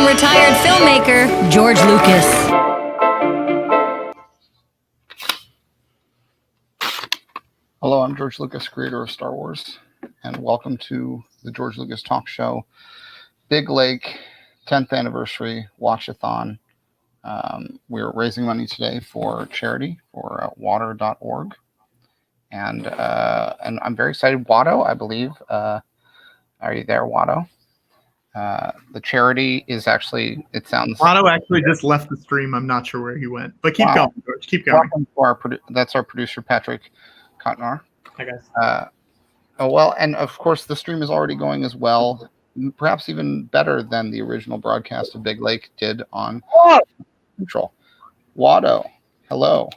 retired filmmaker George Lucas. Hello, I'm George Lucas, creator of Star Wars, and welcome to the George Lucas Talk Show, Big Lake 10th Anniversary Watchathon. We're raising money today for charity for WATTO.org, and I'm very excited. WATTO, I believe. Are you there, WATTO? The charity is actually, it sounds... WATTO actually just left the stream. I'm not sure where he went, but keep going, George. Keep going. Welcome to that's our producer, Patrick Connor. Hi, guys. Oh, well, and of course, the stream is already going as well, perhaps even better than the original broadcast of Big Lake did on Central. WATTO, hello.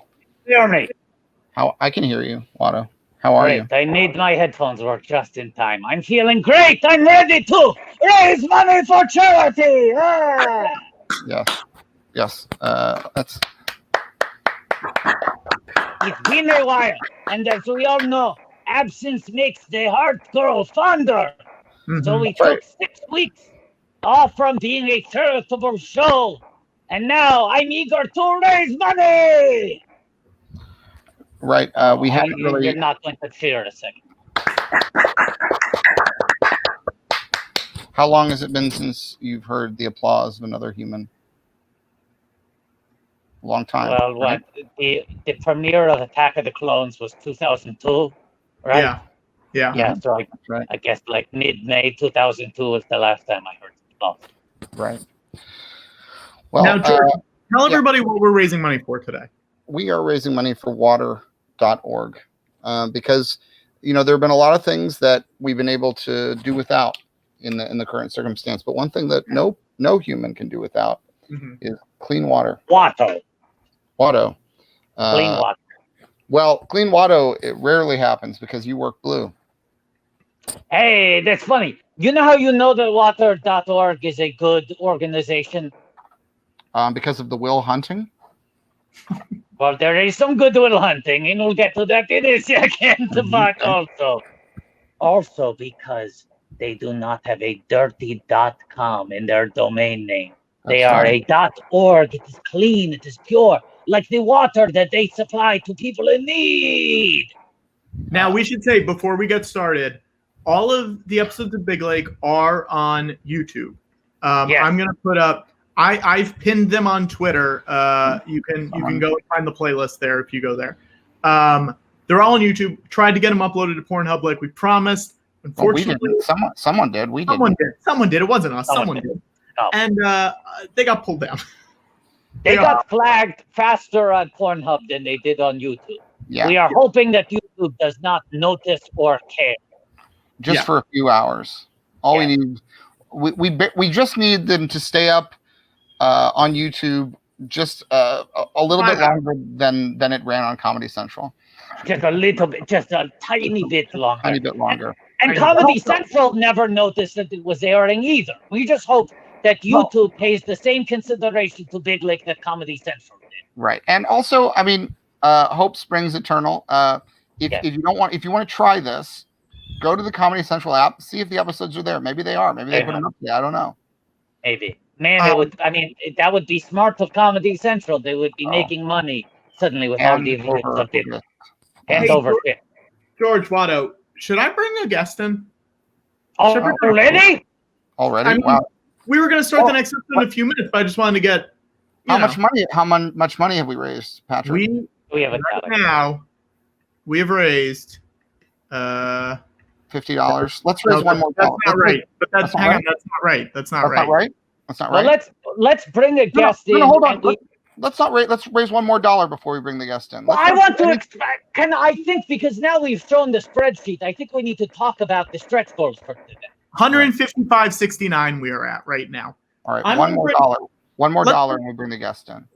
Hear me? How I can hear you, WATTO. How are you? I need my headphones work just in time. I'm feeling great. I'm ready to raise money for charity. Ah! Yes. That's. It's been a while, and as we all know, absence makes the heart grow fonder. Mm-hmm. So we took 6 weeks off from being a charitable show, and now I'm eager to raise money. Right. We haven't really. You're not going to cheer a second. How long has it been since you've heard the applause of another human? A long time. Well, right? The premiere of Attack of the Clones was 2002, right? Yeah. So Right. I guess like mid-May 2002 was the last time I heard the applause. Right. Well, Now, George, tell everybody what we're raising money for today. We are raising money for water.org because, there have been a lot of things that we've been able to do without in the current circumstance. But one thing that no human can do without is clean water. WATTO. WATTO. Clean water. Well, clean WATTO, it rarely happens because you work blue. Hey, that's funny. You know how you know that water.org is a good organization? Because of the will hunting? Well, there is some good will hunting, and we'll get to that in a second. But also because they do not have a dirty .com in their domain name. They are a .org. It is clean. It is pure, like the water that they supply to people in need. Now, we should say, before we get started, all of the episodes of Big Lake are on YouTube. Yes. I'm going to put up... I've pinned them on Twitter. You can go and find the playlist there if you go there. They're all on YouTube. Tried to get them uploaded to Pornhub like we promised. Unfortunately, we didn't. Someone did. Someone did. It wasn't us. Someone did. Oh. And they got pulled down. They got flagged faster on Pornhub than they did on YouTube. Yeah. We are hoping that YouTube does not notice or care. Just for a few hours. All we need, we just need them to stay up on YouTube just a little bit longer than it ran on Comedy Central. Just a little bit, just a tiny bit longer. Tiny bit longer. And Comedy Central never noticed that it was airing either. We just hope that YouTube pays the same consideration to Big Lake that Comedy Central did. Right. And also, I mean, hope springs eternal. If you want to try this, go to the Comedy Central app, see if the episodes are there. Maybe they are. Maybe they put them up there. I don't know. Maybe. Man, that would be smart of Comedy Central. They would be making money suddenly with all the videos of it. Hand over fist. George, WATTO, should I bring a guest in? Already? I mean, wow. We were going to start the next episode in a few minutes, but I just wanted to get... How much money have we raised, Patrick? We have now, we have raised... $50. Let's raise one more. That's not right. But that's not right. That's not right. That's not right. Well, let's bring a guest in. No, hold on. Let's not rate. Let's raise one more dollar before we bring the guest in. I want to extract. I think because now we've shown the spreadsheet, I think we need to talk about the stretch goals for today. 155.69 we are at right now. All right, $1 more. $1 more dollar, and we bring the guest in.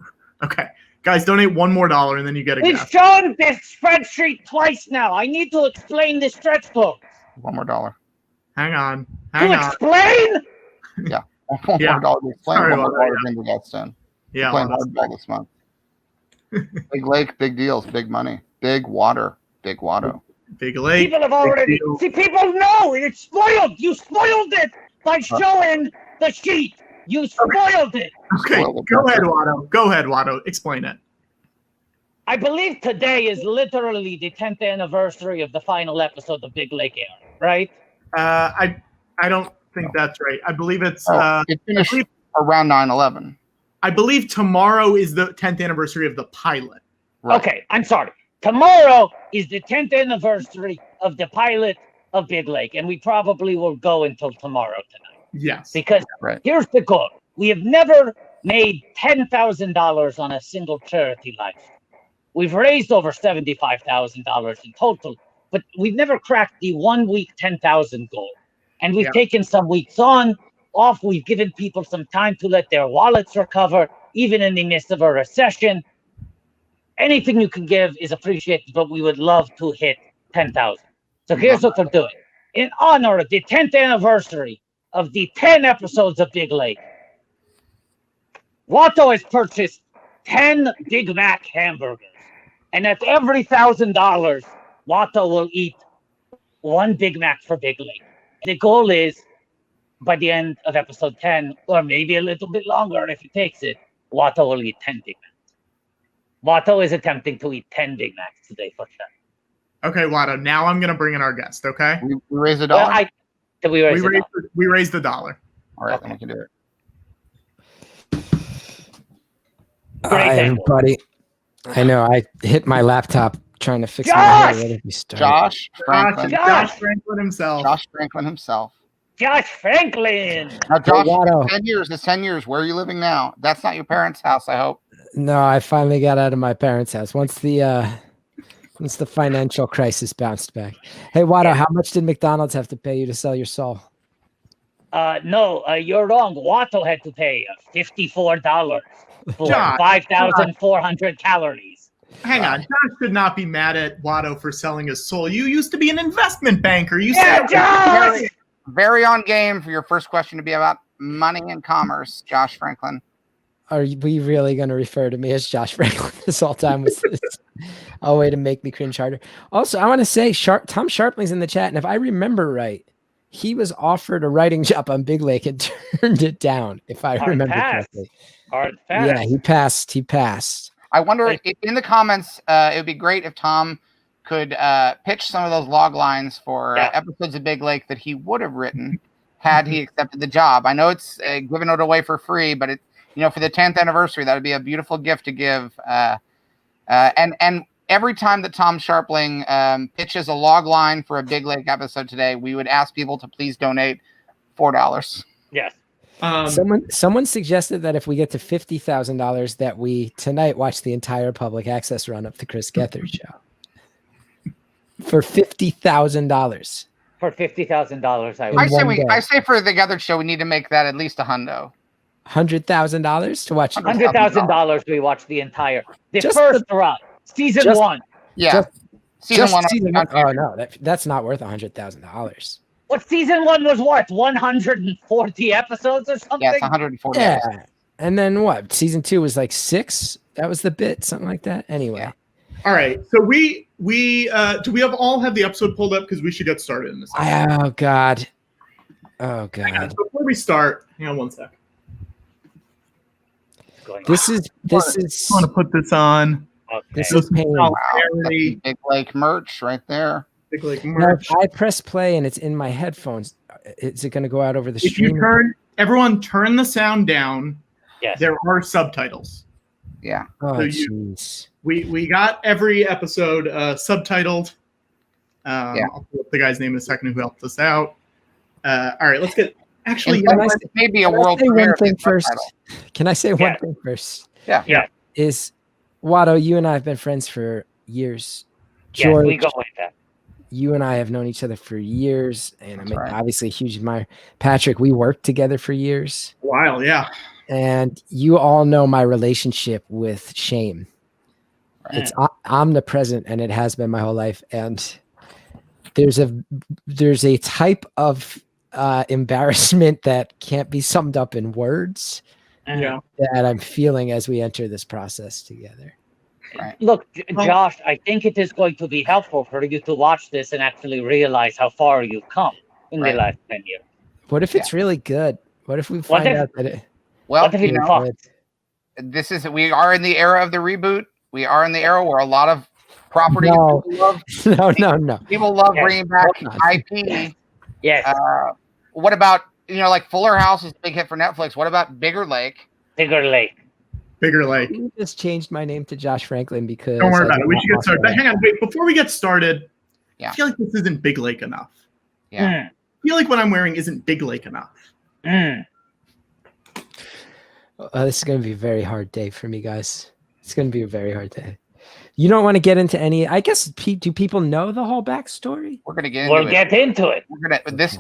Okay, guys, donate $1 more and then you get a guest. We've shown this spreadsheet twice now. I need to explain the stretch goals. $1 more dollar. Hang on. Explain? Yeah. $1 more to explain. $1 more to bring the guest in. Yeah. Playing hardball this month. Big Lake, big deals, big money, big water, big WATTO. Big Lake. People have already people know it's spoiled. You spoiled it by showing the sheet. You spoiled it. Okay, go ahead, Watto. Go ahead, Watto. Explain it. I believe today is literally the 10th anniversary of the final episode of Big Lake Air, right? I don't think that's right. I believe it's it finished around 9/11. I believe tomorrow is the 10th anniversary of the pilot. Right. Okay, I'm sorry. Tomorrow is the 10th anniversary of the pilot of Big Lake, and we probably will go until tomorrow tonight. Yes. Because here's the goal. We have never made $10,000 on a single charity life. We've raised over $75,000 in total, but we've never cracked the 1 week 10,000 goal. And we've taken some weeks off. We've given people some time to let their wallets recover, even in the midst of a recession. Anything you can give is appreciated, but we would love to hit 10,000. So here's what they're doing. In honor of the 10th anniversary of the 10 episodes of Big Lake, Watto has purchased 10 Big Mac hamburgers. And at every $1,000, Watto will eat 1 Big Mac for Big Lake. The goal is, by the end of episode 10, or maybe a little bit longer if he takes it, Watto will eat 10 Big Macs. Watto is attempting to eat 10 Big Macs today for sure. Okay, Watto, now I'm going to bring in our guest, okay? We raise $1? Well, we raised $1. All right, then we can do it. Hi, everybody. I know I hit my laptop trying to fix my hair. Where did we start? Josh Franklin. Josh Franklin himself. Josh Franklin himself. Josh Franklin. Now, Josh, 10 years. It's 10 years. Where are you living now? That's not your parents' house, I hope. No, I finally got out of my parents' house once the financial crisis bounced back. Hey, Watto, how much did McDonald's have to pay you to sell your soul? No, you're wrong. Watto had to pay $54 for 5,400 calories. Hang on. Josh should not be mad at Watto for selling his soul. You used to be an investment banker. You said Josh! Very on game for your first question to be about money and commerce, Josh Franklin. Are we really going to refer to me as Josh Franklin this whole time? Was this a way to make me cringe harder? Also, I want to say Tom Sharpling's in the chat, and if I remember right, he was offered a writing job on Big Lake and turned it down, if I remember correctly. Yeah, he passed. I wonder, in the comments, it would be great if Tom could pitch some of those log lines for episodes of Big Lake that he would have written had he accepted the job. I know it's giving it away for free, but it, for the 10th anniversary, that would be a beautiful gift to give. And every time that Tom Sharpling pitches a log line for a Big Lake episode today, we would ask people to please donate $4. Yes. Someone suggested that if we get to $50,000, that we tonight watch the entire public access run of the Chris Gethard show for $50,000. For $50,000, I say for the Gethard show, we need to make that at least $100,000. $100,000 to watch. $100,000. We watch the entire first run, season 1. Yeah, season 1. Oh no, that's not worth $100,000. What season 1 was worth? 140 episodes or something? Yeah, it's 140. Yeah. And then what? Season 2 was like 6. That was the bit, something like that. Anyway. Yeah. All right. So do we all have the episode pulled up, because we should get started in this episode. Oh God. Before we start, hang on one sec. This is I want to put this on. Okay. This is pain. Wow, Big Lake merch right there. Big Lake Now, merch. if I press play and it's in my headphones, is it going to go out over the stream? Everyone turn the sound down. Yes. There are subtitles. Yeah. Oh, So jeez. We got every episode subtitled. I'll pull up the guy's name in a second who helped us out. All right, let's get. Actually, maybe a world premiere. Can I say one thing first? Yeah. Is Watto, you and I have been friends for years. Yes, George, we go like that. You and I have known each other for years, and I'm obviously a huge admirer. Patrick, we worked together for years. A while, yeah. And you all know my relationship with shame. Right. It's omnipresent, and it has been my whole life. And there's a type of embarrassment that can't be summed up in words that I'm feeling as we enter this process together. Right. Look, Josh, I think it is going to be helpful for you to watch this and actually realize how far you've come in the last 10 years. What if it's really good? What if we find out that Well, What have you you know, fucked? we are in the era of the reboot. We are in the era where a lot of property No. people love, people love Yes. bringing back Hold on. IP. Yes, What about, like Fuller House is a big hit for Netflix. What about Bigger Lake? Bigger Lake. Bigger Lake. You just changed my name to Josh Franklin because Don't worry I about did it. We not should get also started. But have- hang on, wait. Before we get started, Yeah. I feel like this isn't Big Lake enough. Yeah. I feel like what I'm wearing isn't Big Lake enough. This is going to be a very hard day for me, guys. It's going to be a very hard day. You don't want to get into any. I guess do people know the whole backstory? We're gonna get into We'll it. get into it. We're gonna this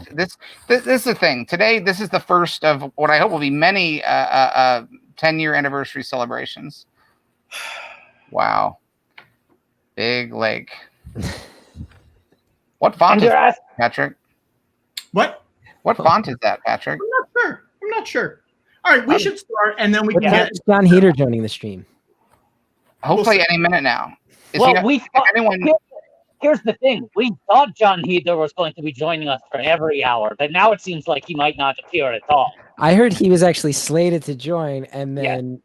is the thing. Today, this is the first of what I hope will be many 10-year anniversary celebrations. Wow. Big Lake. What font And is you're that, asking, Patrick? What? What font is that, Patrick? I'm not sure. All right, we should start, and then we can What get. is John Heder joining the stream? Hopefully any minute now. well, we thought, anyone here's the thing. We thought Jon Heder was going to be joining us for every hour, but now it seems like he might not appear at all. I heard he was actually slated to join and Yeah. then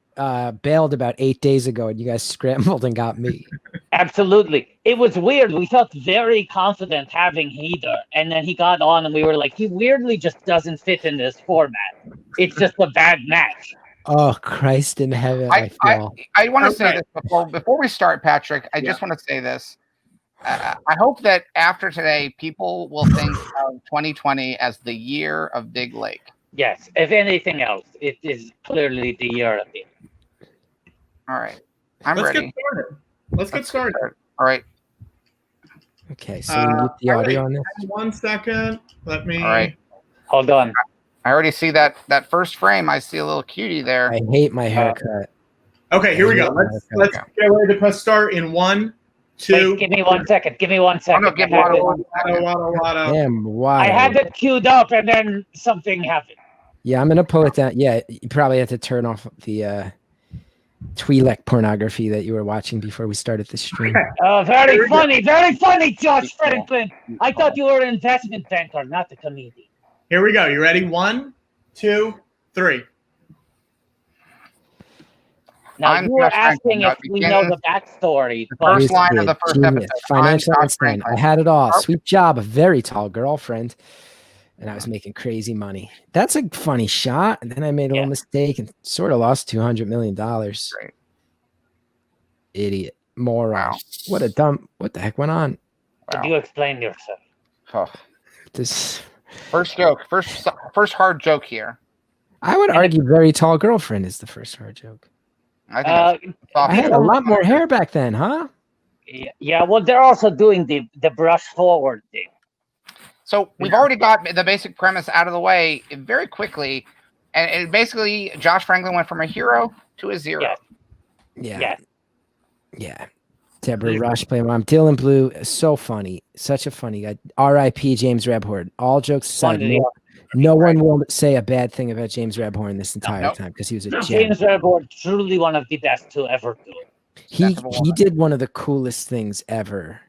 bailed about 8 days ago, and you guys scrambled and got me. Absolutely. It was weird. We felt very confident having Heder, and then he got on, and we were like, he weirdly just doesn't fit in this format. It's just a bad match. Oh, Christ in heaven, I feel. I want to say this before we start, Patrick. I just want to say this. I hope that after today, people will think of 2020 as the year of Big Lake. Yes. If anything else, it is clearly the year of it. All right. I'm Let's ready. get started. Let's get started. All right. Okay, so we mute the audio on this. 1 second. Let me. All right. Hold on. I already see that first frame. I see a little cutie there. I hate my haircut. Okay, here we go. Let's get ready to press start in 1, 2. Wait, give me 1 second. Give me 1 second. no, give I had Watto it- 1 second. Damn, why? I had it queued up, and then something happened. Yeah, I'm gonna pull it down. Yeah, you probably have to turn off the Twi'lek pornography that you were watching before we started the stream. Very funny, Josh Franklin. I thought you were an investment banker, not a comedian. Here we go. You ready? 1, 2, 3. Now, I'm you were Josh asking Franklin. if we know the backstory, The but first line of the first Genius. episode. Financial I'm Josh Einstein. Franklin. I had it all. Sweet job. A very tall girlfriend. And I was making crazy money. That's a funny shot. And then I made a little mistake and sort of lost $200 million. Great. Idiot. Moron. Wow. What the heck went on? could you explain yourself? Oh. This. First joke. First hard joke here. I would argue very tall girlfriend is the first hard joke. I think that's I had a lot more hair back then, huh? Yeah, well, they're also doing the brush forward thing. So we've already got the basic premise out of the way very quickly. And basically, Josh Franklin went from a hero to a zero. Yeah. Yeah. Yeah. Yeah. Deborah Rush playing mom. Dylan Blue is so funny. Such a funny guy. R.I.P. James Rebhorn. All jokes aside, no one will say a bad thing about James Rebhorn this entire time because he was a gem. James Rebhorn, truly one of the best to ever do it. He did one of the coolest things ever.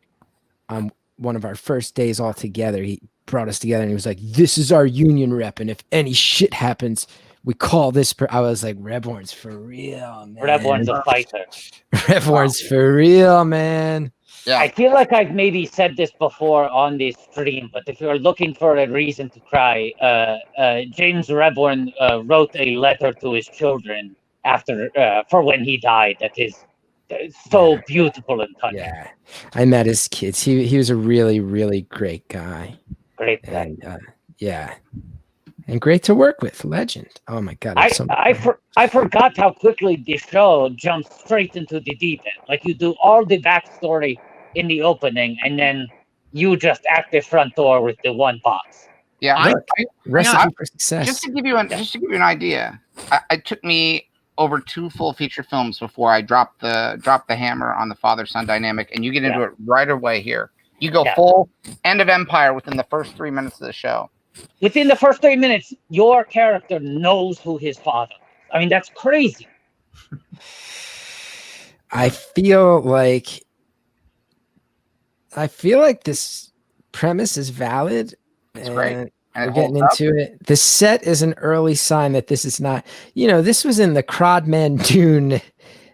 On one of our first days all together, he brought us together and he was like, "This is our union rep, and if any shit happens, we call this." I was like, "Rebhorn's for real, man. Rebhorn's a fighter. Rebhorn's for real, man." Yeah. I feel like I've maybe said this before on this stream, but if you're looking for a reason to cry, James Rebhorn wrote a letter to his children after for when he died. That is so beautiful and touching. Yeah, I met his kids. He was a really, really great guy. Great guy. And yeah, and great to work with. Legend. Oh my god. I forgot how quickly the show jumps straight into the deep end. Like you do all the backstory in the opening, and then you just act the front door with the one box. Yeah. Recipe for success. Just to give you an idea, it took me over 2 full feature films before I dropped the hammer on the father-son dynamic, and you get into it right away here. You go full end of Empire within the first 3 minutes of the show. Within the first 3 minutes, your character knows who his father is. I mean, that's crazy. I feel like this premise is valid. It's great. And We're it getting holds up? into it. The set is an early sign that this is not, this was in the Crodman Dune.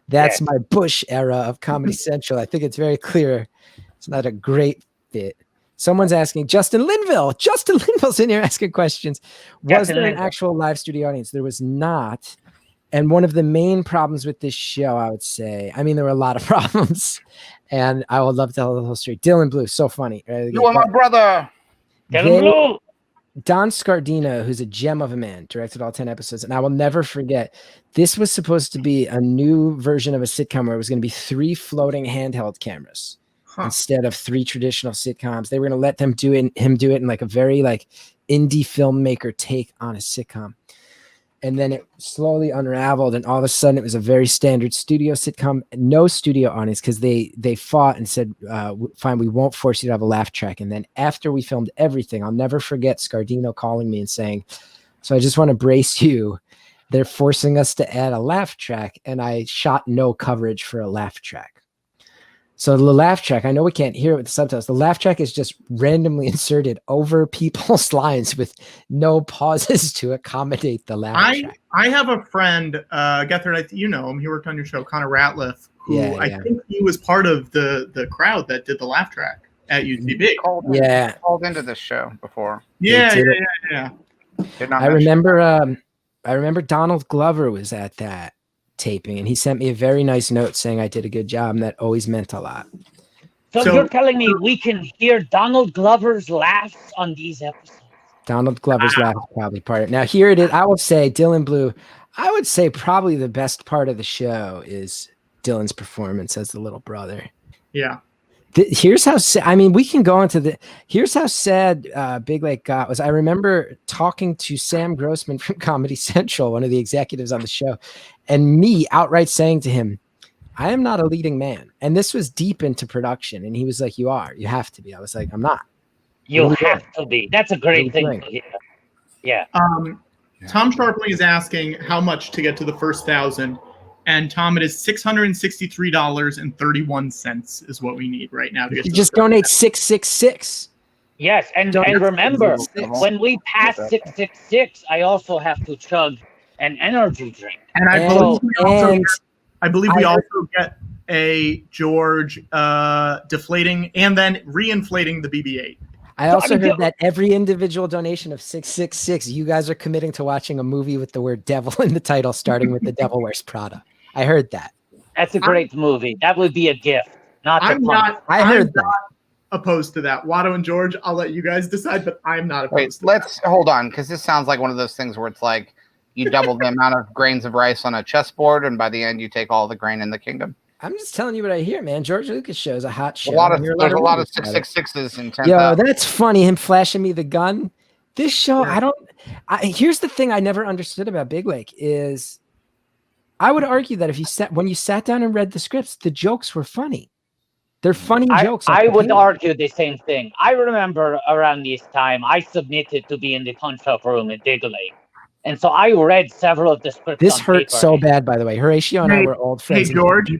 That's my Bush era of Comedy Central. I think it's very clear. It's not a great fit. Someone's asking, Justin Linville. Justin Linville's in here asking questions. Was there an actual live studio audience? There was not. And one of the main problems with this show, I would say, I mean, there were a lot of problems. And I would love to tell the whole story. Dylan Blue, so funny. You are my brother. Dylan Blue. Don Scardino, who's a gem of a man, directed all 10 episodes. And I will never forget, this was supposed to be a new version of a sitcom where it was going to be 3 floating handheld cameras instead of 3 traditional sitcoms. They were going to let him do it in like a very like indie filmmaker take on a sitcom. And then it slowly unraveled, and all of a sudden it was a very standard studio sitcom, no studio audience, because they fought and said, fine, we won't force you to have a laugh track. And then after we filmed everything, I'll never forget Scardino calling me and saying, so I just want to brace you. They're forcing us to add a laugh track, and I shot no coverage for a laugh track. So the laugh track, I know we can't hear it with the subtitles. The laugh track is just randomly inserted over people's lines with no pauses to accommodate the laugh track. I have a friend, Gethard, you know him. He worked on your show, Connor Ratliff, who I think he was part of the crowd that did the laugh track at UCB. Called into this show before. Yeah. I remember Donald Glover was at that taping, and he sent me a very nice note saying I did a good job, and that always meant a lot. So you're telling me we can hear Donald Glover's laughs on these episodes? Donald Glover's laugh is probably part of it. Now here it is. I will say, Dylan Blue, I would say probably the best part of the show is Dylan's performance as the little brother. Yeah. Here's how sad, I mean, we can go into here's how sad Big Lake got was I remember talking to Sam Grossman from Comedy Central, one of the executives on the show, and me outright saying to him, I am not a leading man. And this was deep into production. And he was like, you have to be. I was like, I'm not. You have to be. That's a great thing. Yeah. Tom Sharpling is asking how much to get to the first 1,000. And Tom, it is $663.31 is what we need right now to get. You just donate 666. Yes, and remember, when we pass 666, I also have to chug an energy drink. And I believe we also get a George deflating and then reinflating the BB-8. I also heard that every individual donation of 666, you guys are committing to watching a movie with the word devil in the title, starting with The Devil Wears Prada. I heard that. That's a great movie. That would be a gift. I'm not opposed to that. Watto and George, I'll let you guys decide, but I'm not opposed to let's hold on, because this sounds like one of those things where it's like you double the amount of grains of rice on a chessboard, and by the end you take all the grain in the kingdom. I'm just telling you what I hear, man. George Lucas show is a hot show. There's a lot of 666s in 10,000. Yo, that's funny. Him flashing me the gun. This show, here's the thing I never understood about Big Lake is I would argue that when you sat down and read the scripts, the jokes were funny. They're funny jokes. I would argue the same thing. I remember around this time, I submitted to be in the punch-up room at Big Lake. And so I read several of the scripts. This hurt so bad, by the way. Horatio and I were old friends. Hey, George.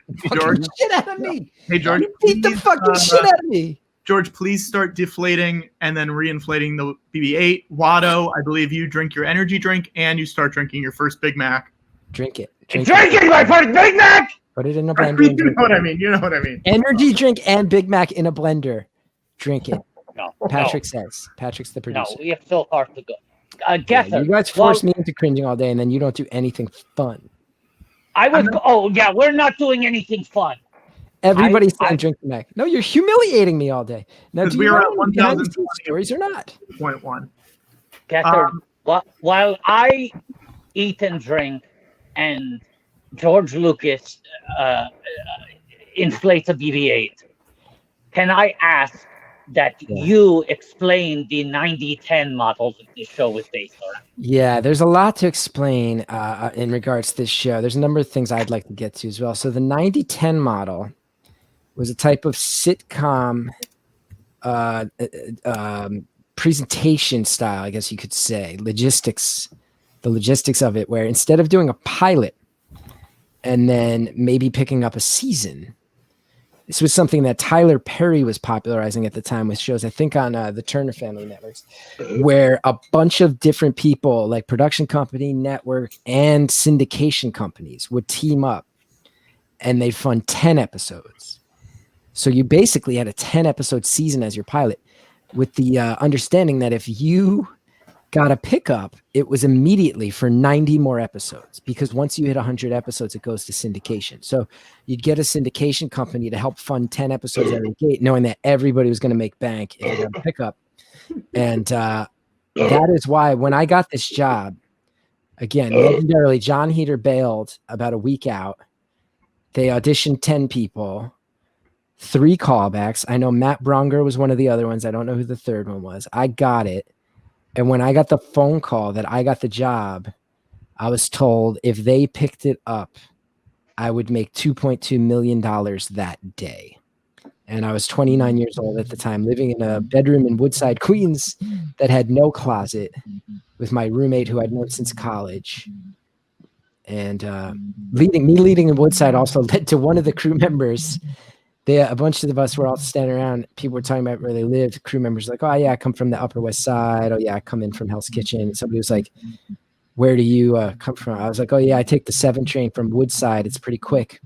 Shit out of me. Hey, George. You beat the fucking shit out of me. George, please start deflating and then reinflating the BB-8. Watto, I believe you drink your energy drink and you start drinking your first Big Mac. Drink it. Drinking my first Big Mac! Put it in a blender. You know what I mean. Energy drink and Big Mac in a blender. Drink it. No. Patrick says. Patrick's the producer. No, we have so far to go. Gethard, you guys force me into cringing all day, and then you don't do anything fun. We're not doing anything fun. Everybody's saying drink the Mac. No, you're humiliating me all day. Now, do you want want behind the scenes stories or not? 0.1. Gethard, while I eat and drink, and George Lucas inflates a BB-8, can I ask that you explain the 90-10 model that this show was based on? Yeah, there's a lot to explain in regards to this show. There's a number of things I'd like to get to as well. So the 90-10 model was a type of sitcom presentation style, I guess you could say, the logistics of it, where instead of doing a pilot and then maybe picking up a season, This was something that Tyler Perry was popularizing at the time with shows, I think on the Turner Family Networks, where a bunch of different people like production company, network, and syndication companies would team up and they'd fund 10 episodes. So you basically had a 10 episode season as your pilot with the understanding that if you got a pickup, it was immediately for 90 more episodes, because once you hit 100 episodes, it goes to syndication. So you'd get a syndication company to help fund 10 episodes out of the gate, knowing that everybody was going to make bank if you got a pickup. And that is why when I got this job, again, legendarily, Jon Heder bailed about a week out. They auditioned 10 people, 3 callbacks. I know Matt Bronger was one of the other ones. I don't know who the third one was. I got it. And when I got the phone call that I got the job, I was told if they picked it up, I would make $2.2 million that day. And I was 29 years old at the time, living in a bedroom in Woodside, Queens, that had no closet, with my roommate who I'd known since college. And leading in Woodside also led to one of the crew members. A bunch of us were all standing around. People were talking about where they lived. Crew members were like, oh, yeah, I come from the Upper West Side. Oh, yeah, I come in from Hell's Kitchen. Somebody was like, where do you come from? I was like, oh, yeah, I take the 7 train from Woodside. It's pretty quick.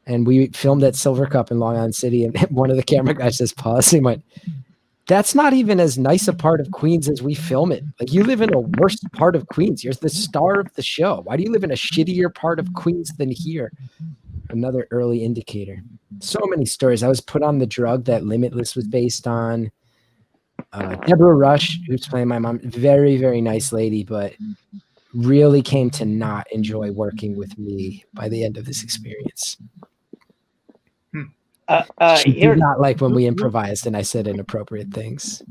And we filmed at Silver Cup in Long Island City. And one of the camera guys just paused and went, that's not even as nice a part of Queens as we film it. Like, you live in a worse part of Queens. You're the star of the show. Why do you live in a shittier part of Queens than here? Another early indicator. So many stories. I was put on the drug that Limitless was based on. Deborah Rush, who's playing my mom, very, very nice lady, but really came to not enjoy working with me by the end of this experience. She did not like when we improvised and I said inappropriate things.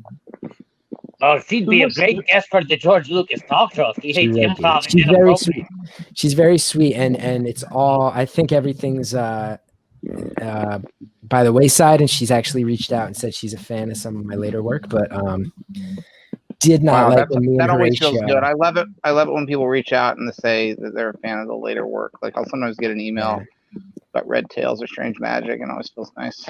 Oh, she'd be a great guest for the George Lucas talk show. She hates improv. She's very sweet. She's very sweet, and it's all. I think everything's by the wayside, and she's actually reached out and said she's a fan of some of my later work, but did not like when me and that always feels Horatio. good. I love it. I love it when people reach out and they say that they're a fan of the later work. Like, I'll sometimes get an email about Red Tails or Strange Magic, and it always feels nice.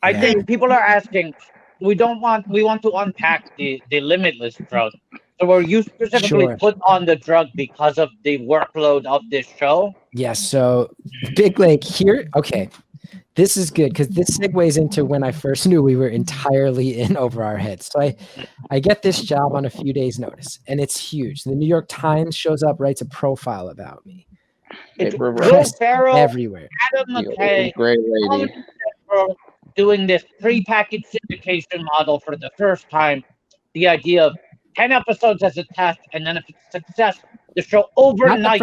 I think people are asking. We want to unpack the Limitless drug. So were you specifically put on the drug because of the workload of this show? Yes. So Big Lake here. Okay. This is good because this segues into when I first knew we were entirely in over our heads. So I get this job on a few days' notice, and it's huge. The New York Times shows up, writes a profile about me. It's Will Ferrell, everywhere. Adam McKay, great lady, doing this prepackaged syndication model for the first time. The idea of 10 episodes as a test, and then if it's a success, the show overnight.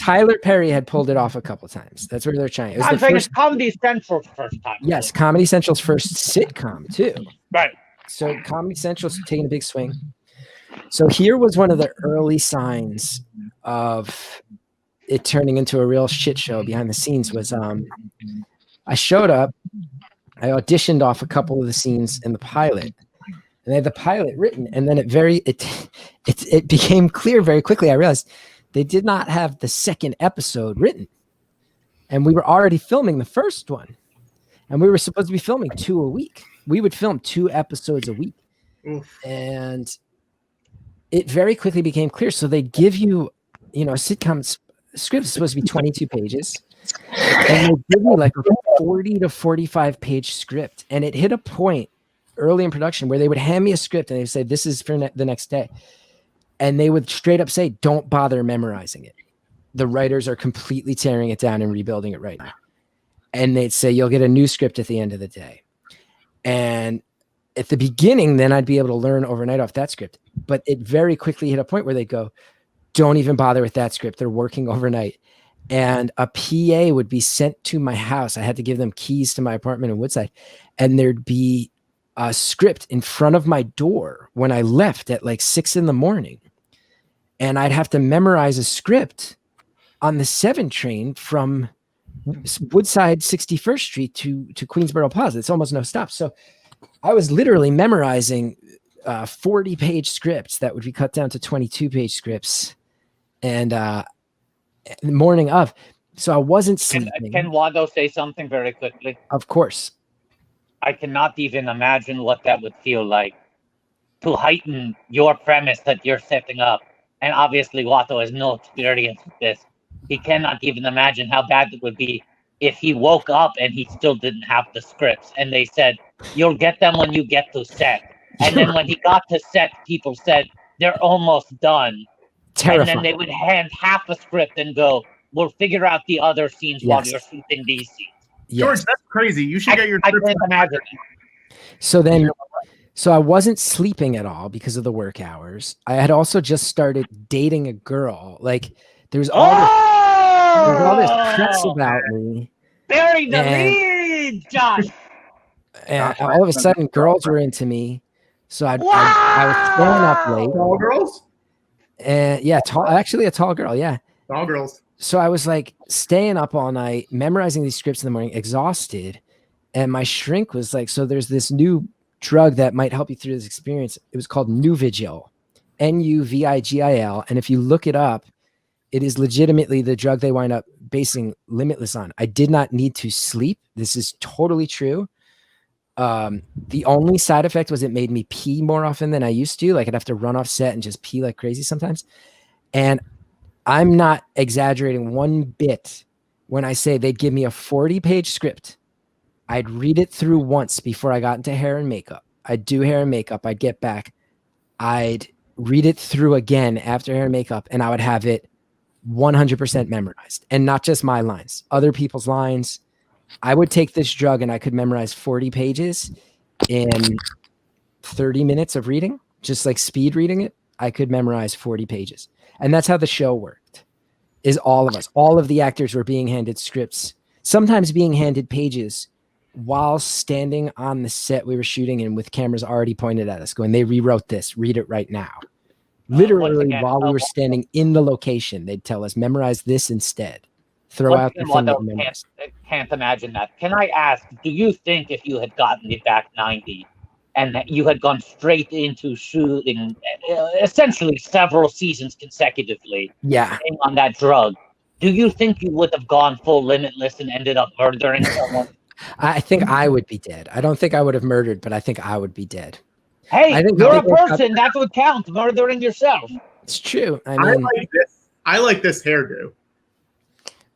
Tyler Perry had pulled it off a couple times. That's where they're trying. It was I'm saying it's Comedy Central's first time. Yes, Comedy Central's first sitcom too. Right. So Comedy Central's taking a big swing. So here was one of the early signs of it turning into a real shit show behind the scenes. Was I showed up. I auditioned off a couple of the scenes in the pilot, and they had the pilot written. And then it became clear very quickly. I realized they did not have the second episode written, and we were already filming the first one, and we were supposed to be filming 2 a week. We would film 2 episodes a week. And it very quickly became clear. So they give you, a sitcom script is supposed to be 22 pages. And they give me like a 40 to 45 page script. And it hit a point early in production where they would hand me a script and they would say, this is for the next day. And they would straight up say, don't bother memorizing it. The writers are completely tearing it down and rebuilding it right now. And they'd say, you'll get a new script at the end of the day. And at the beginning, then I'd be able to learn overnight off that script. But it very quickly hit a point where they go, don't even bother with that script. They're working overnight. And a PA would be sent to my house. I had to give them keys to my apartment in Woodside. And there'd be a script in front of my door when I left at like 6 a.m. And I'd have to memorize a script on the 7 train from Woodside 61st Street to Queensboro Plaza. It's almost no stop. So I was literally memorizing 40-page scripts that would be cut down to 22-page scripts. And the morning of, So I wasn't Can, sleeping. can Watto say something very quickly? Of course. I cannot even imagine what that would feel like to heighten your premise that you're setting up. And obviously, Watto has no experience with this. He cannot even imagine how bad it would be if he woke up and he still didn't have the scripts. And they said, "You'll get them when you get to set." And then when he got to set, people said, "They're almost done." Terrifying. And then they would hand half a script and go, "We'll figure out the other scenes while Yes. you're shooting these scenes." George, Yes. that's crazy. You should get your I script. can't imagine. So I wasn't sleeping at all because of the work hours. I had also just started dating a girl. Like there's all this press about me. Bury the And- lead, Josh. And all of a sudden girls were into me. So I was staying up late. Tall girls? And yeah, actually a tall girl. Yeah. Tall girls. So I was like staying up all night, memorizing these scripts in the morning, exhausted. And my shrink was like, so there's this new drug that might help you through this experience. It was called Nuvigil, Nuvigil. And if you look it up, it is legitimately the drug they wind up basing Limitless on. I did not need to sleep. This is totally true. The only side effect was it made me pee more often than I used to. Like I'd have to run off set and just pee like crazy sometimes. And I'm not exaggerating one bit when I say they'd give me a 40-page script. I'd read it through once before I got into hair and makeup. I'd do hair and makeup. I'd get back. I'd read it through again after hair and makeup, and I would have it 100% memorized. And not just my lines, other people's lines. I would take this drug and I could memorize 40 pages in 30 minutes of reading, just like speed reading it. I could memorize 40 pages. And that's how the show worked, is all of us. All of the actors were being handed scripts, sometimes being handed pages while standing on the set we were shooting in with cameras already pointed at us going, they rewrote this, read it right now. Literally again, while we were standing in the location, they'd tell us, memorize this instead. Throw out the thing that you memorized. Can't imagine that. Can I ask, do you think if you had gotten the back 90 and that you had gone straight into shooting essentially several seasons consecutively on that drug, do you think you would have gone full Limitless and ended up murdering someone? I think I would be dead. I don't think I would have murdered, but I think I would be dead. Hey, you're a person. That would count. Murdering yourself. It's true. I mean, I like this hairdo.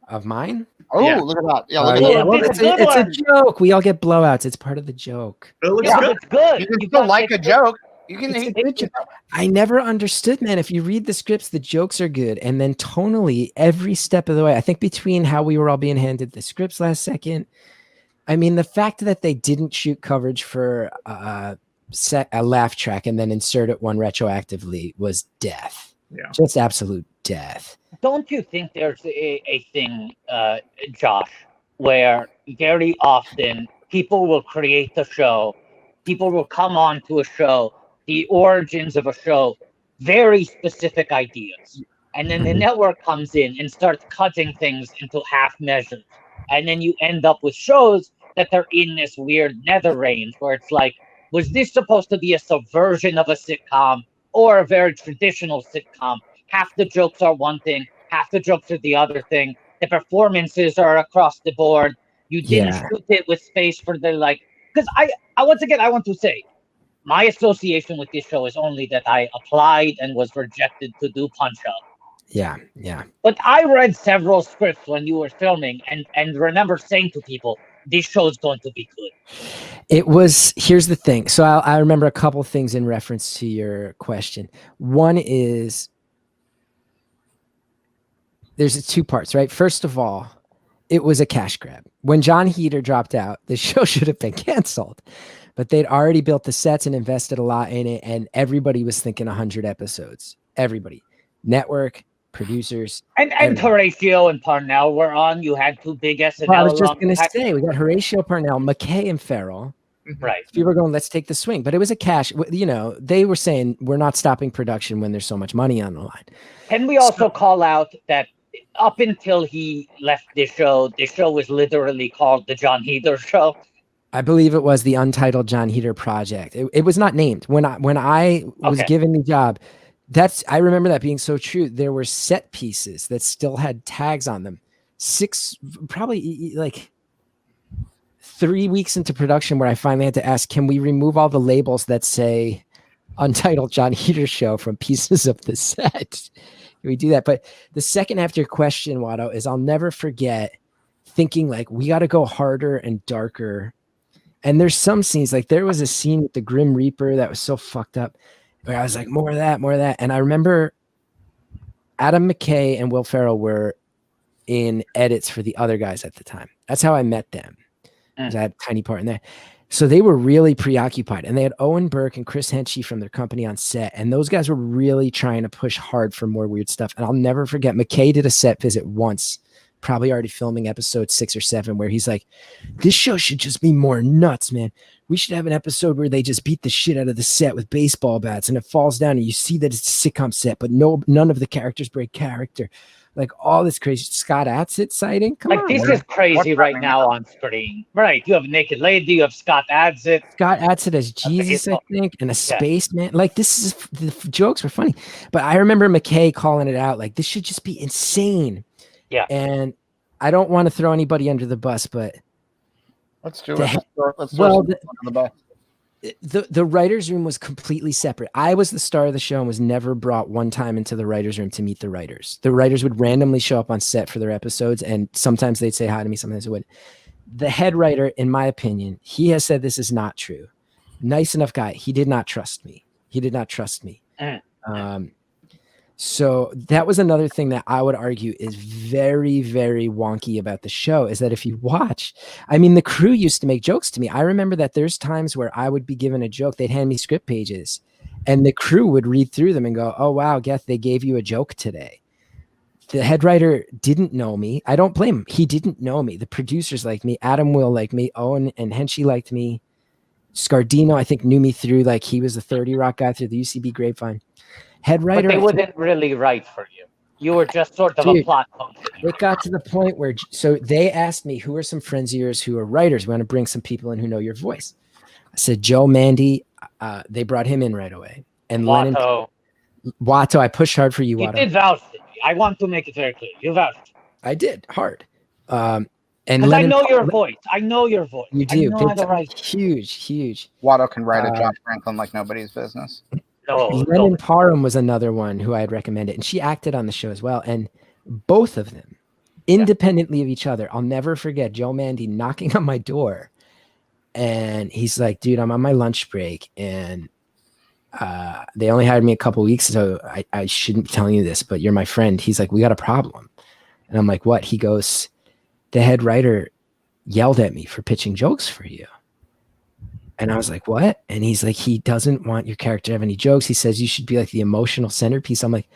Of mine? Oh, Yeah. look at that. Yeah, Oh, look yeah. at Well, It's it's a a good joke. We all get blowouts. It's part of the joke. It looks Yeah, good. it's good. You can You still got- like a it's joke. You can It's a good joke. I never understood, man. If you read the scripts, the jokes are good. And then tonally, every step of the way, I think between how we were all being handed the scripts last second, I mean, the fact that they didn't shoot coverage for a laugh track and then insert it one retroactively was death. Yeah. Just absolute death. Don't you think there's a thing, Josh, where very often people will create the show, people will come on to a show, the origins of a show, very specific ideas. And then the network comes in and starts cutting things into half measures. And then you end up with shows that they're in this weird nether range where it's like, was this supposed to be a subversion of a sitcom or a very traditional sitcom? Half the jokes are one thing, half the jokes are the other thing. The performances are across the board. You didn't shoot it with space for the because I once again, I want to say, my association with this show is only that I applied and was rejected to do Punch Up. Yeah. But I read several scripts when you were filming and remember saying to people, this show is going to be good. Here's the thing. So I remember a couple things in reference to your question. One is, there's two parts, right? First of all, it was a cash grab. When Jon Heder dropped out, the show should have been canceled. But they'd already built the sets and invested a lot in it, and everybody was thinking 100 episodes. Everybody. Network, producers. And Horatio and Parnell were on. You had two big SNL. Well, I was just going to say, we got Horatio, Parnell, McKay, and FERRELL. Right. People were going, let's take the swing. But it was a cash. They were saying, we're not stopping production when there's so much money on the line. Can we also call out that up until he left the show was literally called the Jon Heder Show? I believe it was the Untitled Jon Heder Project. It was not named. When I was given the job, I remember that being so true. There were set pieces that still had tags on them probably like 3 weeks into production where I finally had to ask, can we remove all the labels that say Untitled Jon Heder Show from pieces of the set? Can we do that? But the second after question, Watto, is I'll never forget thinking like, we got to go harder and darker. And there's some scenes, like there was a scene with the Grim Reaper that was so fucked up where I was like, more of that, more of that. And I remember Adam McKay and Will Ferrell were in edits for the other guys at the time. That's how I met them. I had a tiny part in there. So they were really preoccupied, and they had Owen Burke and Chris Henchy from their company on set. And those guys were really trying to push hard for more weird stuff. And I'll never forget, McKay did a set visit once, probably already filming episode 6 or 7, where he's like, this show should just be more nuts, man. We should have an episode where they just beat the shit out of the set with baseball bats and it falls down and you see that it's a sitcom set, but none of the characters break character. Like all this crazy Scott Adsit sighting. Come on, this is crazy right now on screen. Right. You have Naked Lady, you have Scott Adsit. Scott Adsit as Jesus, I think, and a spaceman. Like the jokes were funny. But I remember McKay calling it out, like, this should just be insane. Yeah. And I don't want to throw anybody under the bus, but let's do it. Let's throw under the bus. The writer's room was completely separate. I was the star of the show and was never brought one time into the writer's room to meet the writers. The writers would randomly show up on set for their episodes, and sometimes they'd say hi to me, sometimes they wouldn't. The head writer, in my opinion, he has said this is not true. Nice enough guy. He did not trust me. So that was another thing that I would argue is very, very wonky about the show, is that if you watch, I mean, the crew used to make jokes to me. I remember that there's times where I would be given a joke, they'd hand me script pages, and the crew would read through them and go, oh, wow, Geth, they gave you a joke today. The head writer didn't know me. I don't blame him. He didn't know me. The producers liked me. Adam Will liked me. Owen and Henchy liked me. Scardino, I think, knew me through, like, he was the 30 Rock guy through the UCB grapevine. Head writer, but they wouldn't really write for you. You were just sort of a plot function. It got to the point where, so they asked me, who are some friends of yours who are writers? We want to bring some people in who know your voice. I said, Joe Mandy. They brought him in right away. And Watto. Watto, I pushed hard for you, You Watto. did vouch for me. I want to make it very clear. You vouched. I did, hard. And I know your voice. I know your voice. You do. Right. Huge. Watto can write a Josh Franklin like nobody's business. Lennon Parham was another one who I had recommended, and she acted on the show as well. And both of them, independently of each other, I'll never forget Joe Mandy knocking on my door, and he's like, dude, I'm on my lunch break, and they only hired me a couple weeks, so I shouldn't be telling you this, but you're my friend. He's like, we got a problem. And I'm like, what? He goes, the head writer yelled at me for pitching jokes for you. And I was like, what? And he's like, he doesn't want your character to have any jokes. He says you should be like the emotional centerpiece. I'm like,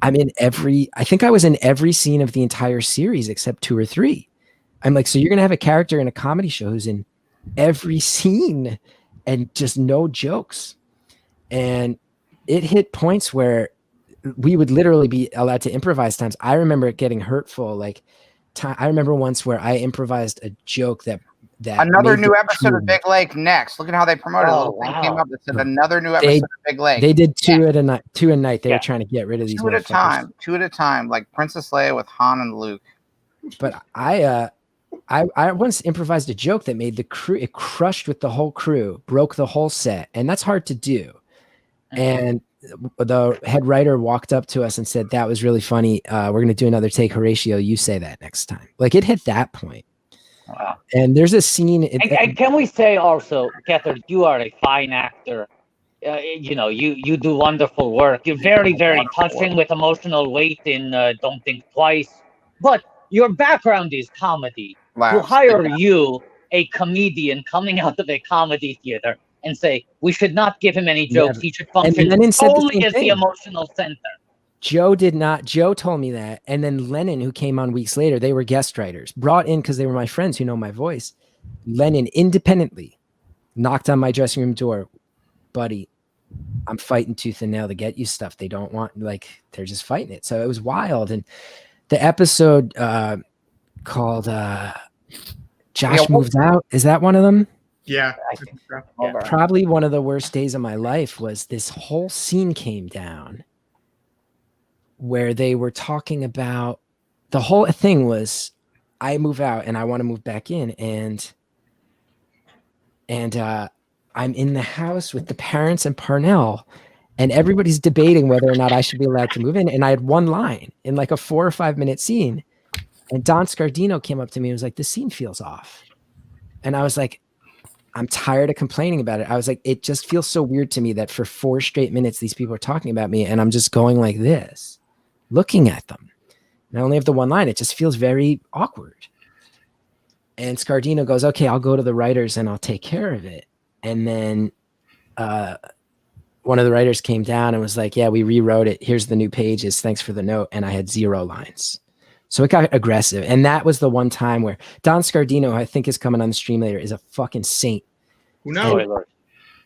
I think I was in every scene of the entire series except 2 or 3. I'm like, so you're going to have a character in a comedy show who's in every scene and just no jokes. And it hit points where we would literally be allowed to improvise times. I remember it getting hurtful. Like, I remember once where I improvised a joke that another new episode of Big Lake next. Look at how they promoted it. A little thing came up that said another new episode of Big Lake. They did 2 at a night. 2 a night. They were trying to get rid of these 2 at a time. 2 at a time, like Princess Leia with Han and Luke. But I once improvised a joke that made the crew, it crushed with the whole crew, broke the whole set, and that's hard to do. And the head writer walked up to us and said, that was really funny. We're going to do another take. Horatio, you say that next time. Like, it hit that point. Wow. And there's a scene. And can we say also, Gethard, you are a fine actor. You do wonderful work. You're very, very touching with emotional weight in Don't Think Twice. But your background is comedy. To hire you, a comedian coming out of a comedy theater, and say, we should not give him any jokes. He should function only as the emotional center. Joe told me that. And then Lennon, who came on weeks later, they were guest writers, brought in because they were my friends who know my voice. Lennon independently knocked on my dressing room door. Buddy, I'm fighting tooth and nail to get you stuff. They don't want, like, they're just fighting it. So it was wild. And the episode called Josh Moved Out. Is that one of them? Yeah. I think so. Probably one of the worst days of my life was this whole scene came down where they were talking about the whole thing was I move out and I want to move back in, and I'm in the house with the parents and Parnell, and everybody's debating whether or not I should be allowed to move in. And I had one line in like a 4 or 5 minute scene, and Don Scardino came up to me and was like, "This scene feels off." And I was like, I'm tired of complaining about it. I was like, it just feels so weird to me that for 4 straight minutes, these people are talking about me and I'm just going like this, looking at them. And I only have the one line. It just feels very awkward. And Scardino goes, okay, I'll go to the writers and I'll take care of it. And then one of the writers came down and was like, yeah, we rewrote it. Here's the new pages. Thanks for the note. And I had 0 lines. So it got aggressive. And that was the one time where Don Scardino, who I think is coming on the stream later, is a fucking saint. Who knows?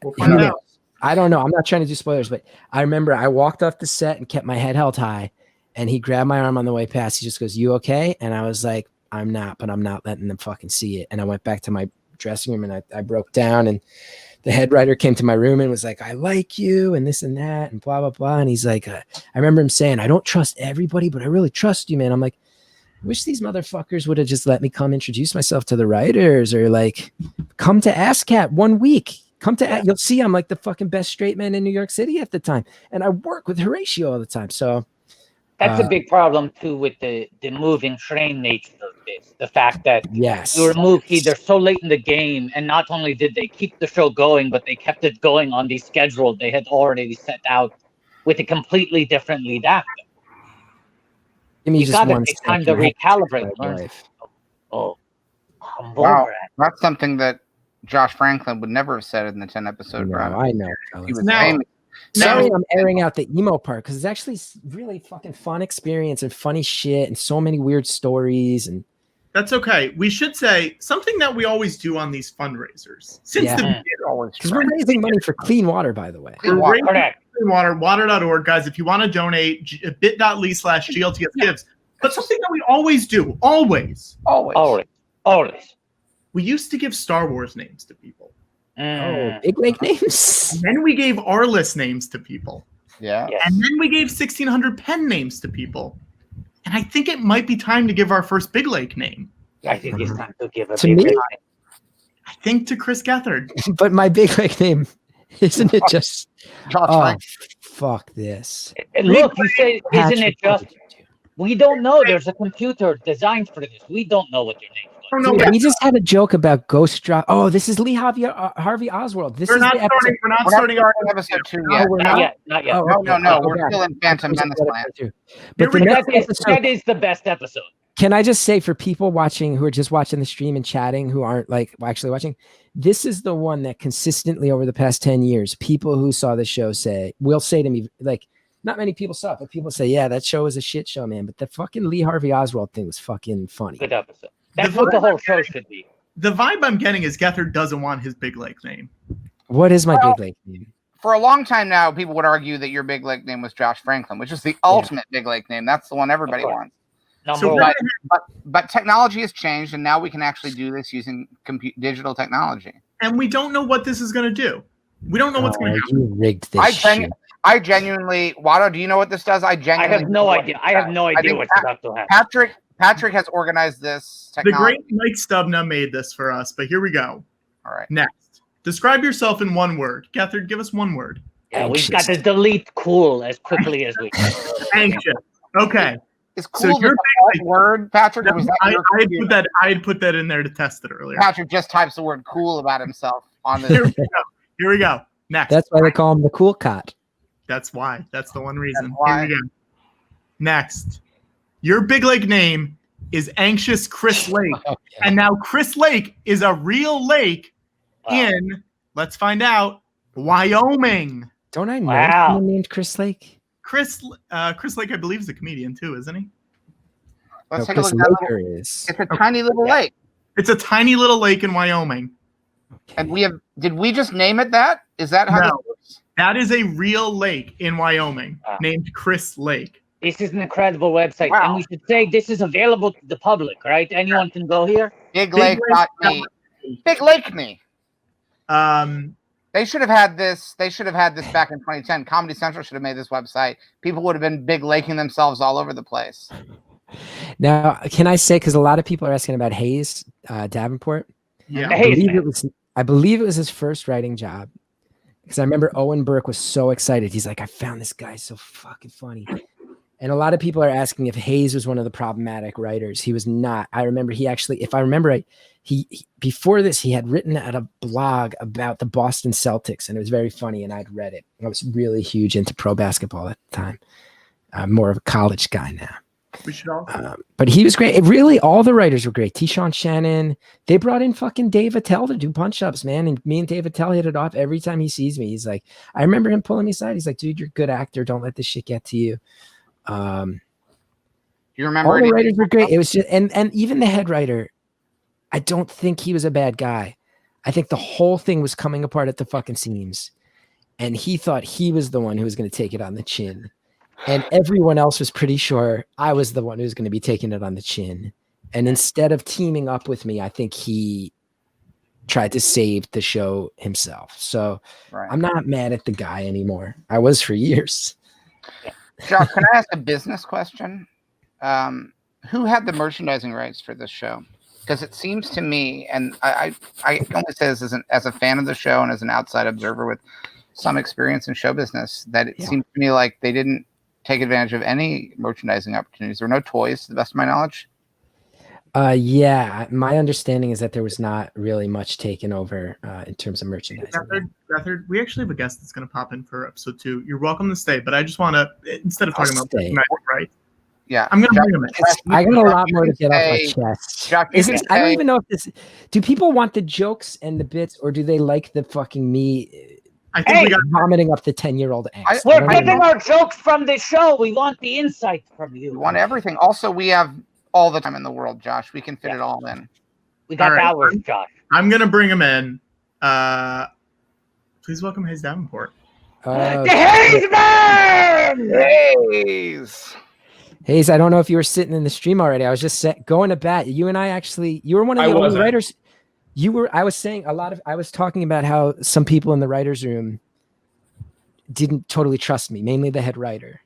We'll find out. I don't know. I'm not trying to do spoilers, but I remember I walked off the set and kept my head held high, and he grabbed my arm on the way past. He just goes, "You okay?" And I was like, "I'm not, but I'm not letting them fucking see it." And I went back to my dressing room and I broke down, and the head writer came to my room and was like, "I like you," and this and that, and blah, blah, blah. And he's like, I remember him saying, "I don't trust everybody, but I really trust you, man." I'm like, I wish these motherfuckers would have just let me come introduce myself to the writers, or like come to ASCAT 1 week. Come to, you'll see I'm like the fucking best straight man in New York City at the time. And I work with Horatio all the time. So that's a big problem too with the moving train nature of this. The fact that you remove Heather so late in the game, and not only did they keep the show going, but they kept it going on the schedule they had already set out with a completely different lead actor. Give me You just gotta one take second. time to recalibrate. Humble Wow, brag. that's something that Josh Franklin would never have said in the 10-episode run. I know. He was Now- famous. Sorry, I'm airing out the emo part because it's actually really fucking fun experience and funny shit and so many weird stories. And That's okay. We should say something that we always do on these fundraisers. Since the beginning, because we're raising money for clean water, by the way. we're raising clean water, water.org, guys. If you want to donate, bit.ly/GLTS gives. But something that we always do, always. We used to give Star Wars names to people. Oh, big lake names. And then we gave our list names to people. Yeah. And then we gave 1600 pen names to people. And I think it might be time to give our first Big Lake name. I think it's time to give a To big me? name. I think to Chris Gethard. But my big lake name, isn't it just? Josh Oh, Frank. fuck this. And look, you say, isn't it Patrick just? We don't know. There's a computer designed for this. We don't know what your name's going to be. Dude, we just had a joke about Ghost Drop. Oh, this is Lee Harvey Oswald. This We're is not the episode. starting our episode 2 Oh, yet. we're Not yet. Not yet. Oh, No, okay. we're still in Phantom Menace land. But the next episode, That is the best episode. can I just say for people watching who are just watching the stream and chatting who aren't like actually watching, this is the one that consistently over the past 10 years, people who saw the show will say to me, like, not many people saw it, but people say, yeah, that show was a shit show, man. But the fucking Lee Harvey Oswald thing was fucking funny. Good episode. That's what the whole show should be. The vibe I'm getting is Gethard doesn't want his Big Lake name. What is my big lake name? For a long time now, people would argue that your big lake name was Josh Franklin, which is the ultimate big lake name. That's the one everybody wants. Number one. But technology has changed, and now we can actually do this using digital technology. And we don't know what this is going to do. We don't know what's going to happen. You rigged this shit. I genuinely, Watto, do you know what this does? I have no idea. I have no idea what's about to happen. Patrick has organized this The technology. great Mike Stubna made this for us, but here we go. All right. Next. Describe yourself in one word. Gethard, give us one word. Yeah, we've got to delete cool as quickly as we can. Anxious. Okay. Is cool the right word, Patrick? Or was that I had put that in there to test it earlier. Patrick just types the word cool about himself on Here this. Here we go. Next. That's why they call him the cool cot. That's why. That's the one reason. That's why. Here we go. Next. Your Big Lake name is Anxious Chris Lake. And now Chris Lake is a real lake in, let's find out, Wyoming. Don't I know someone named Chris Lake? Chris Lake, I believe, is a comedian too, isn't he? Let's take Chris a look at Laker that. is. It's a tiny little lake. It's a tiny little lake in Wyoming. And did we just name it that? Is that how this works? That is a real lake in Wyoming named Chris Lake. This is an incredible website. And we should say this is available to the public, right? Anyone can go here. BigLake.me. Big Lake Me. They should have had this. They should have had this back in 2010. Comedy Central should have made this website. People would have been big laking themselves all over the place. Now, can I say, because a lot of people are asking about Hayes Davenport. Yeah. I believe it was his first writing job. Because I remember Owen Burke was so excited. He's like, I found this guy so fucking funny. And a lot of people are asking if Hayes was one of the problematic writers. He was not. I remember he actually, if I remember right, he before this, he had written at a blog about the Boston Celtics, and it was very funny, and I'd read it. I was really huge into pro basketball at the time. I'm more of a college guy now. We should all. But he was great. It really, all the writers were great. T-Shawn Shannon. They brought in fucking Dave Attell to do punch-ups, man. And me and Dave Attell hit it off every time he sees me. He's like, I remember him pulling me aside. He's like, dude, you're a good actor. Don't let this shit get to you. You remember all the writers were great. It was just, and even the head writer, I don't think he was a bad guy. I think the whole thing was coming apart at the fucking seams. And he thought he was the one who was going to take it on the chin. And everyone else was pretty sure I was the one who was going to be taking it on the chin. And instead of teaming up with me, I think he tried to save the show himself. So I'm not mad at the guy anymore. I was for years. Josh, can I ask a business question? Who had the merchandising rights for this show? Because it seems to me, and I only say this as a fan of the show and as an outside observer with some experience in show business, that it seems to me like they didn't take advantage of any merchandising opportunities. There were no toys, to the best of my knowledge. Yeah, my understanding is that there was not really much taken over in terms of merchandising. Gethard, we actually have a guest that's going to pop in for episode 2. You're welcome to stay, but I just want to, instead of talking about right? Yeah, I'm going to bring him in. I got a lot more to get off my chest. I don't even know if this. Do people want the jokes and the bits, or do they like the fucking me? I think we got vomiting up the 10-year-old angst. We're getting our jokes from the show. We want the insight from you. We want everything. Also, we have all the time in the world, Josh. We can fit it all in. We got hours, Josh. I'm going to bring him in. Please welcome Hayes Davenport. The Hayes Man! Hayes, I don't know if you were sitting in the stream already. I was just going to bat. You and I actually, you were one of the only writers. I was talking about how some people in the writer's room didn't totally trust me, mainly the head writer.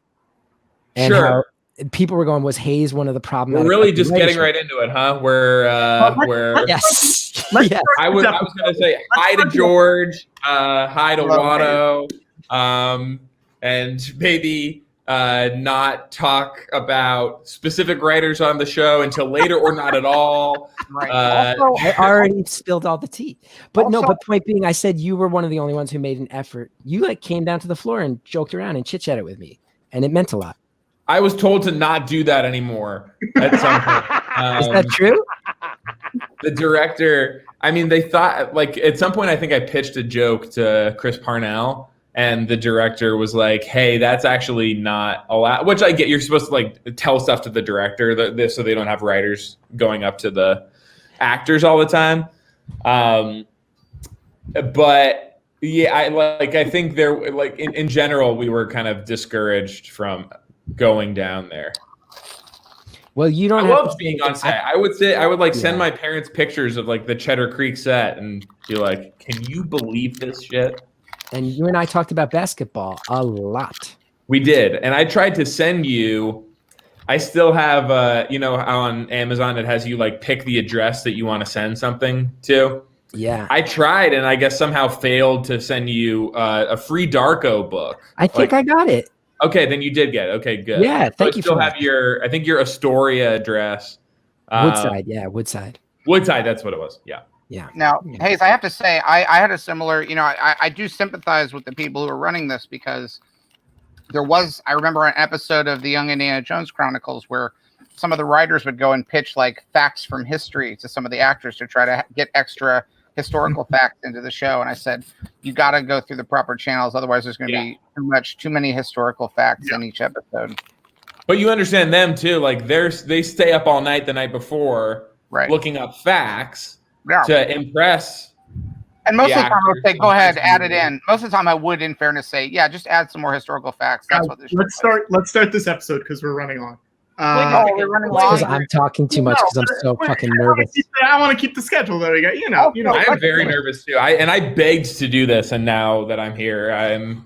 And how people were going, was Hayes one of the problematic? We're really just getting right into it, huh? Yes. I was going to say hi to George, hi to Watto, and maybe not talk about specific writers on the show until later or not at all. Also, I already spilled all the tea. But but point being, I said you were one of the only ones who made an effort. You came down to the floor and joked around and chit-chatted with me, and it meant a lot. I was told to not do that anymore at some point. Is that true? The director, I mean, they thought, at some point, I think I pitched a joke to Chris Parnell, and the director was like, hey, that's actually not allowed, which I get. You're supposed to tell stuff to the director so they don't have writers going up to the actors all the time. But yeah, I think there, in general, we were kind of discouraged from going down there. Well, you don't. I loved being on set. I would send my parents pictures of the Cheddar Creek set and be like, can you believe this shit? And you and I talked about basketball a lot. We did. And I tried to send you, I still have, on Amazon, it has you pick the address that you want to send something to. Yeah. I tried and I guess somehow failed to send you a free Darko book. I think I got it. Okay, then you did get it. Okay, good. Yeah, thank you. Still have I think your Astoria address. Woodside, yeah, Woodside. Woodside, that's what it was. Yeah. Yeah. Now, Hayes, I have to say, I had a similar, I do sympathize with the people who are running this, because I remember an episode of the Young Indiana Jones Chronicles where some of the writers would go and pitch facts from history to some of the actors to try to get extra historical facts into the show. And I said, you got to go through the proper channels. Otherwise there's going to be too many historical facts in each episode. But you understand them too. They stay up all night the night before looking up facts. To impress. And most of the time I would say, go ahead, add it in. Most of the time I would, in fairness, say, yeah, just add some more historical facts. That's what this show Let's start this episode because we're running on. We're running long. I'm talking too much because I'm so fucking nervous. I want to keep the schedule that we got. I'm very nervous too. I begged to do this, and now that I'm here,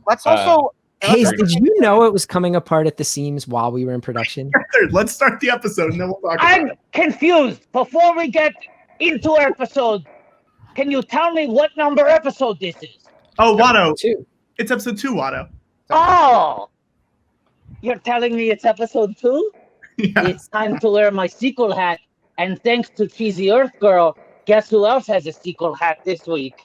Let's also Hayes, did you know it was coming apart at the seams while we were in production? Let's start the episode and then we'll talk about I'm it. confused. Before we get into our episode, can you tell me what number episode this is? Oh, Watto. 2. It's episode 2, Watto. Oh, you're telling me it's episode 2? Yeah. It's time to wear my sequel hat. And thanks to Cheesy Earth Girl, guess who else has a sequel hat this week?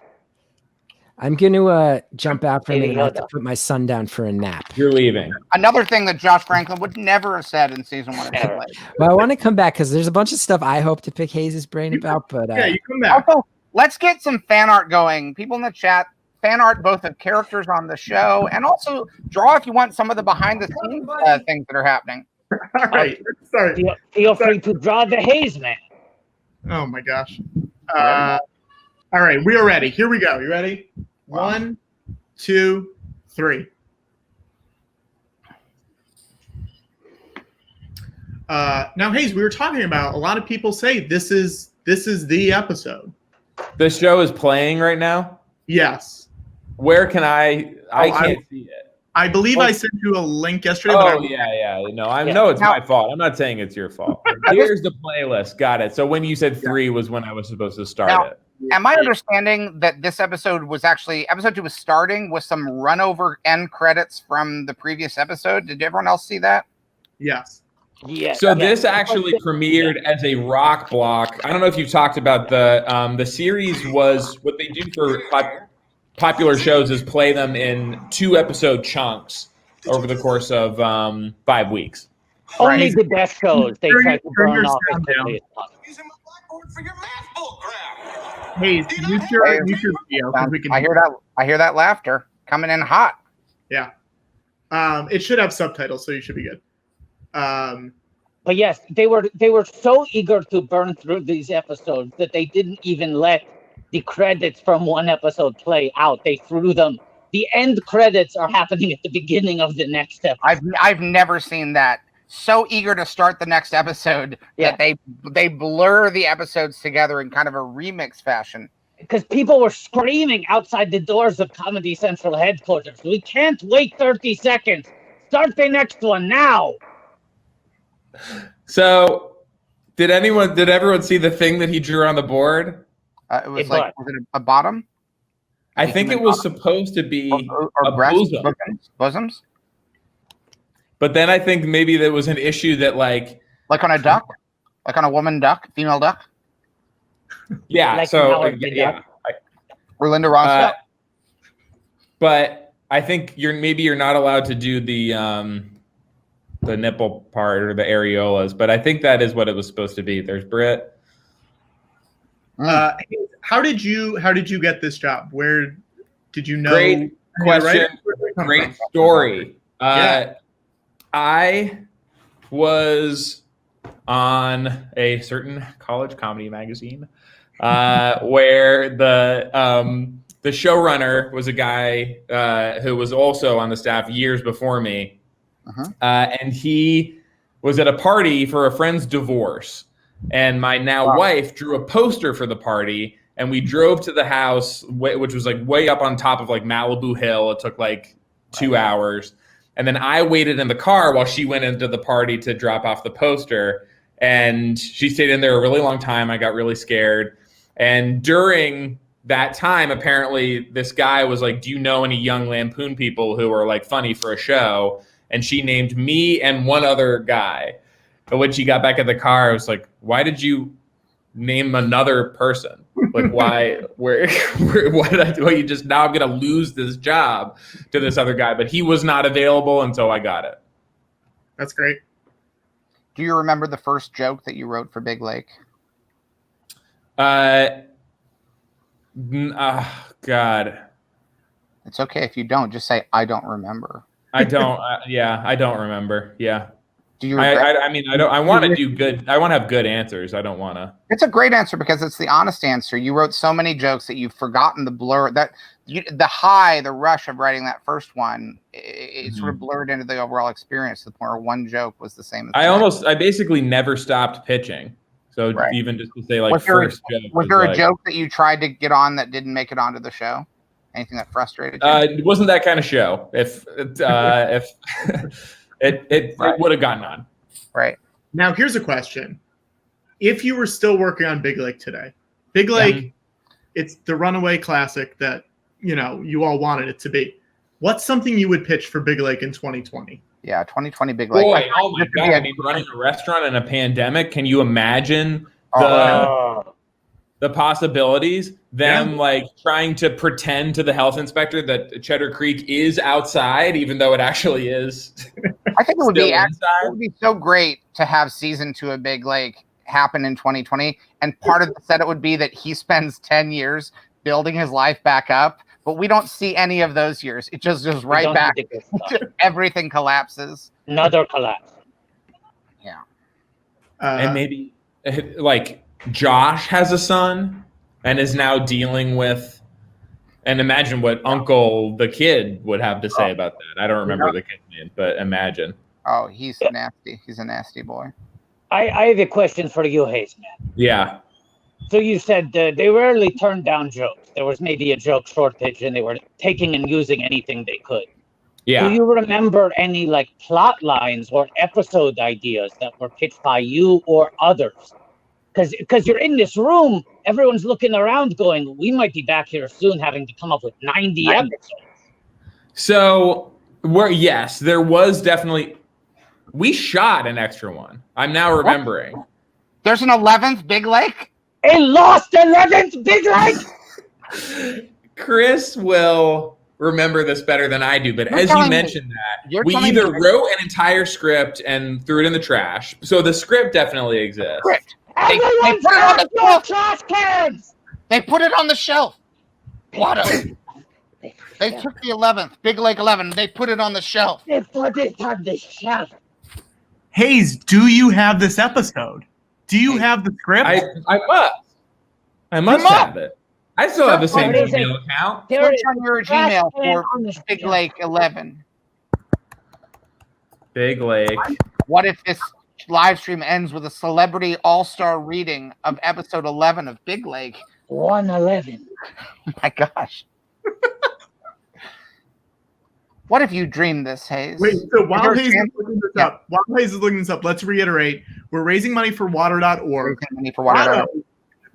I'm going to jump out for a minute. I have Yoda. to put my son down for a nap. You're leaving. Another thing that Josh Franklin would never have said in season 1 of Big Lake. Well, I want to come back because there's a bunch of stuff I hope to pick Hayes' brain about. But Yeah, you come back. Also, let's get some fan art going. People in the chat, fan art both of characters on the show and also draw if you want some of the behind the scenes things that are happening. All right, let's start. Feel free to draw the Hayes man. Oh my gosh. All right, we are ready. Here we go. You ready? Wow. 1, 2, 3. Now, Hayes, we were talking about. A lot of people say this is the episode. The show is playing right now. Yes, Where can I can't see it. I believe I sent you a link yesterday. but Oh I- yeah. No, I Yeah. know it's my fault. I'm not saying it's your fault. Here's the playlist. Got it. So when you said 3 was when I was supposed to start Now- it. Am my understanding that this episode was actually episode 2 was starting with some run over end credits from the previous episode? Did everyone else see that? Yes. Yes. So this actually premiered as a rock block. I don't know if you've talked about the series was what they do for popular shows is play them in 2-episode chunks over the course of 5 weeks. Only Right. the best shows they try to Turn burn your off as sound quickly down. as possible. Using my blackboard for your math book graph. Hayes, mute your video because we can. I hear that. I hear that laughter coming in hot. Yeah. It should have subtitles, so you should be good. But yes, they were so eager to burn through these episodes that they didn't even let the credits from one episode play out. They threw them. The end credits are happening at the beginning of the next episode. I've never seen that. So eager to start the next episode Yeah. that they blur the episodes together in kind of a remix fashion. Because people were screaming outside the doors of Comedy Central headquarters. We can't wait 30 seconds. Start the next one now. So did everyone see the thing that he drew on the board? It was It like was it a bottom I think it was supposed to be or a breast bosom. bosoms But then I think maybe there was an issue that like like on a duck, like on a woman duck, female duck, yeah, Like so Howard the yeah. Duck. or Linda Ronstadt. But I think you're not allowed to do the nipple part or the areolas, but I think that is what it was supposed to be. There's Britt. How did you get this job? Where did you know? Great question. Right? Great story. Yeah. I was on a certain college comedy magazine where the showrunner was a guy who was also on the staff years before me. And he was at a party for a friend's divorce. And my now wife drew a poster for the party. And we drove to the house, which was like way up on top of like Malibu Hill. It took like 2 hours. And then I waited in the car while she went into the party to drop off the poster. And she stayed in there a really long time. I got really scared. And during that time, apparently this guy was like, do you know any young Lampoon people who are like funny for a show? And she named me and one other guy. But when she got back in the car, I was like, why did you name another person? Like, why, why did I do it? You just, now I'm going to lose this job to this other guy. But he was not available, and so I got it. That's great. Do you remember the first joke that you wrote for Big Lake? God. It's okay if you don't. Just say, I don't remember. I don't, I don't remember. Yeah. Do you regret? I mean, I want to do good. I want to have good answers. I don't want to. It's a great answer because it's the honest answer. You wrote so many jokes that you've forgotten the blur, the rush of writing that first one. It sort of blurred into the overall experience to the point where one joke was the same as the next. I basically never stopped pitching. So Right. even just to say like Was there- first joke. Was there a like, joke that you tried to get on that didn't make it onto the show? Anything that frustrated you? It wasn't that kind of show. If it would have gotten on. Right. Now, here's a question. If you were still working on Big Lake today, Big Lake, it's the runaway classic that, you all wanted it to be. What's something you would pitch for Big Lake in 2020? Yeah, 2020 Big Lake. Boy, oh my God. I mean, running a restaurant in a pandemic, can you imagine the possibilities? Them like trying to pretend to the health inspector that Cheddar Creek is outside, even though it actually is. I think it would be so great to have season 2 of Big Lake happen in 2020. And part of the setup would be that he spends 10 years building his life back up, but we don't see any of those years. It just goes right back. Everything collapses. Another collapse. Yeah. And maybe like Josh has a son and is now dealing with, and imagine what Uncle the kid would have to say about that. I don't remember the kid's name, but imagine. Oh, he's nasty. He's a nasty boy. I have a question for you, Hayes, man. Yeah. So you said they rarely turned down jokes. There was maybe a joke shortage, and they were taking and using anything they could. Yeah. Do you remember any like plot lines or episode ideas that were pitched by you or others? Because you're in this room, everyone's looking around going, we might be back here soon having to come up with 90 episodes. So, yes, there was definitely, we shot an extra one. I'm now remembering. There's an 11th Big Lake? A lost 11th Big Lake? Chris will remember this better than I do, but as you mentioned that, we either wrote an entire script and threw it in the trash. So the script definitely exists. Script. They put it on the shelf. Trash cans. They put it on the shelf. WATTO. They took the 11th, Big Lake 11. They put it on the shelf. They put it on the shelf. Hayes, do you have this episode? Do you have the script? I must have it. I still have the same email account. Search on your Gmail for Big Lake 11. Big Lake. What if this live stream ends with a celebrity all-star reading of episode 11 of Big Lake? 111. Oh my gosh. What if you dreamed this, Hayes? Wait, so while Hayes is looking this up, let's reiterate. We're raising money for WATTO.org.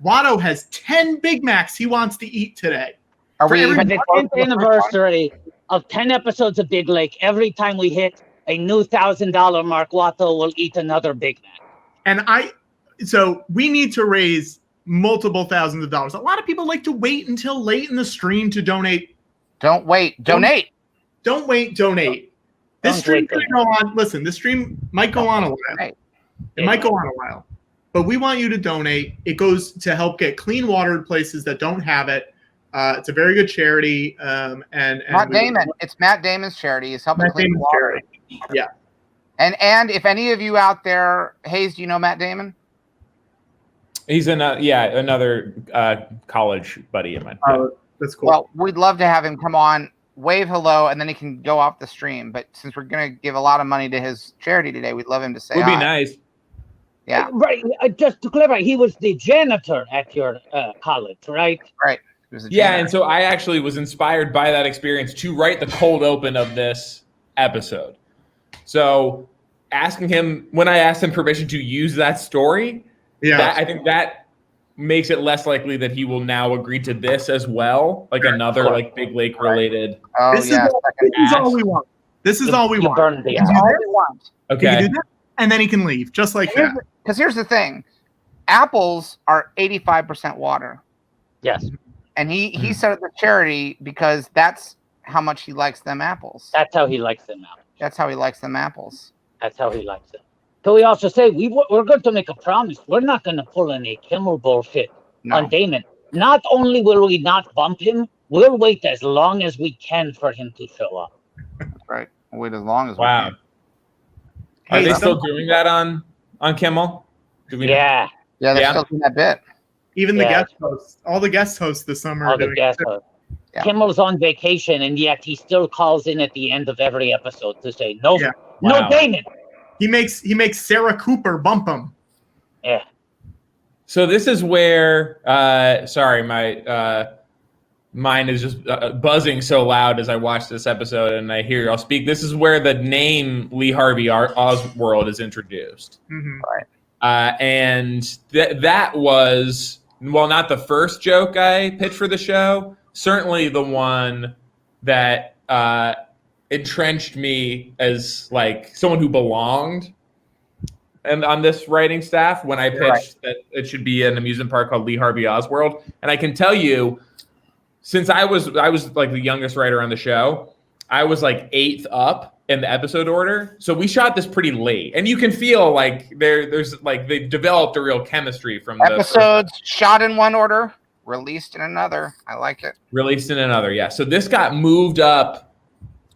WATTO has 10 Big Macs he wants to eat today. Are we for the 10th anniversary of 10 episodes of Big Lake, every time we hit a new $1,000 mark, WATTO will eat another Big Mac. And so we need to raise multiple thousands of dollars. A lot of people like to wait until late in the stream to donate. Don't wait. Donate. Don't wait. Donate. This stream could go on. Listen, this stream might go on a while. Right. It might go on a while. But we want you to donate. It goes to help get clean water in places that don't have it. It's a very good charity. And Matt Damon. It's Matt Damon's charity. It's helping clean water. Yeah. And if any of you out there, Hayes, do you know Matt Damon? He's another college buddy of mine. Oh, that's cool. Well, we'd love to have him come on, wave hello, and then he can go off the stream. But since we're going to give a lot of money to his charity today, we'd love him to say Would hi. be nice. Yeah. Right. Just to clarify, he was the janitor at your college, right? Right. Yeah, and so I actually was inspired by that experience to write the cold open of this episode. So asking him, when I asked him permission to use that story, I think that makes it less likely that he will now agree to this as well, like another like Big Lake related. Oh, this is all we want. This is all we want. It's all we want. Okay. He can do that, and then he can leave, just like that. Because here's the thing. Apples are 85% water. Yes. And he said it to charity because that's how much he likes them apples. That's how he likes them apples. That's how he likes them apples. That's how he likes them. Can we also say we're going to make a promise? We're not going to pull any Kimmel bullshit on Damon. Not only will we not bump him, we'll wait as long as we can for him to show up. That's right. We'll wait as long as we can. Are they still doing that on Kimmel? Yeah, they're still doing that bit. Even the guest hosts, all the guest hosts this summer. All the guest hosts. Yeah. Kimmel's on vacation, and yet he still calls in at the end of every episode to say, no Damon. He makes Sarah Cooper bump him. Yeah. So this is where, sorry, my mine is just buzzing so loud as I watch this episode and I hear y'all speak. This is where the name Lee Harvey Oswald is introduced. Right. And that was, well, not the first joke I pitched for the show, certainly the one that entrenched me as like someone who belonged and on this writing staff when I pitched that it should be an amusement park called Lee Harvey Oswald. And I can tell you, since I was like the youngest writer on the show, I was like 8th up in the episode order. So we shot this pretty late. And you can feel like there's like they developed a real chemistry from the episodes shot in one order, released in another. I like it. Released in another, yeah. So this got moved up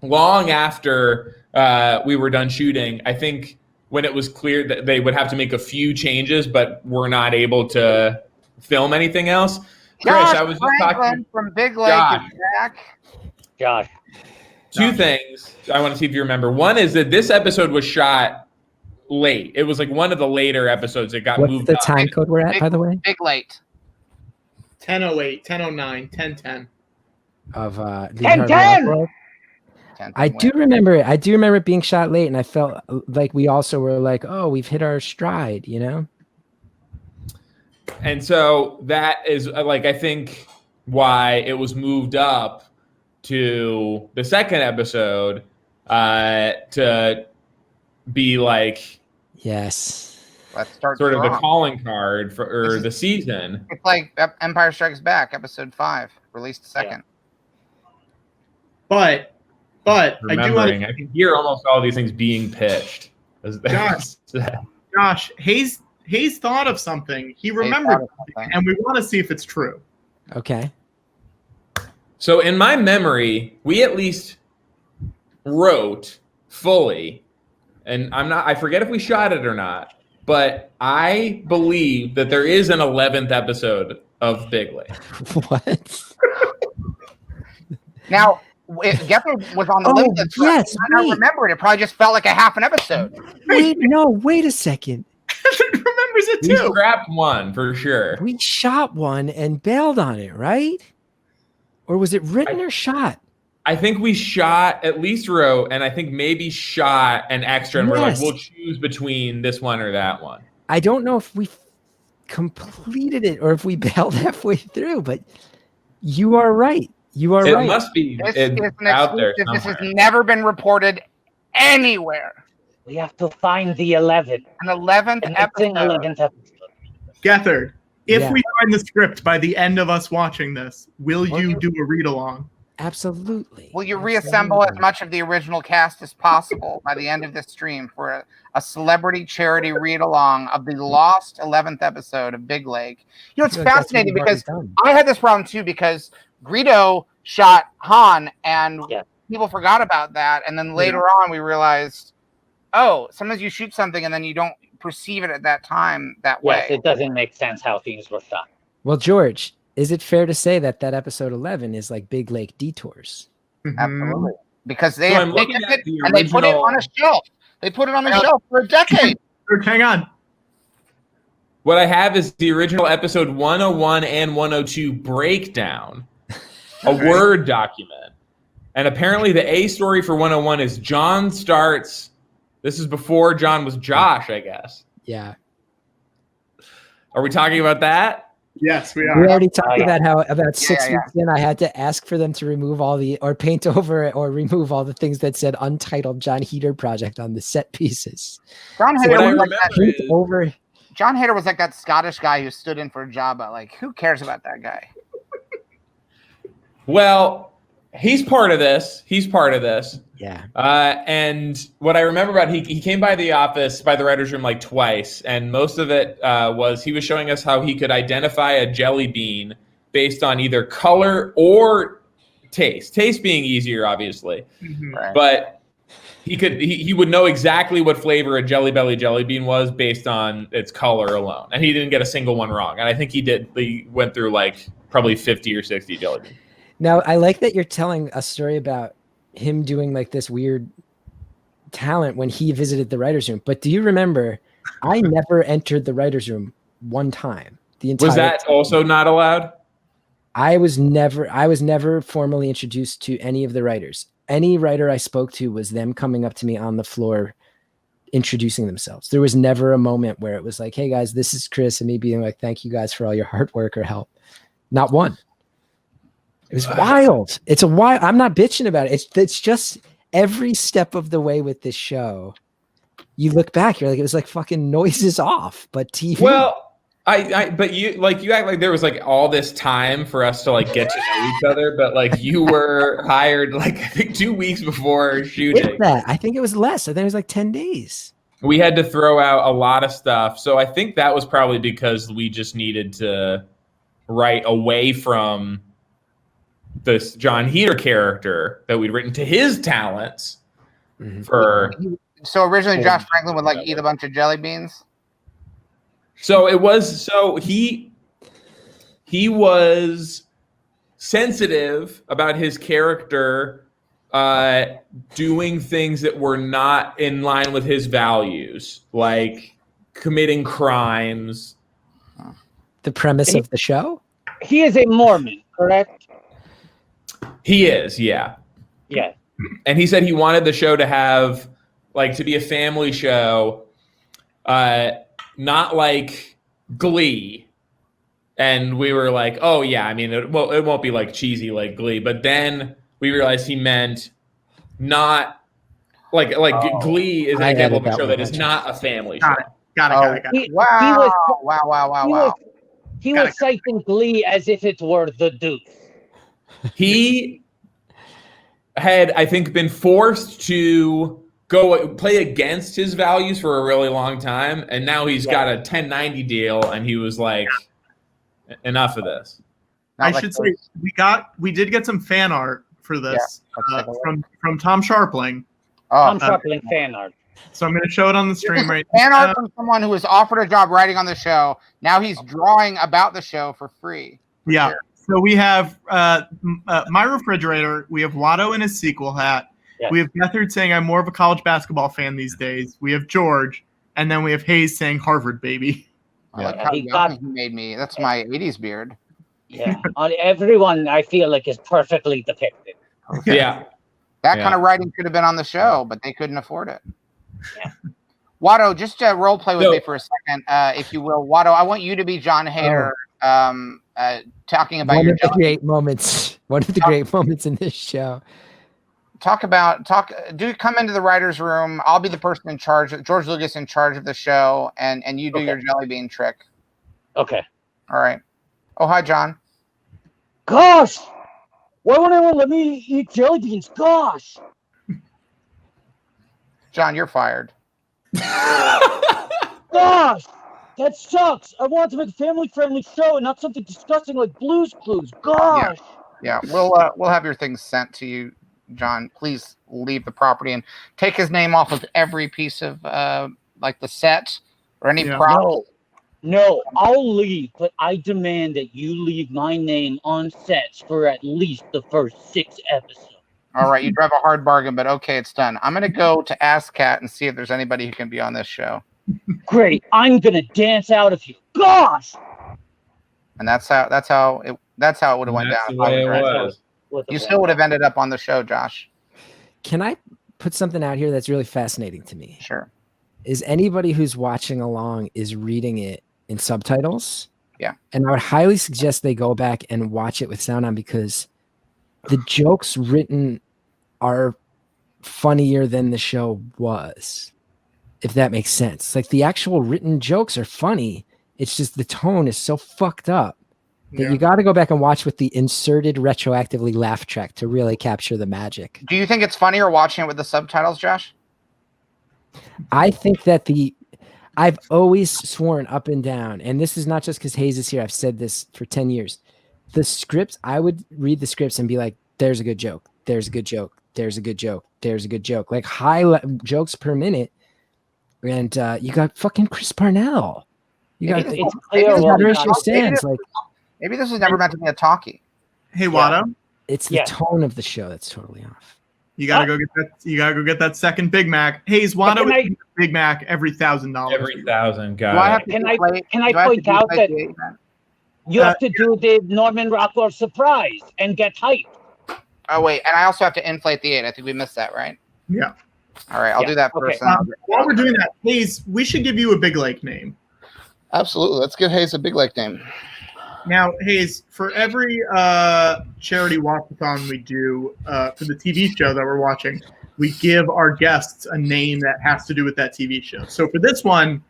long after we were done shooting. I think when it was clear that they would have to make a few changes, but were not able to film anything else. Chris, Josh I was just Franklin talking from Big Lake is back. Josh. Two things I want to see if you remember. One is that this episode was shot late. It was like one of the later episodes that got What's moved the up. time code we're at, by the way? Big late. 10:08, 10:09, 10:10. Of the 10:10! I do remember it. I do remember it being shot late, and I felt like we also were like, "Oh, we've hit our stride," you know. And so that is like I think why it was moved up to the second episode to be like Yes. Let's start sort of the strong. calling card for the season. It's like Empire Strikes Back, episode 5, released second. But I do want Remembering, I can hear almost all these things being pitched. Josh, Hayes thought of something. He remembered something, and we want to see if it's true. Okay. So in my memory, we at least wrote fully, and I forget if we shot it or not, but I believe that there is an 11th episode of Big Lake. What? Now, Gethard was on the list. That's right. yes. I don't remember it. It probably just felt like a half an episode. Wait a second. Remembers it We too. scrapped one for sure. We shot one and bailed on it, right? Or was it written or shot? I think we shot, at least wrote, and I think maybe shot an extra, and we're like, Yes. we'll choose between this one or that one. I don't know if we completed it or if we bailed halfway through, but you are right. You are It right. must be This is an out there exclusive. This has somewhere. never been reported anywhere. We have to find the 11th. An 11th And it's an episode. 11th episode. Gethard, if Yeah. we find the script by the end of us watching this, will you do a read along? Absolutely. Will you reassemble as much of the original cast as possible by the end of this stream for a celebrity charity read-along of the lost 11th episode of Big Lake? You know, it's I feel like that's what fascinating we've already because done. I had this problem too because Greedo shot Han and Yeah. people forgot about that. And then later on we realized, oh, sometimes you shoot something and then you don't perceive it at that time that Yes, way. it doesn't make sense how things were shot. Well, George, is it fair to say that episode 11 is like Big Lake Detours? Absolutely. Because they So have I'm looking taken at it the and they put it original- on a shelf. They put it on the shelf for a decade. Hang on. What I have is the original episode 101 and 102 breakdown, a Word document. And apparently the A story for 101 is John starts. This is before John was Josh, I guess. Yeah. Are we talking about that? Yes, we We are. already talked yeah. about how about 6 yeah. weeks in, I had to ask for them to remove all the, or paint over or remove all the things that said Untitled John Heder Project on the set pieces. John So Hader what I was like remember that. Paint over. John Hader was like that Scottish guy who stood in for a job. But like, who cares about that guy? Well, he's part of this. He's part of this. Yeah. And what I remember about he came by the office, by the writer's room like twice. And most of it was he was showing us how he could identify a jelly bean based on either color or taste. Taste being easier, obviously. Right. But he would know exactly what flavor a Jelly Belly jelly bean was based on its color alone. And he didn't get a single one wrong. And I think he went through like probably 50 or 60 jelly beans. Now, I like that you're telling a story about him doing like this weird talent when he visited the writer's room. But do you remember, I never entered the writer's room one time. The entire Was that time. also not allowed? I was never formally introduced to any of the writers. Any writer I spoke to was them coming up to me on the floor, introducing themselves. There was never a moment where it was like, hey guys, this is Chris, and me being like, thank you guys for all your hard work or help. Not one. It was wild. It's a wild. I'm not bitching about it. It's just every step of the way with this show. You look back, you're like, it was like fucking noises off, but TV. Well, but you act like there was like all this time for us to like get to know each other, but like you were hired like I think 2 weeks before shooting. I think it was less. I think it was like 10 days. We had to throw out a lot of stuff, so I think that was probably because we just needed to write away from this Jon Heder character that we'd written to his talents for. So originally, Josh Franklin would like eat a bunch of jelly beans. So he was sensitive about his character doing things that were not in line with his values, like committing crimes. The premise of the show? He is a Mormon, correct? He is, yeah. Yeah. And he said he wanted the show to have, like, to be a family show, not like Glee. And we were like, oh yeah, I mean, it won't be like cheesy like Glee. But then we realized he meant not like Glee is an example of a show that is not a family show. Got it. Wow. He was citing Glee as if it were the Deuce. He had, I think, been forced to go play against his values for a really long time, and now he's got a 1090 deal, and he was like, enough of this. I should say we did get some fan art for this from Tom Sharpling. Tom Sharpling fan art. So I'm going to show it on the stream right now. Fan now. art from someone who was offered a job writing on the show. Now he's drawing about the show for free. Yeah. Sure. So we have my refrigerator. We have Watto in his sequel hat. Yes. We have Gethard saying, I'm more of a college basketball fan these days. We have George. And then we have Hayes saying Harvard, baby. I like how young he made me. That's my 80s beard. Yeah. Everyone, I feel like, is perfectly depicted. Yeah. That kind of writing could have been on the show, but they couldn't afford it. Yeah. Watto, just role play with me for a second, if you will. Watto, I want you to be Jon Heder, talking about one of the great moments. One of the great moments in this show. Do come into the writer's room. I'll be the person in charge, George Lucas in charge of the show, and you do your jelly bean trick. Okay. All right. Oh, hi, John. Gosh! Why won't anyone let me eat jelly beans? Gosh! John, you're fired. Gosh! That sucks! I want to make a family-friendly show and not something disgusting like Blue's Clues. Gosh! Yeah. We'll have your things sent to you, John. Please leave the property and take his name off of every piece of like the set or any props. No, I'll leave, but I demand that you leave my name on sets for at least the first 6 episodes. All right, you drive a hard bargain, but okay, it's done. I'm going to go to AskCat and see if there's anybody who can be on this show. Great, I'm going to dance out of you. Gosh! And that's how it would have went down. You still would have ended up on the show, Josh. Can I put something out here that's really fascinating to me? Sure. Is anybody who's watching along is reading it in subtitles? Yeah. And I would highly suggest they go back and watch it with sound on, because the jokes written are funnier than the show was, if that makes sense. Like, the actual written jokes are funny. It's just the tone is so fucked up that you got to go back and watch with the inserted retroactively laugh track to really capture the magic. Do you think it's funnier watching it with the subtitles, Josh? I think that I've always sworn up and down, and this is not just because Hayes is here. I've said this for 10 years. The scripts, I would read the scripts and be like, there's a good joke. There's a good joke. There's a good joke. There's a good joke. Like jokes per minute. And you got fucking Chris Parnell. You got maybe this was never meant to be a talkie. Hey, Watto. It's the tone of the show that's totally off. You gotta go get that. You gotta go get that second Big Mac. Hayes, Watto would eat Big Mac every $1,000. Every $1,000. Got it. Can I point out that You have to do the Norman Rockwell surprise and get hype. Oh wait, and I also have to inflate the 8. I think we missed that, right? Yeah. All right, I'll do that Okay. first. And I'll While we're doing that, Hayes, we should give you a Big Lake name. Absolutely, let's give Hayes a Big Lake name. Now, Hayes, for every charity watchathon we do for the TV show that we're watching, we give our guests a name that has to do with that TV show. So for this one,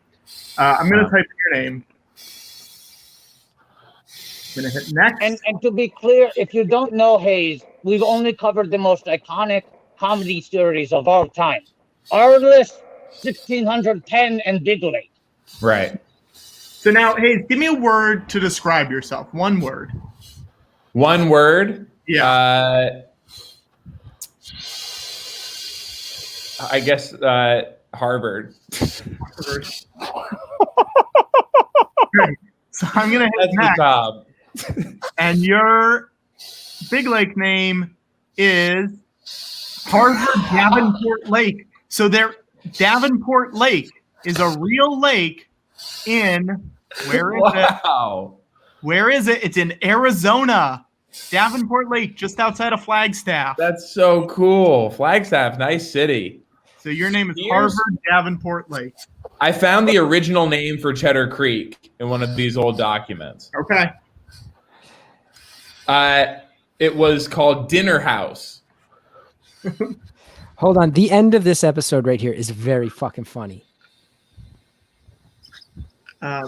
I'm going to type in your name. I'm going to hit next. And to be clear, if you don't know Hayes, we've only covered the most iconic comedy series of all time. Our list, 1610 and Big Lake. Right. So now, Hayes, give me a word to describe yourself. One word. One word. Yeah. I guess Harvard. Harvard. So I'm going to hit That's the next. top. And your Big Lake name is Harvard Davenport Lake. So Davenport Lake is a real lake in, where is it? Wow. Where is it? It's in Arizona. Davenport Lake, just outside of Flagstaff. That's so cool. Flagstaff, nice city. So your name is Here's- Harvard Davenport Lake. I found the original name for Cheddar Creek in one of these old documents. Okay. It was called Dinner House. Hold on. The end of this episode right here is very fucking funny.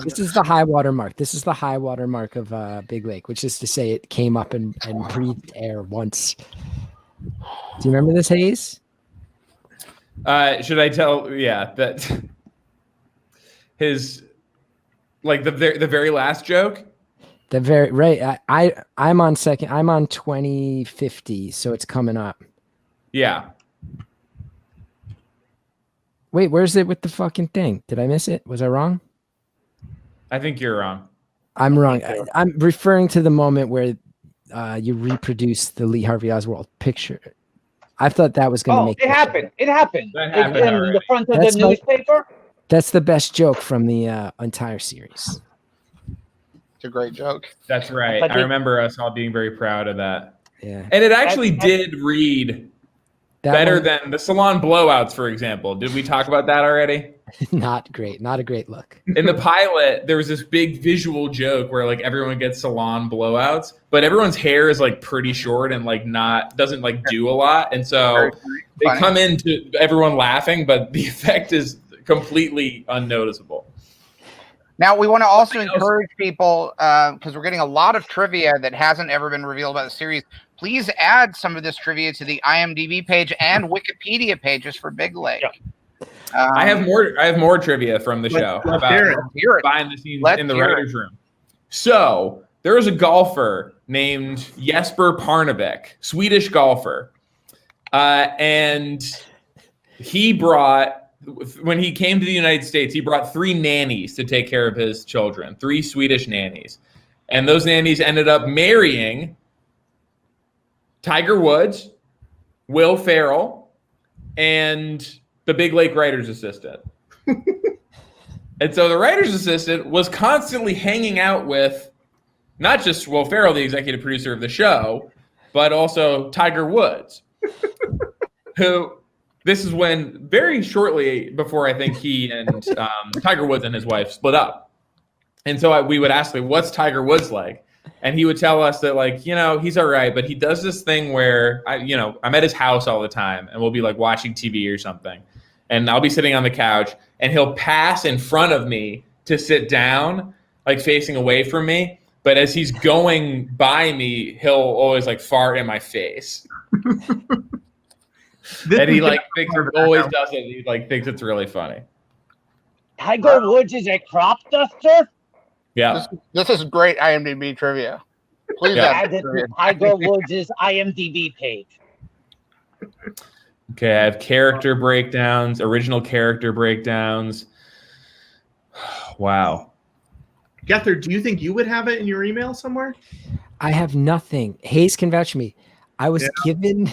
This is the high water mark. This is the high water mark of Big Lake, which is to say it came up and breathed air once. Do you remember this, Hayes? Should I tell? Yeah, that his like the very last joke. The very right. I'm on second. I'm on 2050, so it's coming up. Yeah. Wait, where's it with the fucking thing? Did I miss it? Was I wrong? I think you're wrong. I'm wrong. I'm referring to the moment where you reproduce the Lee Harvey Oswald picture. I thought that was going to make it happened. It happened. That It's happened in already. the front of That's the my- newspaper. That's the best joke from the entire series. It's a great joke. That's right. But I remember us all being very proud of that. Yeah. And it actually That's- did read That better one- than the salon blowouts, for example. Did we talk about that already? Not great. Not a great look. In the pilot, there was this big visual joke where like everyone gets salon blowouts, but everyone's hair is like pretty short and like doesn't like do a lot. And so they Funny. come into everyone laughing, but the effect is completely unnoticeable. Now, we want to also encourage people, because we're getting a lot of trivia that hasn't ever been revealed about the series. Please add some of this trivia to the IMDb page and Wikipedia pages for Big Lake. Yeah. I have more trivia from the show let's about hear it. Hear it. behind the scenes Let's in the hear it. writer's room. So there was a golfer named Jesper Parnevik, Swedish golfer. And he brought, when he came to the United States, he brought 3 nannies to take care of his children, 3 Swedish nannies. And those nannies ended up marrying Tiger Woods, Will Ferrell, and the Big Lake writer's assistant. And so the writer's assistant was constantly hanging out with not just Will Ferrell, the executive producer of the show, but also Tiger Woods, who this is when very shortly before I think he and Tiger Woods and his wife split up. And so we would ask, like, what's Tiger Woods like? And he would tell us that, like, you know, he's all right, but he does this thing where I'm at his house all the time and we'll be like watching TV or something. And I'll be sitting on the couch and he'll pass in front of me to sit down, like facing away from me. But as he's going by me, he'll always like fart in my face. And he like always does it. He like thinks it's really funny. Tiger Woods is a crop duster. Yeah. This is great IMDb trivia. Please Yeah. add Add this it trivia. to Tiger Woods' IMDb page. Okay, I have character breakdowns, original character breakdowns. Wow. Gethard, do you think you would have it in your email somewhere? I have nothing. Hayes can vouch for me. I was given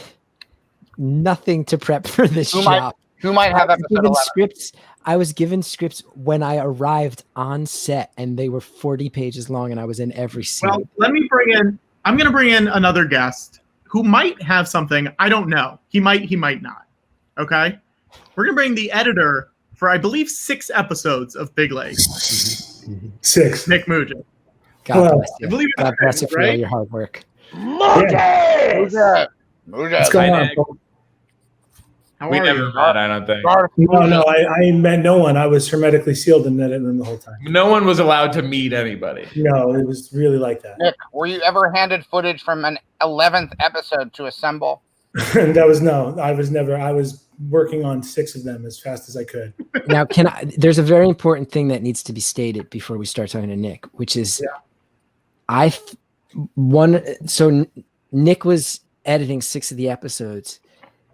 nothing to prep for this Who might- job. Who might have I was episode given 11? scripts. I was given scripts when I arrived on set, and they were 40 pages long, and I was in every scene. Well, I'm going to bring in another guest who might have something. I don't know. He might not. Okay. We're going to bring the editor for, I believe, 6 episodes of Big Lake. 6. Nick Mugin. God bless you. I believe it's God bless you for all right? your hard work. Mugin! What's going on, Nick. folks? How We are never you? met, I don't think. No, I met no one. I was hermetically sealed in that room the whole time. No one was allowed to meet anybody. No, it was really like that. Nick, were you ever handed footage from an 11th episode to assemble? And I was never. I was working on 6 of them as fast as I could. Now, there's a very important thing that needs to be stated before we start talking to Nick, which is so Nick was editing 6 of the episodes.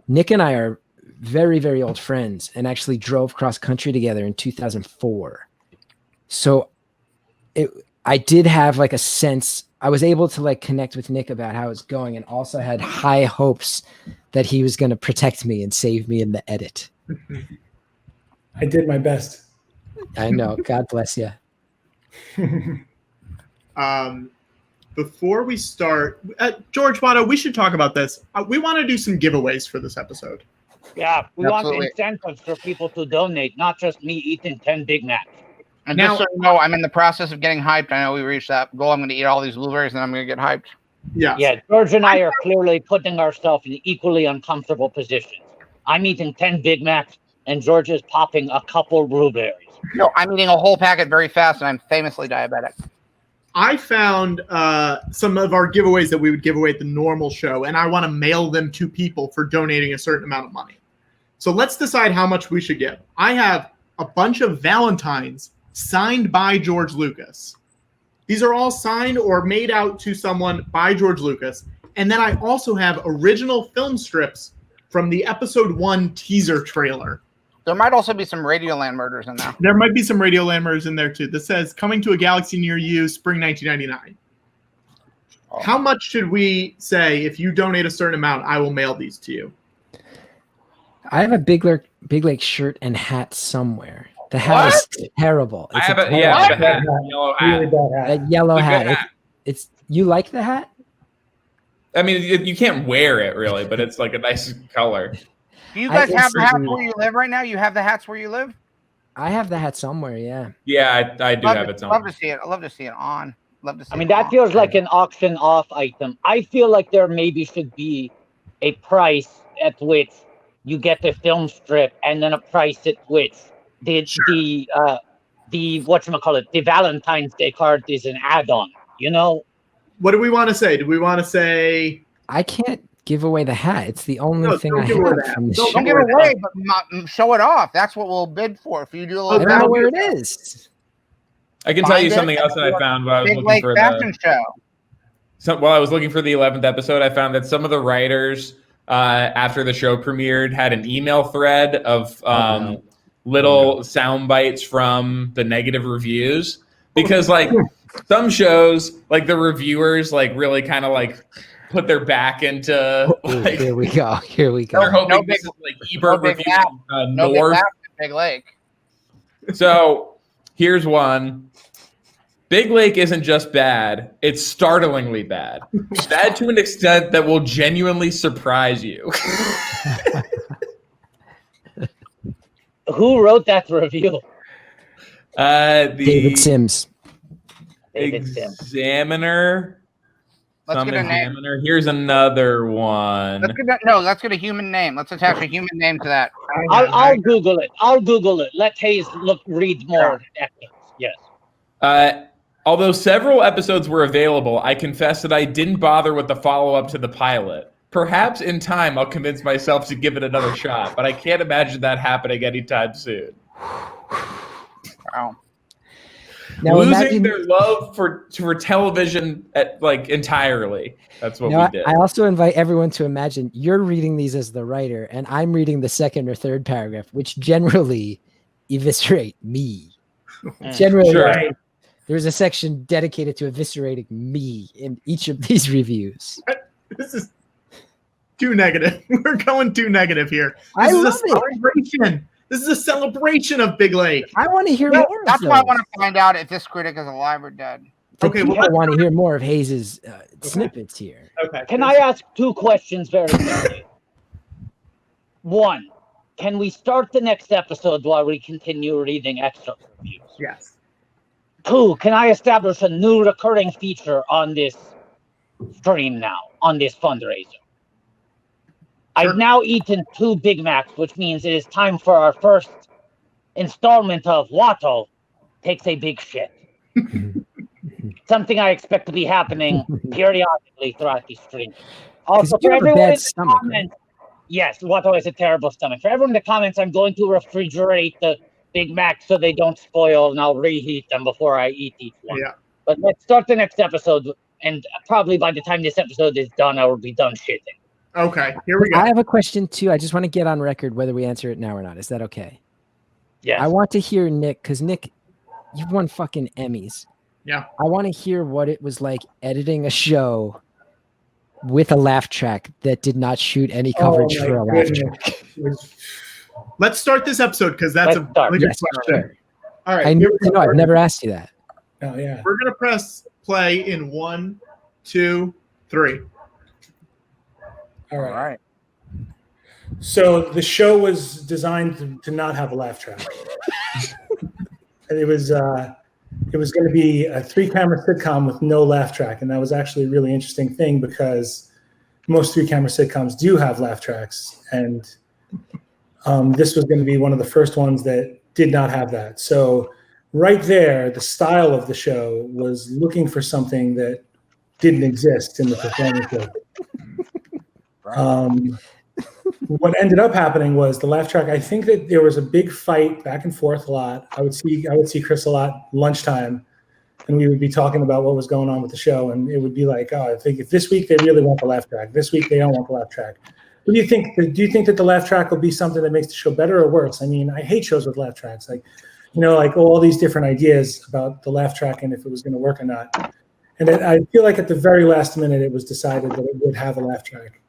Nick and I are very, very old friends and actually drove cross country together in 2004. So I did have like a sense, I was able to like connect with Nick about how it's going, and also had high hopes that he was going to protect me and save me in the edit. I did my best. I know. God bless you. Before we start, George, Watto, we should talk about this. We want to do some giveaways for this episode. Yeah, we Absolutely. want incentives for people to donate, not just me eating 10 Big Macs. And Now- just so you know, I'm in the process of getting hyped. I know we reached that goal. I'm going to eat all these blueberries, and I'm going to get hyped. Yeah. George and I are clearly putting ourselves in equally uncomfortable positions. I'm eating 10 Big Macs, and George is popping a couple blueberries. No, I'm eating a whole packet very fast, and I'm famously diabetic. I found some of our giveaways that we would give away at the normal show, and I want to mail them to people for donating a certain amount of money. So let's decide how much we should give. I have a bunch of Valentines signed by George Lucas. These are all signed or made out to someone by George Lucas. And then I also have original film strips from the episode 1 teaser trailer. There might also be some Radioland murders in there. There might be some Radioland murders in there too. This says, coming to a galaxy near you, spring 1999. Oh. How much should we say, if you donate a certain amount, I will mail these to you? I have a Big Lake shirt and hat somewhere. The hat is terrible. I It's have a a hat, terrible yellow Really hat. bad hat. a yellow It's a good hat. hat. It's you like the hat? I mean, you can't wear it really, but it's like a nice color. Do you guys have the hats instantly- where you live right now? You have the hats where you live? I have the hat somewhere. Yeah. Yeah, I do have it. Love to see it. I love to see it on. Love to see I mean, it that on. feels like an auction off item. I feel like there maybe should be a price at which you get the film strip, and then a price at which the whatchamacallit, the Valentine's Day card is an add-on, you know? What do we want to say? Do we want to say... I can't give away the hat. It's the only No, thing don't I give away the have hat. from the Don't show. Don't give it away, but show it off. That's what we'll bid for. If you do a I little don't know where it is. I can tell you Find it something at else that I found while I was Big looking Lake for Fashion Show. while I was looking for the 11th episode. I found that some of the writers after the show premiered had an email thread of little sound bites from the negative reviews, because like some shows, like the reviewers like really kind of like put their back into like Here we go. Here we they're go. hoping No this big- is like Ebert big reviewing laugh. No big North. laugh at Big Lake. So here's one. Big Lake isn't just bad, it's startlingly bad. Bad to an extent that will genuinely surprise you. Who wrote that review? The David Sims. David Sims. Examiner. Let's Some get a name. Examiner. Here's another one. Let's get a human name. Let's attach a human name to that. I'll Google it. I'll Google it. Let Hayes read more. Yes. Although several episodes were available, I confess that I didn't bother with the follow-up to the pilot. Perhaps in time I'll convince myself to give it another shot, but I can't imagine that happening anytime soon. Wow. Now Losing imagine- their love for television entirely. That's what Now, we did. I also invite everyone to imagine you're reading these as the writer, and I'm reading the second or third paragraph, which generally eviscerate me. Generally, Sure. there's a section dedicated to eviscerating me in each of these reviews. This is too negative. We're going too negative here. I This is love a celebration. This is a celebration of Big Lake. I want to hear Well, more. that's of why I those. want to find out if this critic is alive or dead. Okay, well, I want to hear more of Hayes's snippets here. Okay. Can I ask 2 questions very quickly? 1, can we start the next episode while we continue reading extra reviews? Yes. 2, can I establish a new recurring feature on this stream now, on this fundraiser? Sure. I've now eaten 2 Big Macs, which means it is time for our first installment of WATTO Takes a Big Shit. Something I expect to be happening periodically throughout the stream. Also, you for have a everyone bad in the stomach, right? comments, yes, Watto has a terrible stomach. For everyone in the comments, I'm going to refrigerate the Big Mac so they don't spoil, and I'll reheat them before I eat each one. Yeah. But let's start the next episode, and probably by the time this episode is done, I will be done shitting. Okay, here we go. I have a question too. I just want to get on record whether we answer it now or not. Is that okay? Yes. I want to hear Nick, because Nick, you've won fucking Emmys. Yeah. I want to hear what it was like editing a show with a laugh track that did not shoot any coverage Oh my for a laugh goodness. track. Let's start this episode because that's Let's a start. really good Yes, question. sure. All right, I here need we to go. know. I've never asked you that. Oh yeah. We're gonna press play in 1, 2, 3. All right. So the show was designed to not have a laugh track. And it was going to be a 3-camera sitcom with no laugh track, and that was actually a really interesting thing because most 3-camera sitcoms do have laugh tracks, and this was going to be one of the first ones that did not have that. So right there, the style of the show was looking for something that didn't exist in the performance. What ended up happening was the laugh track. I think that there was a big fight back and forth a lot. I would see Chris a lot lunchtime, and we would be talking about what was going on with the show. And it would be like, oh, I think if this week they really want the laugh track, this week they don't want the laugh track. What do you think? Do you think that the laugh track will be something that makes the show better or worse? I mean, I hate shows with laugh tracks. Like, like all these different ideas about the laugh track and if it was going to work or not. And I feel like at the very last minute, it was decided that it would have a laugh track.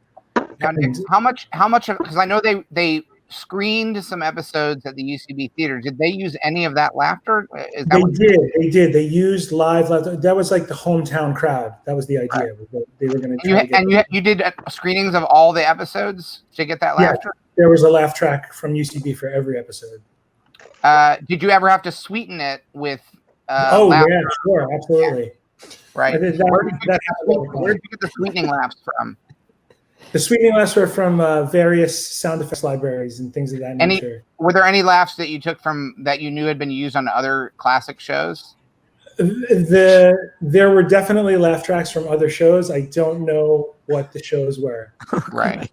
Now, Nick, how much of, because I know they screened some episodes at the UCB theater. Did they use any of that laughter? Is that They did. They used live laughter. That was like the hometown crowd. That was the idea. Right. They were going to. You did screenings of all the episodes to get that laughter? Yeah, there was a laugh track from UCB for every episode. Did you ever have to sweeten it with? Yeah, sure, absolutely. Right. Where did you get the sweetening laughs from? The sweetening laughs were from various sound effects libraries and things of that nature. Were there any laughs that you took from that you knew had been used on other classic shows? There were definitely laugh tracks from other shows. I don't know what the shows were. Right.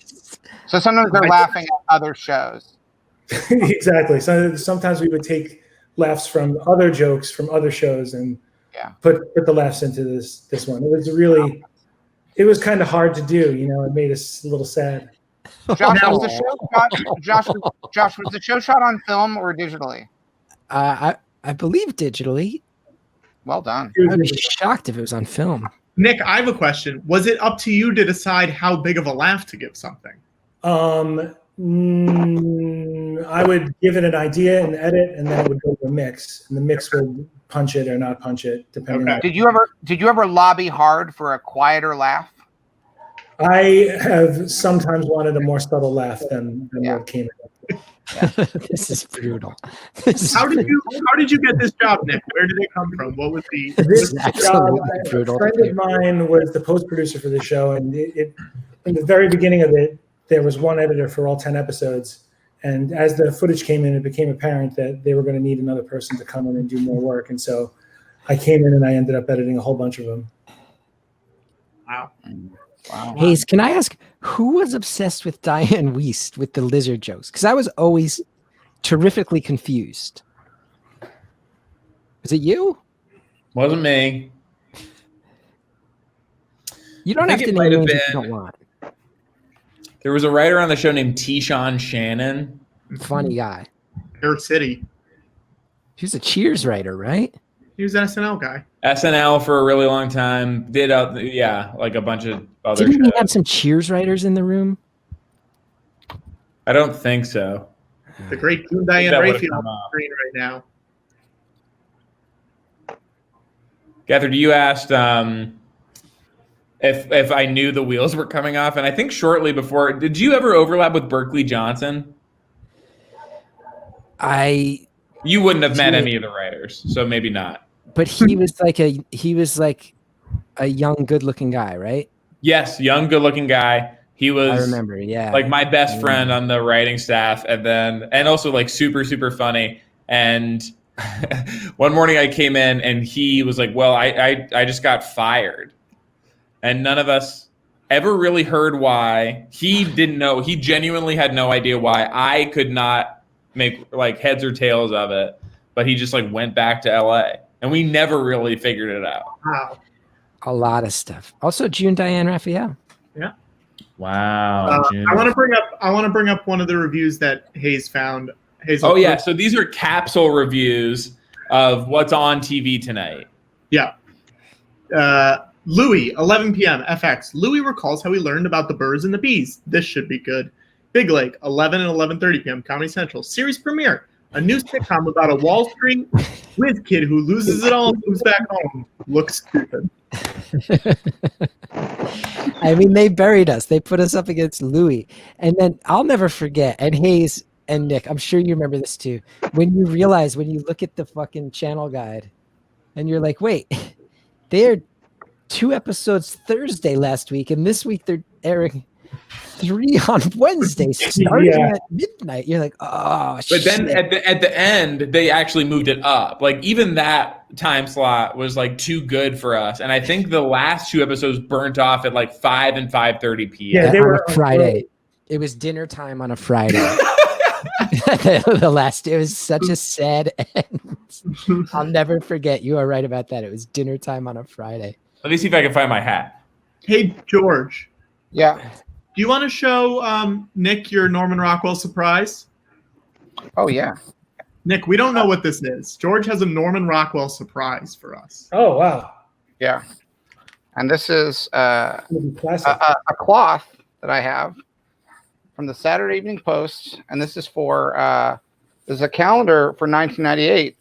So sometimes they're laughing at other shows. Exactly. So sometimes we would take laughs from other jokes from other shows and put the laughs into this one. It was kind of hard to do, it made us a little sad. Josh, was the show shot on film or digitally? I believe digitally. Well done. I'd be shocked if it was on film. Nick, I have a question. Was it up to you to decide how big of a laugh to give something? I would give it an idea and edit, and then it would go to a mix, and the mix would punch it or not punch it, depending. Okay. Did you ever lobby hard for a quieter laugh? I have sometimes wanted a more subtle laugh than what came in. This is brutal. How did you get this job, Nick? Where did it come from? What was this job? Brutal. A friend of mine was the post producer for the show, and in the very beginning of it, there was one editor for all 10 episodes. And as the footage came in, it became apparent that they were going to need another person to come in and do more work. And so I came in and I ended up editing a whole bunch of them. Wow. Hayes, can I ask, who was obsessed with Diane Wiest with the lizard jokes? Because I was always terrifically confused. Was it you? Wasn't me. You don't have to name names if you don't want. There was a writer on the show named T-Shawn Shannon. Funny guy. Air City. He was a Cheers writer, right? He was an SNL guy. SNL for a really long time. Did like a bunch of other Didn't shows. we have some Cheers writers in the room? I don't think so. The great June Diane That would've Raphael come on the up. screen right now. Gethard, you asked if I knew the wheels were coming off, and I think shortly before, did you ever overlap with Berkeley Johnson? You wouldn't have met any of the writers, so maybe not. But he was like a young, good-looking guy, right? Yes, young, good-looking guy. He was. I remember, yeah. Like my best friend on the writing staff, and also like super, super funny. And one morning I came in and he was like, well, I just got fired. And none of us ever really heard why. He didn't know. He genuinely had no idea why. I could not make like heads or tails of it. But he just like went back to LA. And we never really figured it out. Wow. A lot of stuff. Also, June Diane Raphael. Yeah. Wow. I want to bring up one of the reviews that Hayes found. Oh yeah, so these are capsule reviews of what's on TV tonight. Yeah. Louis, 11 p.m. FX. Louis recalls how he learned about the birds and the bees. This should be good. Big Lake, 11 and 11:30 p.m. Comedy Central. Series premiere. A new sitcom about a Wall Street whiz kid who loses it all and moves back home. Looks stupid. I mean, they buried us. They put us up against Louis. And then I'll never forget, and Hayes and Nick, I'm sure you remember this too, when you realize, when you look at the fucking channel guide and you're like, wait, they're 2 episodes Thursday last week, and this week they're airing 3 on Wednesday starting at midnight. You're like, oh, but shit. then at the end they actually moved it up. Like even that time slot was like too good for us, and I think the last 2 episodes burnt off at like 5 and 5:30 p.m. Yeah, they were on a Friday. It was dinner time on a Friday. The last, it was such a sad end. I'll never forget. You are right about that. It was dinner time on a Friday. Let me see if I can find my hat. Hey, George. Yeah. Do you want to show Nick your Norman Rockwell surprise? Oh, yeah. Nick, we don't know what this is. George has a Norman Rockwell surprise for us. Oh, wow. Yeah. And this is a Classic. cloth that I have from the Saturday Evening Post, and this is for this is a calendar for 1998.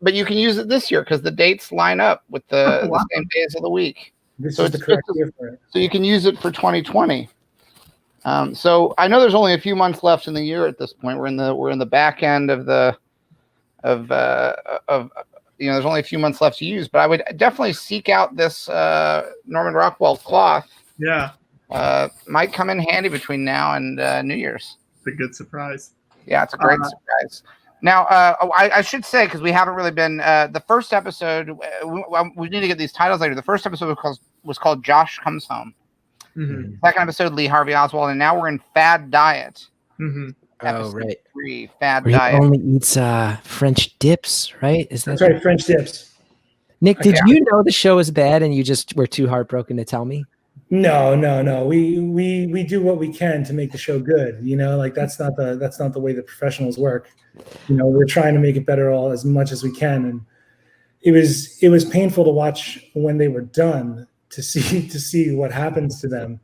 But you can use it this year because the dates line up with the same days of the week. This So is the it's correct just- year for it. So you can use it for 2020. So I know there's only a few months left in the year at this point. We're in the back end of there's only a few months left to use. But I would definitely seek out this Norman Rockwell cloth. Yeah. Might come in handy between now and New Year's. It's a good surprise. Yeah, it's a great surprise. Now, I should say, because we haven't really been, the first episode, we need to get these titles later. The first episode was called Josh Comes Home. Mm-hmm. Second episode, Lee Harvey Oswald. And now we're in Fad Diet. Mm-hmm. Oh, right. 3, Fad Where he Diet. only eats French dips, right? Is that That's right, French dips. Nick, did Okay. you know the show was bad and you just were too heartbroken to tell me? No. We do what we can to make the show good. You know, like that's not the way the professionals work. You know, we're trying to make it better all as much as we can, and it was painful to watch when they were done to see what happens to them.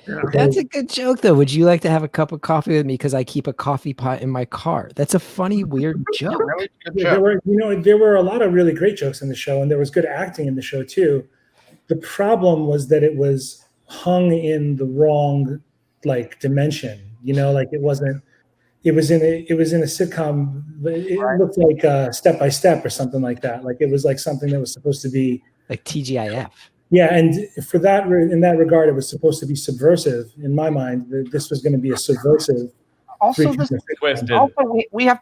Yeah. That's a good joke, though. Would you like to have a cup of coffee with me? Because I keep a coffee pot in my car. That's a funny, weird joke. Really good Yeah, show. there were a lot of really great jokes in the show, and there was good acting in the show too. The problem was that it was hung in the wrong dimension. You know, like it was in a sitcom, but it looked like Step by Step or something like that. Like it was like something that was supposed to be Like TGIF. Yeah, and for that, in that regard, it was supposed to be subversive. In my mind, this was going to be a subversive. Also, Twisted. we have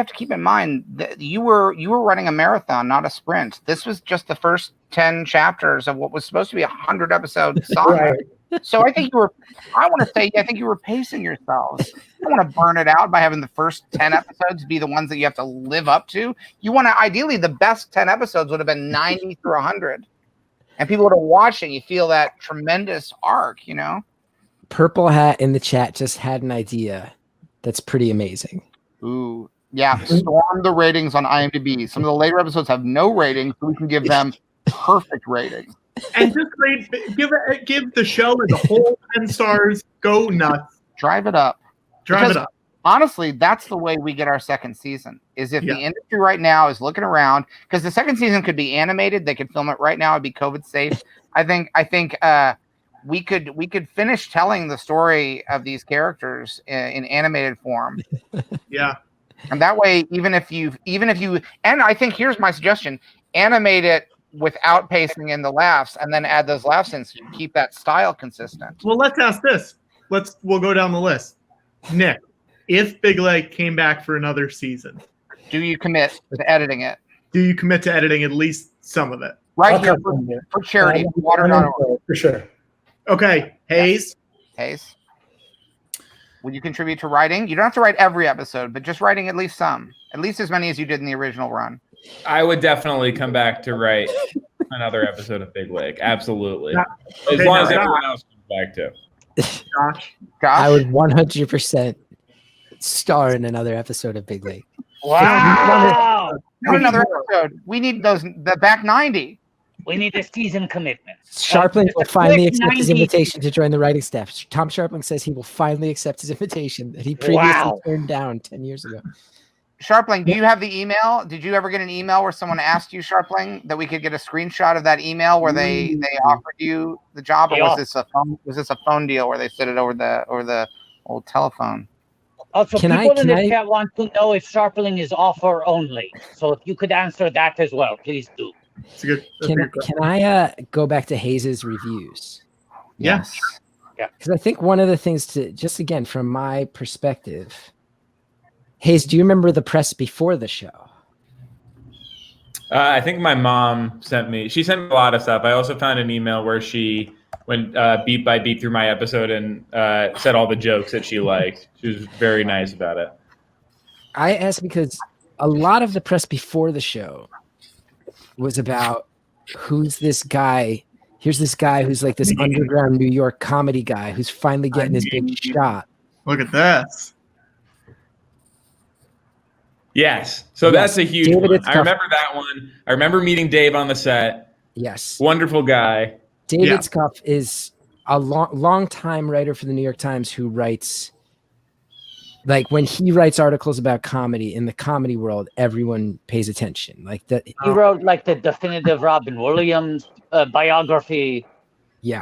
to keep in mind that you were running a marathon, not a sprint. This was just the first 10 chapters of what was supposed to be a 100 episode saga. Right. So I think you were pacing yourselves. You don't want to burn it out by having the first 10 episodes be the ones that you have to live up to. You want to, ideally, the best 10 episodes would have been 90 through 100. And people would have watched it. You feel that tremendous arc, you know? Purple Hat in the chat just had an idea that's pretty amazing. Ooh. Yeah, storm the ratings on IMDb. Some of the later episodes have no ratings, so we can give them perfect ratings. And just give the show as a whole 10 stars. Go nuts. Drive it up. Drive it up. honestly, that's the way we get our second season. Is if the industry right now is looking around, because the second season could be animated, they could film it right now, it'd be COVID safe. I think we could finish telling the story of these characters in animated form. Yeah. And that way, even if you, and I think here's my suggestion: animate it without pacing in the laughs, and then add those laughs in, so you keep that style consistent. Well, let's ask this. We'll go down the list. Nick, if Big Lake came back for another season, do you commit to editing it? Do you commit to editing at least some of it? Right here for charity, water.org. For sure. Okay, Hayes. Hayes. Would you contribute to writing? You don't have to write every episode, but just writing at least some. At least as many as you did in the original run. I would definitely come back to write another episode of Big Lake. Absolutely. As long as everyone else comes back too. Josh. I would 100% star in another episode of Big Lake. Wow. Not another episode. We need the back 90. We need a season commitment. Sharpling will finally quick accept his 90. invitation to join the writing staff. Tom Sharpling says he will finally accept his invitation that he previously turned down 10 years ago. Sharpling, do you have the email? Did you ever get an email where someone asked you, Sharpling, that we could get a screenshot of that email where they offered you the job, or was this a phone deal where they said it over the old telephone? Also, people in the chat want to know if Sharpling is offer only. So if you could answer that as well, please do. Can I go back to Hayes's reviews? Yes. Yeah. Because I think one of the things to, just again, from my perspective, Hayes, do you remember the press before the show? I think my mom sent me a lot of stuff. I also found an email where she went beat by beat through my episode and said all the jokes that she liked. She was very nice about it. I asked because a lot of the press before the show was about who's this guy. Here's this guy who's like this underground New York comedy guy who's finally getting his big shot. Look at this. Yes. So that's a huge one. I remember that one. I remember meeting Dave on the set. Yes. Wonderful guy. David Scuff is a long time writer for the New York Times who writes, like when he writes articles about comedy in the comedy world, everyone pays attention. Like that. He wrote like the definitive Robin Williams biography. Yeah.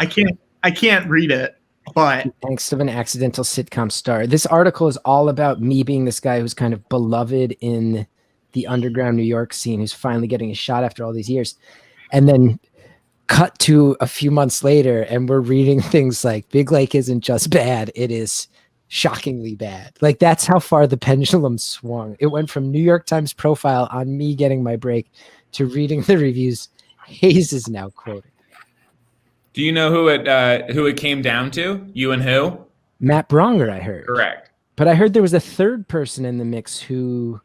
I can't read it, but Angst of an Accidental Sitcom Star. This article is all about me being this guy who's kind of beloved in the underground New York scene, who's finally getting a shot after all these years. And then cut to a few months later, and we're reading things like Big Lake isn't just bad, it is shockingly bad. Like that's how far the pendulum swung. It went from New York Times profile on me getting my break to reading the reviews Hayes is now quoting. Do you know who it came down to? You and who? Matt Bronger, I heard. Correct. But I heard there was a third person in the mix who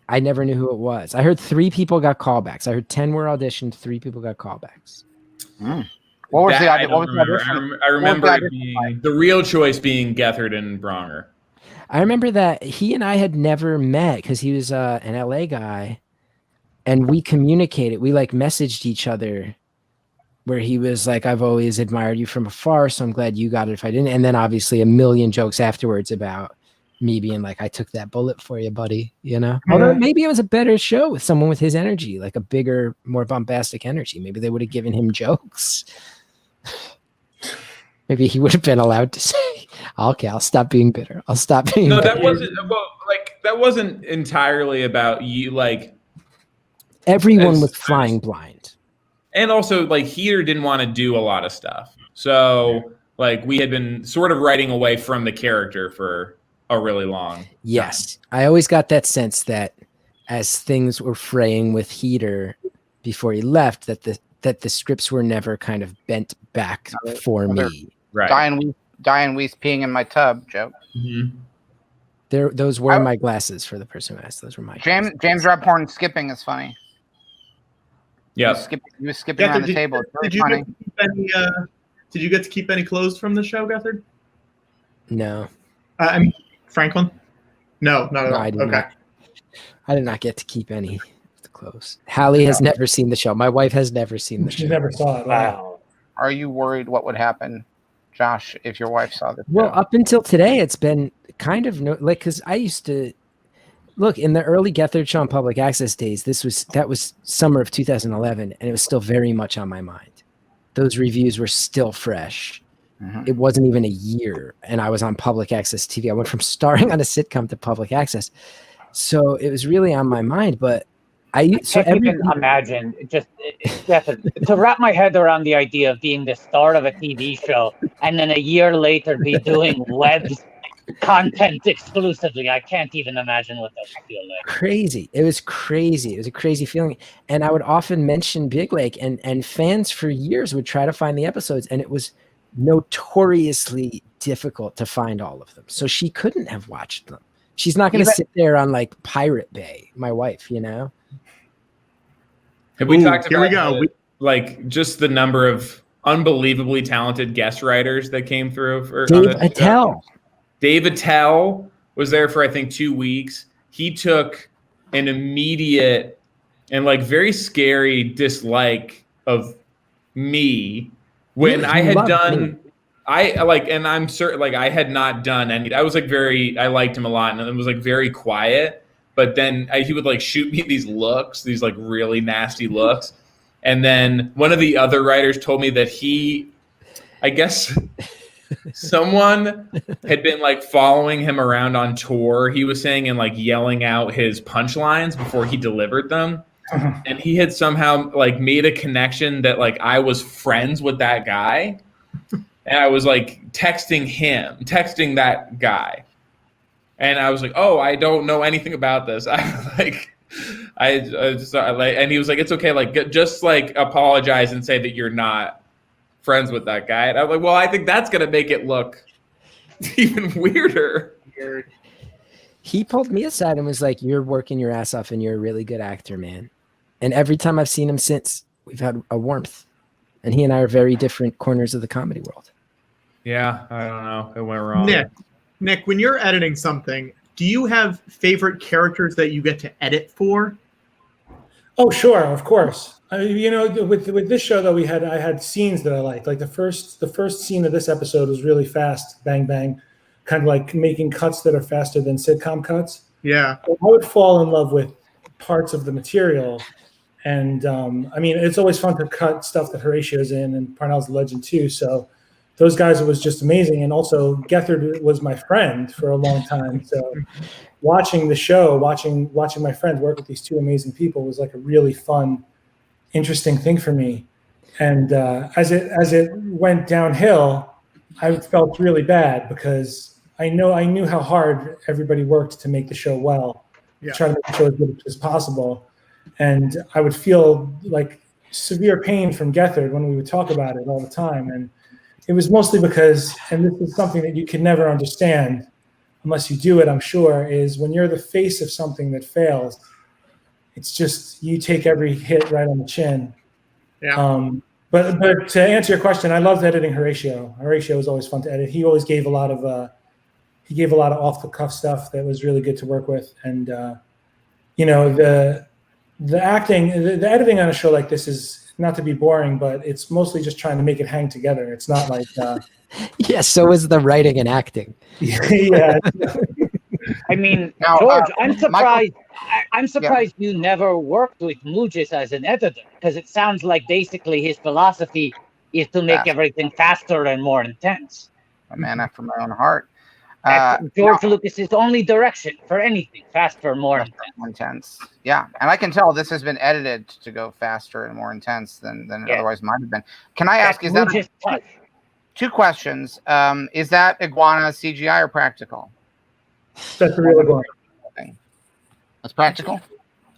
I never knew who it was. I heard 3 people got callbacks. I heard 10 were auditioned, 3 people got callbacks. What was the audition? I remember it being, the real choice being Gethard and Bronger. I remember that he and I had never met because he was an LA guy, and we communicated. We like messaged each other where he was like, I've always admired you from afar, so I'm glad you got it if I didn't. And then obviously a million jokes afterwards about me being like, I took that bullet for you, buddy, you know? Although maybe it was a better show with someone with his energy, like a bigger, more bombastic energy. Maybe they would have given him jokes. Maybe he would have been allowed to say, okay, I'll stop being bitter. I'll stop being bitter. That wasn't entirely about you. Like everyone was flying blind. And also like Heater didn't want to do a lot of stuff. So like we had been sort of writing away from the character for a really long time. Yes. I always got that sense that as things were fraying with Heater before he left, that the scripts were never kind of bent back for me. Right. Diane Weiss peeing in my tub joke. Mm-hmm. Those were my glasses for the person who asked. Those were my James Rapphorn skipping is funny. Yeah. He was skipping around the table. It's really funny. Did you get to keep any clothes from the show, Gethard? No. I mean, Franklin? No, not at all. I did not get to keep any of the clothes. Hallie has never seen the show. My wife has never seen the show. She never saw it. Wow. Are you worried what would happen, Josh, if your wife saw this. Well, show. up until today, it's been kind of because I used to look in the early Gethard Show on public access days. That was summer of 2011, and it was still very much on my mind. Those reviews were still fresh. It wasn't even a year, and I was on public access TV. I went from starring on a sitcom to public access, so it was really on my mind. But I can't even imagine to wrap my head around the idea of being the star of a TV show and then a year later be doing web content exclusively. I can't even imagine what that would feel like. Crazy. It was crazy. It was a crazy feeling. And I would often mention Big Lake, and fans for years would try to find the episodes, and it was notoriously difficult to find all of them. So she couldn't have watched them. She's not going to sit there on like Pirate Bay, my wife, you know? Have we talked about here we go. Like just the number of unbelievably talented guest writers that came through? Dave Attell. Dave Attell was there for, I think, 2 weeks. He took an immediate and like very scary dislike of me when I had done, and I'm certain, like I had not done any, I was like I liked him a lot, and it was like very quiet, but then he would like shoot me these looks, these like really nasty looks. And then one of the other writers told me that I guess someone had been like following him around on tour, he was saying, and like yelling out his punchlines before he delivered them. And he had somehow like made a connection that like I was friends with that guy. And I was like texting that guy. And I was like, oh, I don't know anything about this. And he was like, it's okay. Like, just like apologize and say that you're not friends with that guy. And I'm like, well, I think that's going to make it look even weirder. He pulled me aside and was like, you're working your ass off and you're a really good actor, man. And every time I've seen him since, we've had a warmth. And he and I are very different corners of the comedy world. Yeah, I don't know. It went wrong. Nick, when you're editing something, do you have favorite characters that you get to edit for? Oh, sure, of course. You know, with this show though, I had scenes that I liked. Like the first scene of this episode was really fast, bang bang, kind of like making cuts that are faster than sitcom cuts. Yeah, I would fall in love with parts of the material, and I mean, it's always fun to cut stuff that Horatio's in, and Parnell's a legend too. So those guys, it was just amazing. And also Gethard was my friend for a long time. So watching the show, watching my friend work with these two amazing people was like a really fun, interesting thing for me. And as it went downhill, I felt really bad because I knew how hard everybody worked to make the show well, try to make the show as good as possible. And I would feel like severe pain from Gethard when we would talk about it all the time. And it was mostly because, and this is something that you can never understand unless you do it, I'm sure, is when you're the face of something that fails, it's just, you take every hit right on the chin. Yeah. But to answer your question, I loved editing Horatio. Horatio was always fun to edit. He always gave a lot of off the cuff stuff that was really good to work with. And you know, the editing on a show like this is not to be boring, but it's mostly just trying to make it hang together. It's not like yeah, so is the writing and acting. Yeah. I mean, Now, George, I'm surprised. Michael, I'm surprised you never worked with Mugis as an editor, because it sounds like basically his philosophy is to make everything faster and more intense. A man after my own heart. George Lucas's only direction for anything: faster, more intense. Yeah, and I can tell this has been edited to go faster and more intense than it otherwise might have been. Can I ask? Is that two questions? Is that iguana CGI or practical? That's the real iguana. That's practical.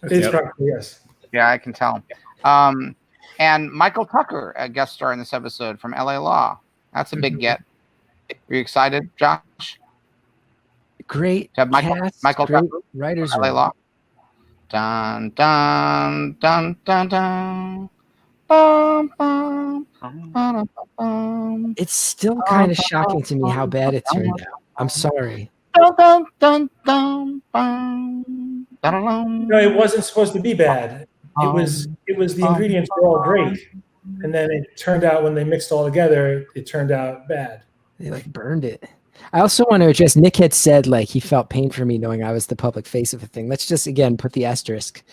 It's practical, yes. Yeah, I can tell. And Michael Tucker, a guest star in this episode from LA Law. That's a big get. Are you excited, Josh? Great. To have Michael great Tucker, writers. LA Law. Dun dun dun dun dun. Bum, bum, bum, bum. It's still kind of shocking to me how bad it turned out. I'm sorry. Dun, dun, dun, dun, bum. Dun, No, it wasn't supposed to be bad. It was the ingredients were all great, and then it turned out when they mixed all together, it turned out bad. They like burned it. I also want to address, Nick had said like he felt pain for me knowing I was the public face of a thing. Let's just again put the asterisk.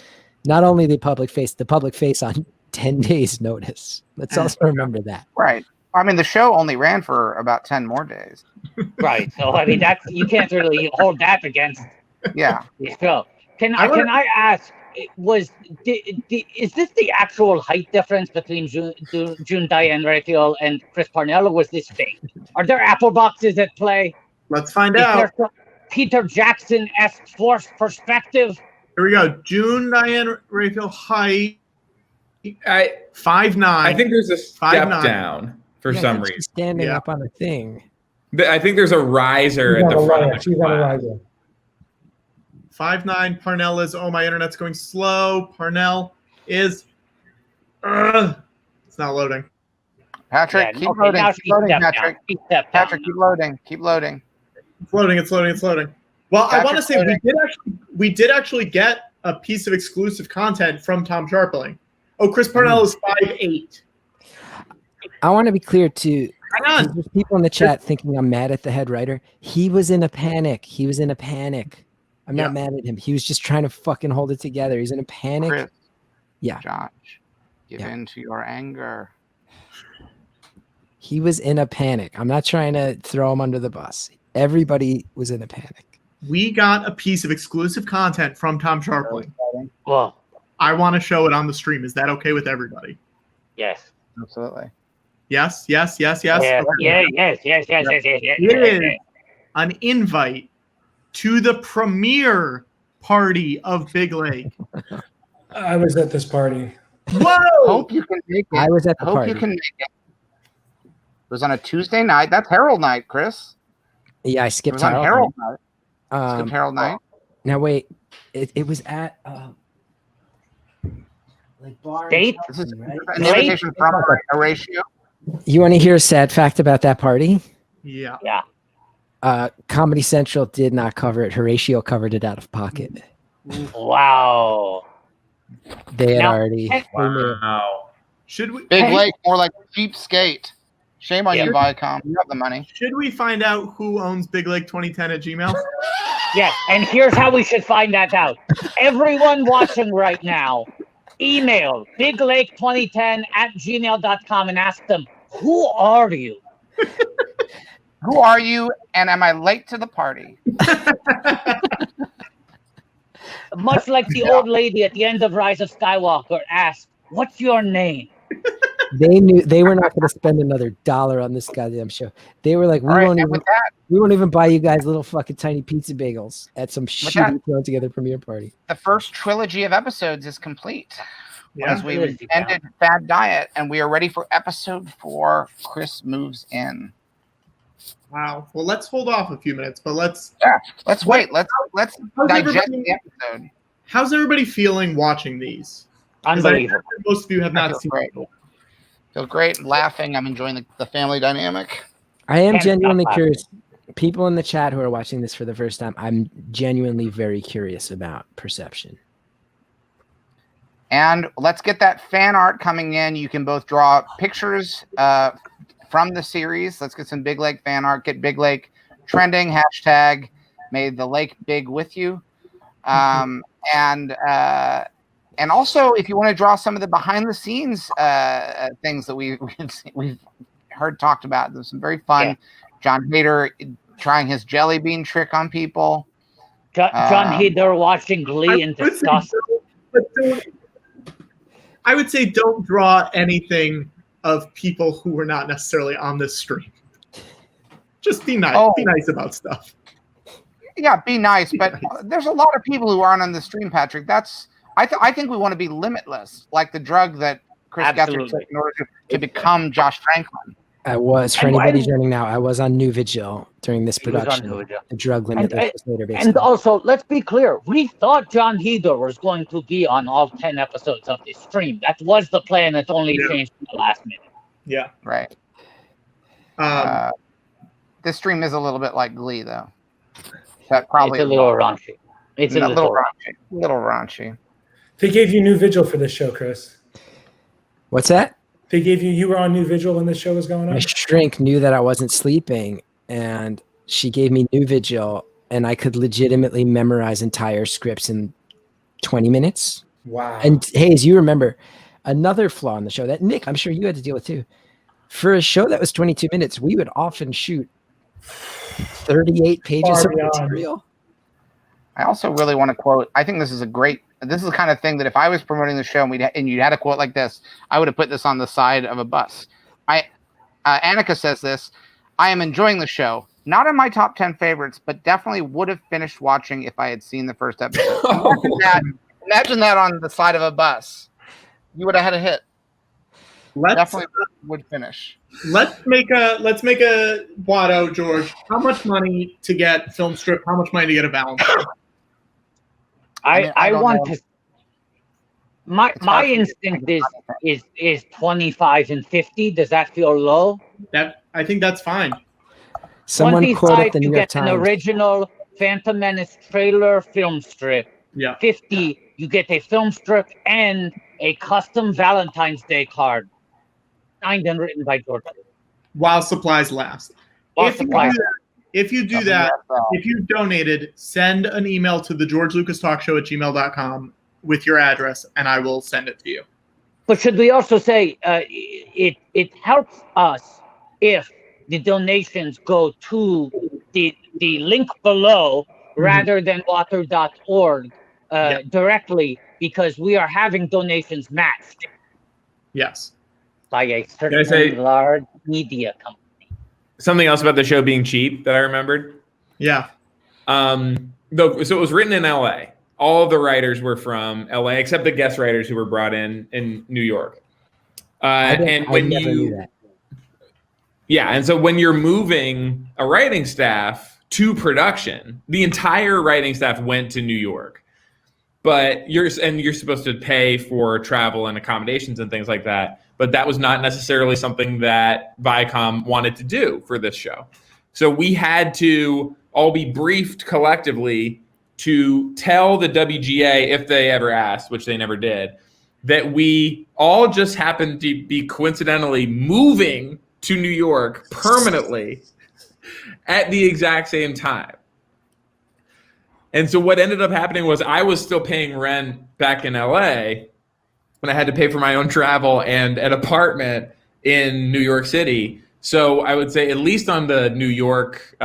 Not only the public face on 10 days notice. Let's also remember that. Right. I mean, the show only ran for about 10 more days. Right. So I mean, that's you can't really hold that against Yeah. the show. Can I ask? Is this the actual height difference between June Diane Raphael and Chris Parnell, or was this fake? Are there apple boxes at play? Let's find Is out. there some Peter Jackson-esque forced perspective? Here we go. June Diane Raphael height 5'9". I think there's a step 5'9". down for some reason. Standing up on a thing. I think there's a riser at the front of the class. 5'9". Parnell is, oh, my internet's going slow. Parnell is, it's not loading. Patrick, keep loading. Keep loading, Patrick. Patrick, keep loading. Keep loading. It's loading. It's loading. It's loading. Well, I want to say we did actually get a piece of exclusive content from Tom Sharpling. Oh, Chris Parnell is 5'8". I want to be clear too. Hang on. There's people in the chat thinking I'm mad at the head writer. He was in a panic. I'm not mad at him. He was just trying to fucking hold it together. He's in a panic. Chris, yeah. Josh, give in to your anger. He was in a panic. I'm not trying to throw him under the bus. Everybody was in a panic. We got a piece of exclusive content from Tom Sharpling. Well, I want to show it on the stream. Is that okay with everybody? yes. Absolutely. Yes. Yeah, Okay. yes. It is an invite to the premiere party of Big Lake. I was at this party. Whoa! Hope you can make it. I was at the Hope party. you can make it. It was on a Tuesday night. That's Herald night, Chris. Yeah, I It skipped was on Herald night. night. Skipped Herald night. Now wait, it was at like bar. Date? This is an invitation from Horatio. You want to hear a sad fact about that party? Yeah. Yeah. Comedy Central did not cover it. Horatio covered it out of pocket. Wow. They had Now, already. Wow. Should we Big Lake, more like cheapskate. Shame on Yeah. you, Viacom. You have the money. Should we find out who owns Big Lake 2010 at Gmail? Yes, and here's how we should find that out. Everyone watching right now, email biglake2010@gmail.com and ask them, who are you? Who are you, and am I late to the party? Much like the old lady at the end of Rise of Skywalker asked, what's your name? They knew they were not going to spend another $1 on this goddamn show. They were like, we All right, won't and even, with that, we won't even buy you guys little fucking tiny pizza bagels at some that- shitty thrown together premiere party. the first trilogy of episodes is complete. Yeah. As we ended Bad Diet, and we are ready for episode 4. Chris moves in. Wow. Well, let's hold off a few minutes, but let's Wait. Let's How's digest everybody- the episode. How's everybody feeling watching these? 'Cause I Unbelievable. imagine most of you have I not feel seen great. them. Feel great. Laughing. I'm enjoying the family dynamic. I am Can't genuinely stop curious. People in the chat who are watching this for the first time, I'm genuinely very curious about perception. And let's get that fan art coming in. You can both draw pictures from the series. Let's get some Big Lake fan art. Get Big Lake trending. Hashtag may the lake big with you. And also, if you want to draw some of the behind the scenes things that we've heard talked about, there's some very fun. Yeah. Jon Heder trying his jelly bean trick on people. Jon Heder watching Glee in disgust. I would say don't draw anything of people who were not necessarily on this stream. Just be nice. Oh. Be nice about stuff. Yeah, be nice, but there's a lot of people who aren't on the stream, Patrick. I think we want to be limitless, like the drug that Chris Gethard Absolutely. took in order to become Josh Franklin. I was, for And anybody why- joining now, I was on New Vigil during this He was on production. New Vigil. The drug limit And- that was later based And on. also, let's be clear. We thought Jon Heder was going to be on all 10 episodes of this stream. That was the plan. It's only changed in the last minute. Yeah. Right. Um, This stream is a little bit like Glee, though. That probably It's a little raunchy. It's a a little raunchy. Little raunchy. They gave you New Vigil for this show, Chris. What's that? They gave you were on New Vigil when this show was going on? My shrink knew that I wasn't sleeping, and she gave me New Vigil, and I could legitimately memorize entire scripts in 20 minutes. Wow. And Hayes, you remember another flaw in the show that Nick, I'm sure you had to deal with too. For a show that was 22 minutes, we would often shoot 38 pages of material. I also really want to quote, I think this is the kind of thing that if I was promoting the show and you had a quote like this, I would have put this on the side of a bus. Annika says this, I am enjoying the show. Not in my top 10 favorites, but definitely would have finished watching if I had seen the first episode. Imagine that on the side of a bus. You would have had a hit. Definitely would finish. Let's make a Watto, George. How much money to get film strip? How much money to get a balance? I want to. My instinct is 25 and 50. Does that feel low? I think that's fine. Someone quoted the New York Times. You get an original Phantom Menace trailer film strip. Yeah. 50, you get a film strip and a custom Valentine's Day card, signed and written by George. While supplies last. If you do that, if you donated, send an email to the GeorgeLucasTalkShow@gmail.com with your address, and I will send it to you. But should we also say it helps us if the donations go to the link below rather than WATTO.org directly, because we are having donations matched. Yes. By a certain large media company. Something else about the show being cheap that I remembered? Yeah. So it was written in LA. All of the writers were from LA, except the guest writers who were brought in New York. And so when you're moving a writing staff to production, the entire writing staff went to New York. But you're supposed to pay for travel and accommodations and things like that. But that was not necessarily something that Viacom wanted to do for this show. So we had to all be briefed collectively to tell the WGA, if they ever asked, which they never did, that we all just happened to be coincidentally moving to New York permanently at the exact same time. And so what ended up happening was I was still paying rent back in LA, and I had to pay for my own travel and an apartment in New York City. So I would say at least on the New York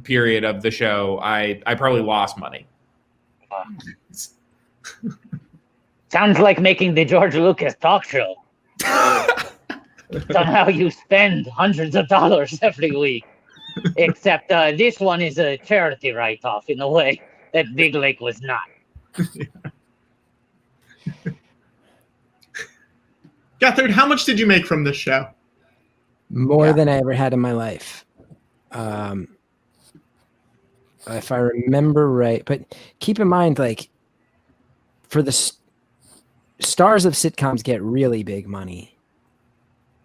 period of the show, I probably lost money. Sounds like making the George Lucas talk show. Somehow you spend hundreds of dollars every week. Except this one is a charity write-off in a way that Big Lake was not. Gethard, how much did you make from this show? More than I ever had in my life. If I remember right. But keep in mind, like, for the stars of sitcoms get really big money.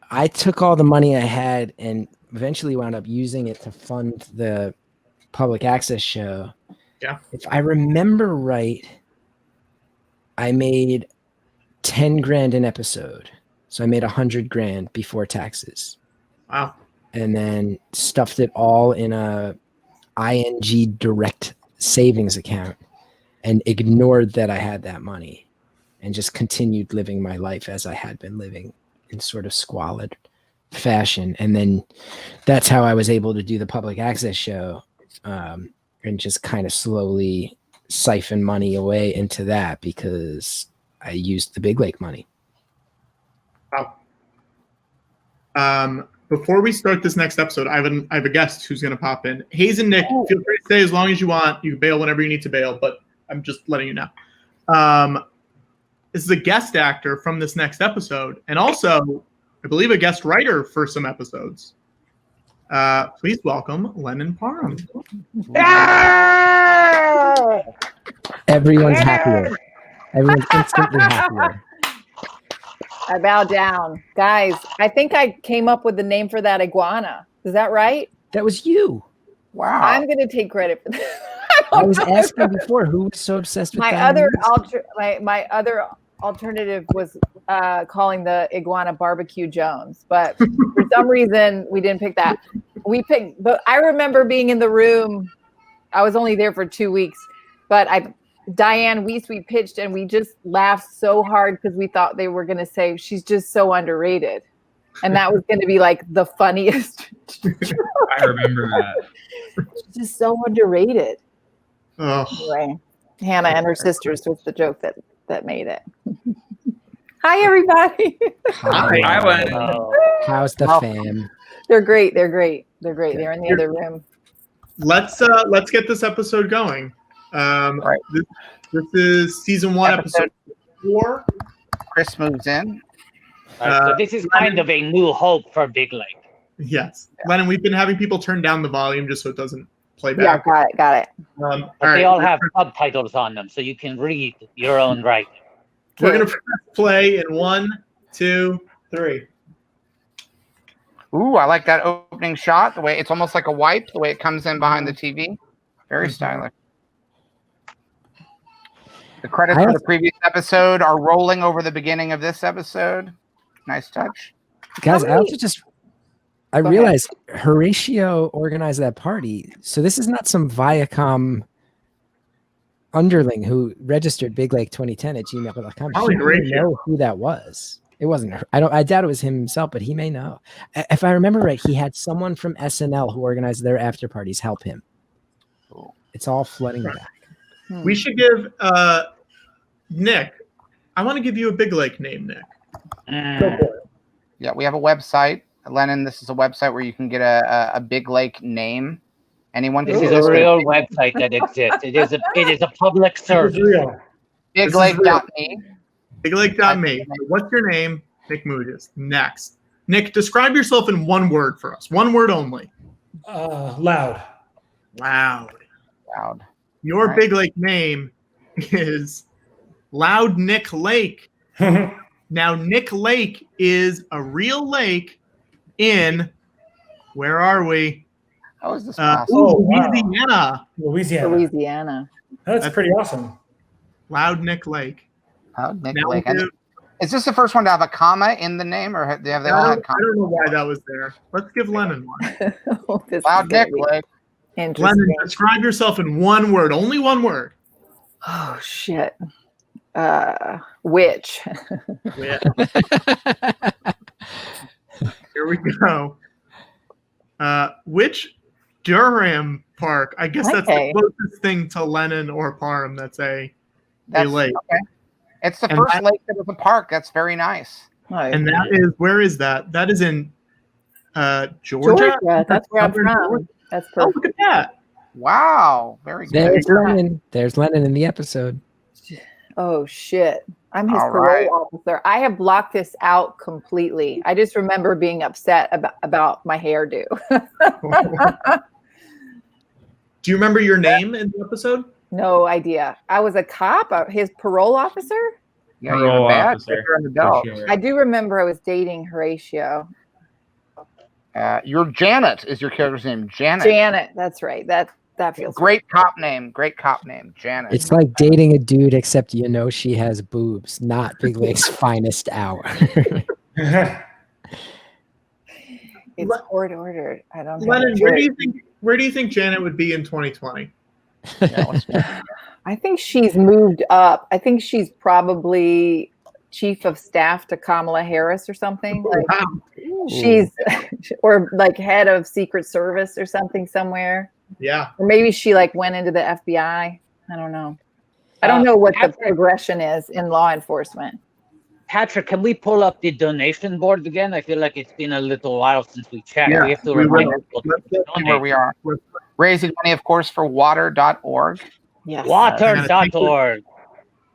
I took all the money I had and eventually wound up using it to fund the public access show. Yeah. If I remember right, I made 10 grand an episode. So I made 100 grand before taxes. Wow. And then stuffed it all in a ING direct savings account and ignored that I had that money and just continued living my life as I had been living in sort of squalid fashion. And then that's how I was able to do the public access show, and just kind of slowly siphon money away into that because I used the Big Lake money. Wow. Before we start this next episode, I have a guest who's going to pop in. Hayes and Nick, feel free to stay as long as you want. You can bail whenever you need to bail, but I'm just letting you know. This is a guest actor from this next episode, and also, I believe, a guest writer for some episodes. Please welcome Lennon Parham. Everyone's happier. Everyone's instantly happier. I bow down. Guys, I think I came up with the name for that iguana. Is that right? That was you. Wow. I'm going to take credit for that. I was asking before who was so obsessed with my that. other alternative was calling the iguana Barbecue Jones, but for some reason we didn't pick that. We picked, but I remember being in the room. I was only there for 2 weeks, but Diane Weiss, we pitched and we just laughed so hard because we thought they were going to say she's just so underrated. And that was going to be like the funniest. I remember that. She's just so underrated. Oh. Anyway, Hannah and her sisters was the joke that made it. Hi, everybody. Hi, Len. How's the fam? They're great. They're great. They're great. They're in the other room. Let's get this episode going. Right. This is season 1, episode 4. Chris moves in. So this is kind of a new hope for Big Lake. Yes. Lennon, we've been having people turn down the volume just so it doesn't play back. Yeah, got it. But they all have subtitles on them, so you can read your own writing. We're going to press play in 1, 2, 3. Ooh, I like that opening shot. The way it's almost like a wipe, the way it comes in behind the TV. Very stylish. The credits for the previous episode are rolling over the beginning of this episode. Nice touch. Guys, I realized Horatio organized that party. So this is not some Viacom underling who registered Big Lake 2010 at gmail.com. He didn't know who that was. It wasn't. I doubt it was him himself, but he may know. If I remember right, he had someone from SNL who organized their after parties help him. It's all flooding back. We should give Nick. I want to give you a Big Lake name, Nick. Yeah, we have a website, Lennon. This is a website where you can get a Big Lake name. Anyone? This is a real website that exists. It is a public service. BigLake.me. BigLake.me. What's your name? Nick Moodis. Next. Nick, describe yourself in one word for us. One word only. Loud. Loud. Loud. Your Big Lake name is Loud Nick Lake. Now, Nick Lake is a real lake in, where are we? How is this possible? Louisiana. Louisiana. That's pretty awesome. Loud Nick Lake. Loud Nick Lake. Is this the first one to have a comma in the name, or have they all had commas? I don't know why that was there. Let's give Lennon one. Loud Nick Lake. Lennon, describe yourself in one word. Only one word. Oh, shit. Witch. Here we go. Which Durham Park? I guess that's the closest thing to Lennon or Parham. That's a lake. Okay. It's the first lake that was a park. That's very nice. And that is, where is that? That is in Georgia. That's where I'm from. That's perfect. Oh, look at that. Wow. Very good. There's Lennon. There's Lennon in the episode. Oh, shit. I'm his parole officer. I have blocked this out completely. I just remember being upset about my hairdo. Do you remember your name in the episode? No idea. I was a cop, his parole officer. Yeah, you're bad. I do remember I was dating Horatio. Your Janet is your character's name. Janet. Janet. That's right. That feels great. Right. Cop name. Great cop name. Janet. It's like dating a dude, except she has boobs, not Big Lake's finest hour. It's court ordered. I don't know. Lennon, where do you think Janet would be in 2020? I think she's moved up. I think she's probably chief of staff to Kamala Harris or something. She's or like head of Secret Service or something somewhere. Yeah. Or maybe she went into the FBI. I don't know. I don't know what the progression is in law enforcement. Patrick, can we pull up the donation board again? I feel like it's been a little while since we checked. Yeah, we have to remind people where we are. Raising money, of course, for water.org. Yes. Water.org.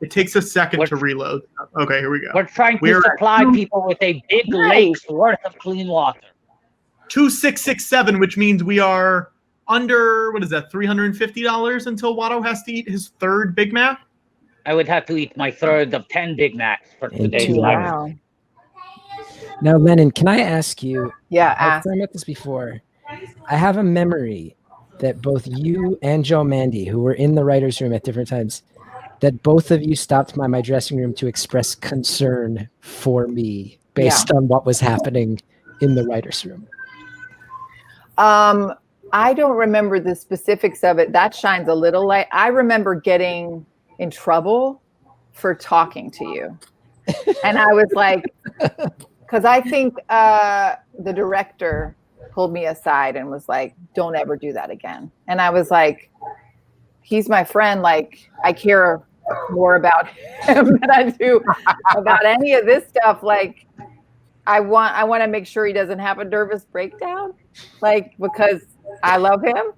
It takes a second to reload. Okay, here we go. We're trying to supply people with a big lake's worth of clean water. 2667, which means we are under, what is that, $350 until Watto has to eat his third Big Mac? I would have to eat my third of 10 Big Macs for today's live. Wow. Now, Lennon, can I ask you? Yeah, I've talked about this before. I have a memory that both you and Joe Mandy, who were in the writer's room at different times, that both of you stopped by my dressing room to express concern for me based on what was happening in the writer's room. I don't remember the specifics of it. That shines a little light. I remember getting in trouble for talking to you. And I was like, because I think the director pulled me aside and was like, don't ever do that again. And I was like, he's my friend. Like, I care more about him than I do about any of this stuff. Like, I want to make sure he doesn't have a nervous breakdown, like, because I love him.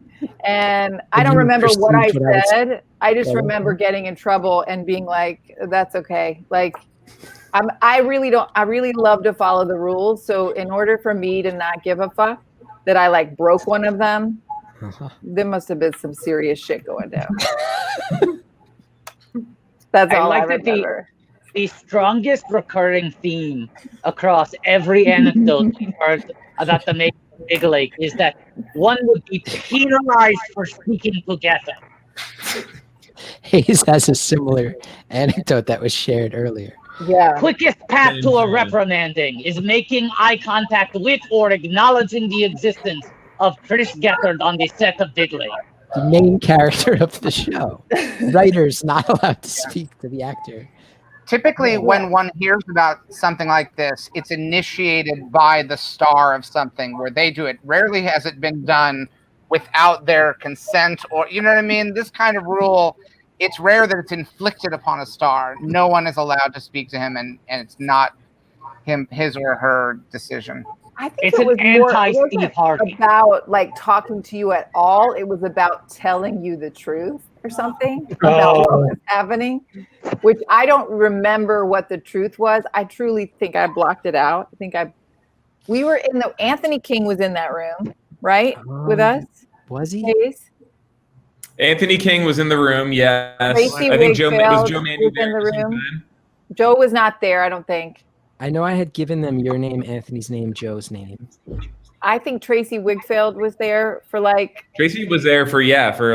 And I don't remember what I said. I just remember getting in trouble and being like, that's okay. Like, I really love to follow the rules. So in order for me to not give a fuck that I like broke one of them, there must have been some serious shit going down. That's all I remember. The strongest recurring theme across every anecdote we've heard about the making of Big Lake is that one would be penalized for speaking together. Hayes has a similar anecdote that was shared earlier. Yeah. Quickest path to a reprimanding is making eye contact with or acknowledging the existence of Chris Gethard on the set of Big Lake. The main character of the show. Writers not allowed to speak to the actor. Typically, when one hears about something like this, it's initiated by the star of something where they do it. Rarely has it been done without their consent, or, you know what I mean? This kind of rule, it's rare that it's inflicted upon a star. No one is allowed to speak to him, and it's not his or her decision. I think it was more about like talking to you at all. It was about telling you the truth or something about what was happening, which I don't remember what the truth was. I truly think I blocked it out. I think we were in Anthony King was in that room, right? With us. Was he? Hayes? Anthony King was in the room, yes. Tracy I think Joe Wigfield Mandy was in the room. Joe was not there, I don't think. I know I had given them your name, Anthony's name, Joe's name. I think Tracy Wigfield was there for like... Tracy was there for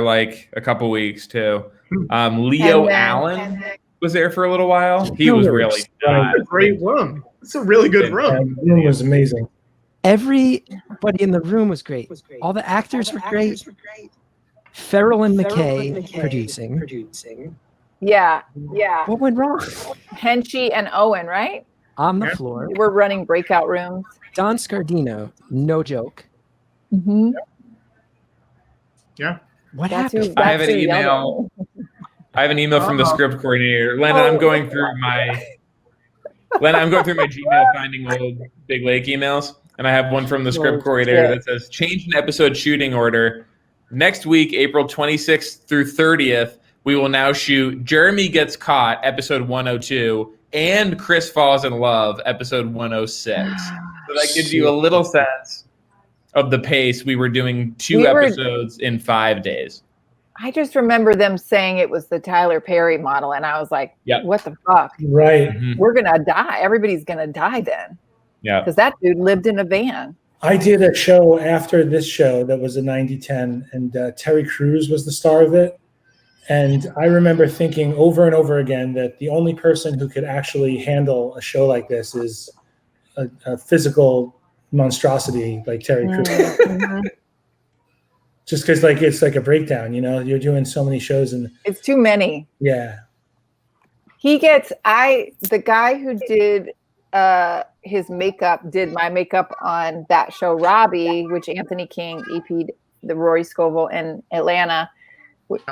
like a couple weeks too. Leo Allen was there for a little while. He was really a great room. It's a really good room. The room was amazing. Everybody in the room was great. All the actors were great. FERRELL and McKAY producing. Yeah. What went wrong? Henchy and Owen, right? On the floor. We're running breakout rooms. Don Scardino, no joke. Mm-hmm. Yeah. What happened? I have an email. From the script coordinator. Lennon, I'm going through my Gmail finding old Big Lake emails, and I have one from the script coordinator that says, change an episode shooting order. Next week, April 26th through 30th, we will now shoot Jeremy Gets Caught, episode 102, and Chris Falls in Love, episode 106. So that gives you a little sense of the pace. We were doing two episodes in 5 days. I just remember them saying it was the Tyler Perry model, and I was like, what the fuck? Right. We're going to die. Everybody's going to die then. Yeah. Because that dude lived in a van. I did a show after this show that was a 90-10, and Terry Crews was the star of it. And I remember thinking over and over again that the only person who could actually handle a show like this is a physical monstrosity like Terry Crews. Mm-hmm. Just because it's like a breakdown, you're doing so many shows and it's too many. Yeah. The guy who did his makeup did my makeup on that show, Robbie, which Anthony King EP'd the Rory Scovel in Atlanta.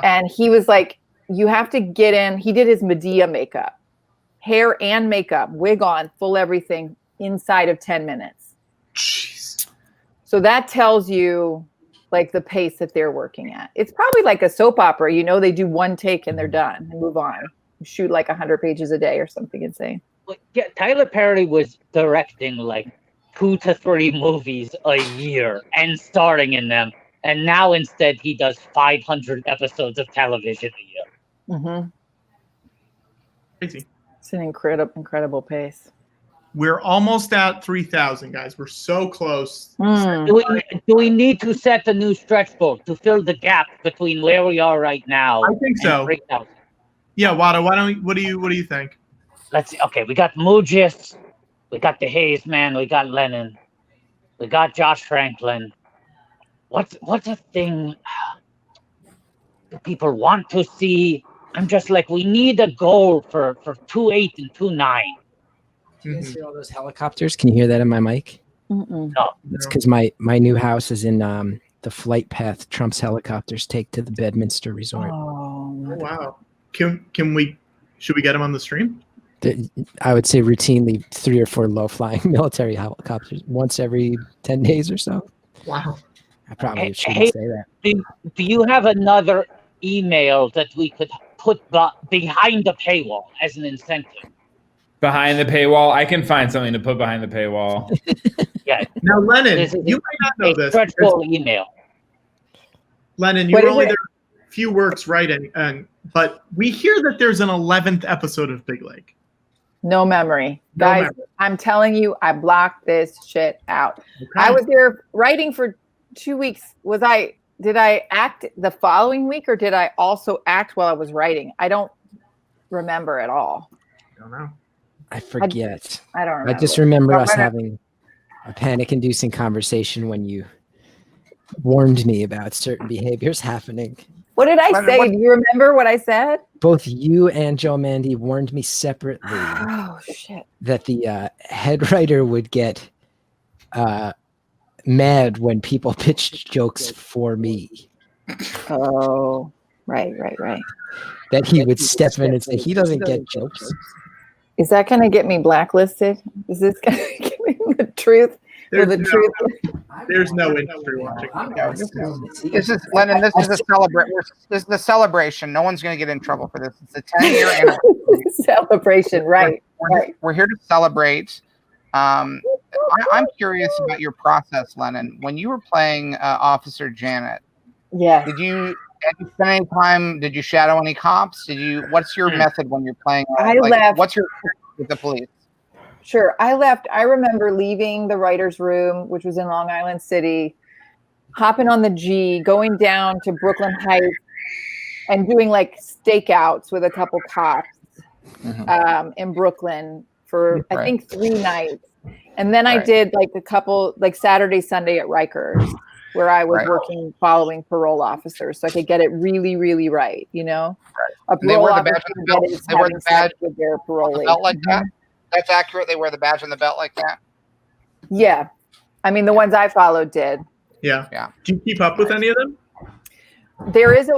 And he was like, you have to get in. He did his Medea makeup, hair and makeup, wig on, full everything inside of 10 minutes. Jeez. So that tells you like the pace that they're working at. It's probably like a soap opera. They do one take and they're done and move on. Shoot like 100 pages a day or something insane. Yeah, Tyler Perry was directing like 2 to 3 movies a year and starring in them. And now instead he does 500 episodes of television a year. Mm-hmm. Crazy. It's an incredible pace. We're almost at 3,000, guys. We're so close. Do we need to set a new stretch goal to fill the gap between where we are right now? I think so. And 3,000? Yeah, Watto. What do you think? Let's see. Okay, we got Mujis, we got the Hayes Man, we got Lennon, we got Josh Franklin. What's a thing that people want to see? I'm just like, we need a goal for 2.8 and 2.9. Do you guys hear all those helicopters? Can you hear that in my mic? Mm-mm. No. That's because my new house is in the flight path Trump's helicopters take to the Bedminster Resort. Oh, Wow. Should we get him on the stream? I would say routinely 3 or 4 low-flying military helicopters once every 10 days or so. Wow. I probably shouldn't Hey, say that. do you have another email that we could put behind the paywall as an incentive? Behind the paywall, I can find something to put behind the paywall. Yeah. Now, Lennon, This is you might not know a this. dreadful email. Lennon, you What were is only it? there a few works writing, but we hear that there's an 11th episode of Big Lake. no memory. No Guys, memory. I'm telling you, I blocked this shit out. Okay. I was there writing for 2 weeks. Did I act the following week or did I also act while I was writing? I don't remember at all. I don't know. I forget. I don't remember. I just remember But us when I- having a panic-inducing conversation when you warned me about certain behaviors happening. What did I What- say? what- Do you remember what I said? Both you and Joe Mandy warned me separately Oh shit. that the head writer would get mad when people pitched jokes for me. Oh, right. That he would step in and say, he doesn't get jokes. Is that going to get me blacklisted? Is this going to get me the truth? There's the no- truth? There's no industry watching. This is Lennon. This is a This is the celebration. No one's going to get in trouble for this. It's a 10-year anniversary. Celebration, right? We're here to celebrate. I'm curious about your process, Lennon. When you were playing Officer Janet, Yeah. did you spend any time? Did you shadow any cops? What's your method when you're playing? I left. What's your with the police? Sure. I left. I remember leaving the writer's room, which was in Long Island City, hopping on the G, going down to Brooklyn Heights and doing like stakeouts with a couple cops in Brooklyn for, I think, 3 nights. And then I did like a couple, like Saturday, Sunday at Rikers, where I was working following parole officers. So I could get it really, really right, you know? A And they parole wear the officer badge on the that belt. is They wear having the badge sex with their parolee. belt like that. That's accurate. They wear the badge on the belt like that. Yeah. I mean, the ones I followed did. Yeah. Yeah. Do you keep up with any of them? There is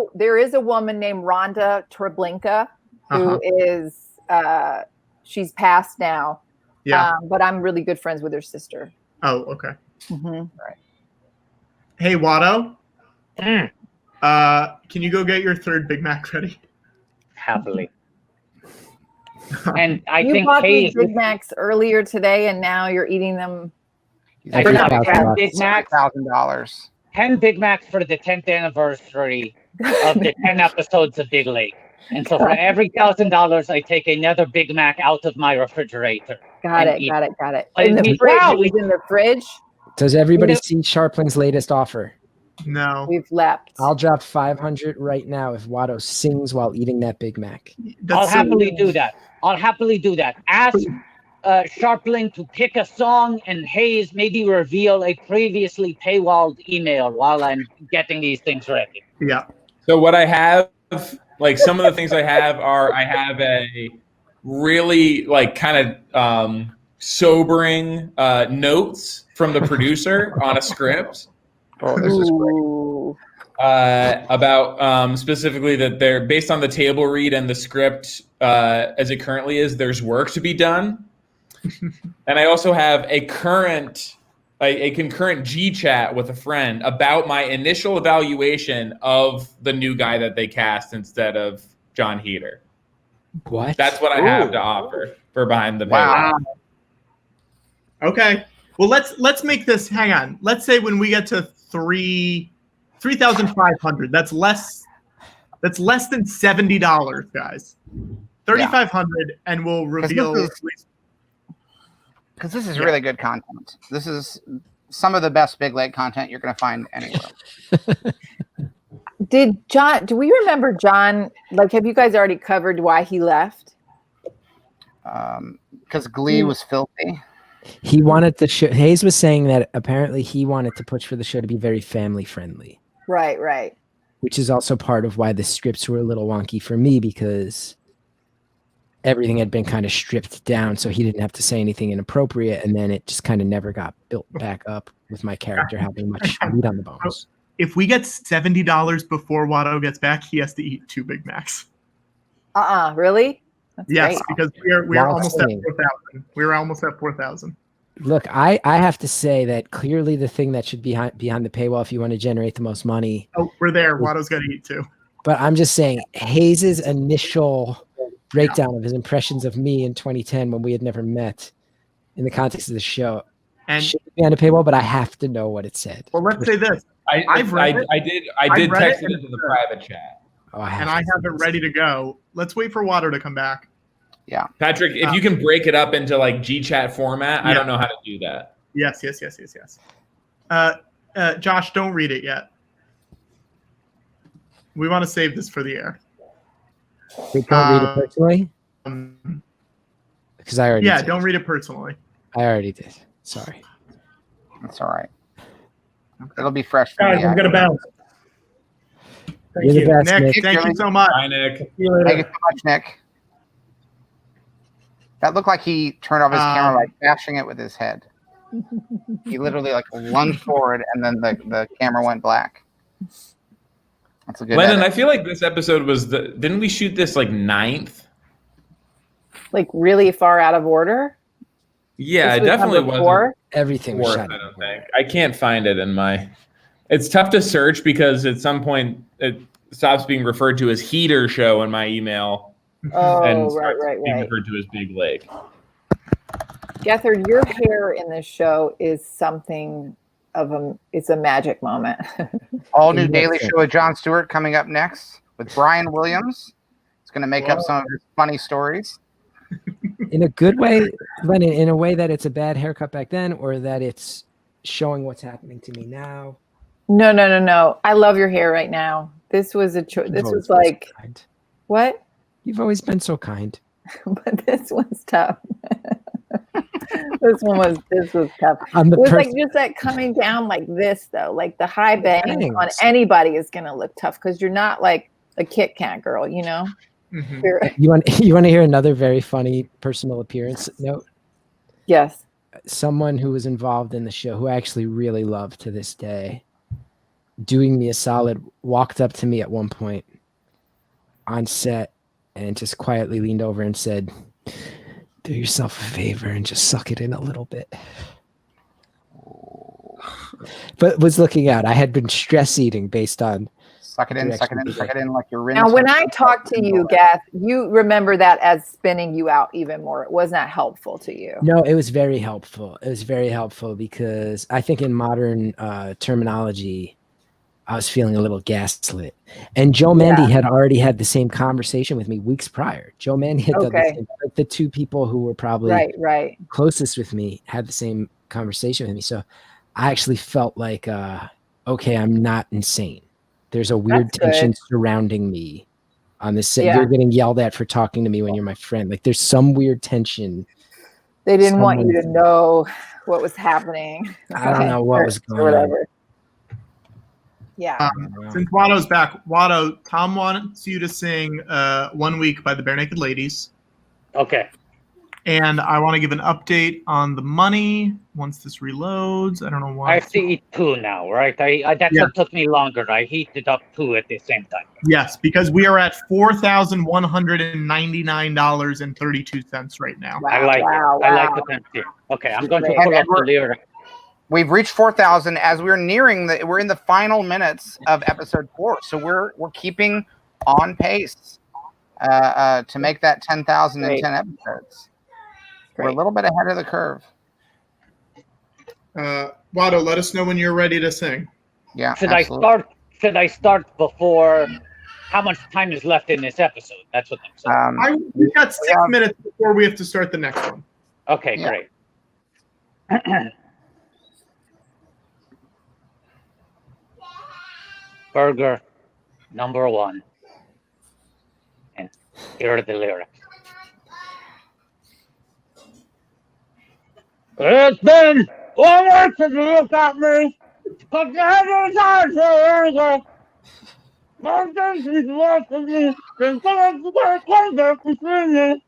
a woman named Rhonda Treblinka who is she's passed now. Yeah. But I'm really good friends with her sister. Oh, okay. Mm-hmm. Hey, Watto. Can you go get your 3rd Big Mac ready? Happily. And I You think bought Hayes these Big Macs earlier today, and now you're eating them. I Every got 10 $1,000. Big Macs, $1,000. 10 Big Macs for the 10th anniversary of the 10 episodes of Big Lake. And so for every $1,000, I take another Big Mac out of my refrigerator. Got and it. eat. Got it. But In the it- fridge. wow, It was in the fridge. Does everybody No. see Sharplin's latest offer? No. We've leapt. I'll drop 500 right now if Watto sings while eating that Big Mac. I'll That's so- happily do that. Ask Sharplin to pick a song, and Hayes maybe reveal a previously paywalled email while I'm getting these things ready. Yeah. So what I have, like some of the things I have are, I have a really like kind of sobering notes from the producer on a script. Oh, this is great. Ooh. About specifically that they're based on the table read and the script as it currently is, there's work to be done. And I also have a concurrent G chat with a friend about my initial evaluation of the new guy that they cast instead of Jon Heder. What? That's what I have to offer for behind the Wow. paywall. Okay. Well, let's make this. Hang on. Let's say when we get to 3,500. That's less than $70, guys. 3,500, and we'll reveal. Because this is really good content. This is some of the best Big Lake content you're going to find anywhere. Do we remember John? Like, have you guys already covered why he left? Because Glee was filthy. He wanted the show. Hayes was saying that apparently he wanted to push for the show to be very family friendly. Right. Which is also part of why the scripts were a little wonky for me, because everything had been kind of stripped down, so he didn't have to say anything inappropriate, and then it just kind of never got built back up with my character having much meat on the bones. If we get $70 before Watto gets back, he has to eat 2 Big Macs. Really? That's yes, great. because we're almost at 4,000. We're almost at 4,000. Look, I have to say that clearly the thing that should be behind the paywall if you want to generate the most money. Oh, we're there. Watto's got to eat too. But I'm just saying, Hayes's initial breakdown of his impressions of me in 2010 when we had never met in the context of the show and should be behind a paywall, but I have to know what it said. Well, let's say this. I did text it into the private chat. And I have it ready to go. Let's wait for Watto to come back. Yeah. Patrick, if you can break it up into like GChat format, I don't know how to do that. Yes. Josh, don't read it yet. We want to save this for the air. We can't read it personally? Because I already did. Don't read it personally. I already did. Sorry. That's all right. It'll be fresh for Guys, me. I'm going to bounce. Thank You're you. the best, Nick, Nick. thank you so much. Bye, Nick. Thank you so much, Nick. That looked like he turned off his camera by bashing it with his head. He literally like lunged forward and then the camera went black. That's a good Lennon, edit. I feel like this episode was didn't we shoot this like 9th? Like really far out of order? Yeah, This it definitely number wasn't. 4? Everything was 4th, shot. I don't think. I can't find it in my. It's tough to search because at some point it stops being referred to as Heater Show in my email. Oh, and right. being referred to as Big Lake. Gethard, your hair in this show is something of it's a magic moment. All new Daily Show with Jon Stewart coming up next with Brian Williams. It's going to make up some of his funny stories. In a good way, Lennon, in a way that it's a bad haircut back then, or that it's showing what's happening to me now? No. I love your hair right now. This was a choice. This was like, what? You've always been so kind. But this was tough. This was tough. I'm the it was like person- just that coming down like this though, like the high bang Thanks. on anybody is gonna look tough because you're not like a Kit Kat girl, you know. Mhm. You want to hear another very funny personal appearance note? Yes. Someone who was involved in the show, who I actually really love to this day, doing me a solid, walked up to me at one point on set and just quietly leaned over and said, "Do yourself a favor and just suck it in a little bit." But was looking out. I had been stress eating based on Suck it in like you're rinsing. Now, when I talked to you, Gath, you remember that as spinning you out even more. It was not helpful to you. No, it was very helpful. It was very helpful because I think in modern terminology, I was feeling a little gaslit. And Joe Mandy had already had the same conversation with me weeks prior. Joe Mandy had done the same. Like the two people who were probably closest with me had the same conversation with me. So I actually felt like, okay, I'm not insane. There's a weird tension surrounding me on this set. You're getting yelled at for talking to me when you're my friend. Like there's some weird tension. They didn't want you to know what was happening. I don't know what was going on. Yeah. Since Watto's back, Watto, Tom wants you to sing 1 Week by the Bare Naked Ladies. Okay. And I want to give an update on the money once this reloads. I don't know why. I have to eat 2 now, right? That's what took me longer. I heated up 2 at the same time. Yes, because we are at $4,199.32 right now. I like it. I like the country. Okay, I'm going to pull up the lyric. We've reached 4,000 as we're nearing we're in the final minutes of episode 4. So we're keeping on pace to make that 10,000 in 10 episodes. We're a little bit ahead of the curve. Watto, let us know when you're ready to sing. Yeah. Should I start before? How much time is left in this episode? That's what I'm saying. We've got 6 minutes before we have to start the next one. Okay, great. Burger, number one. And here are the lyrics. It's been 1 week since you looked at me. Cause you had your time so early. Most things he's lost of me. Then someone's gonna come back between me.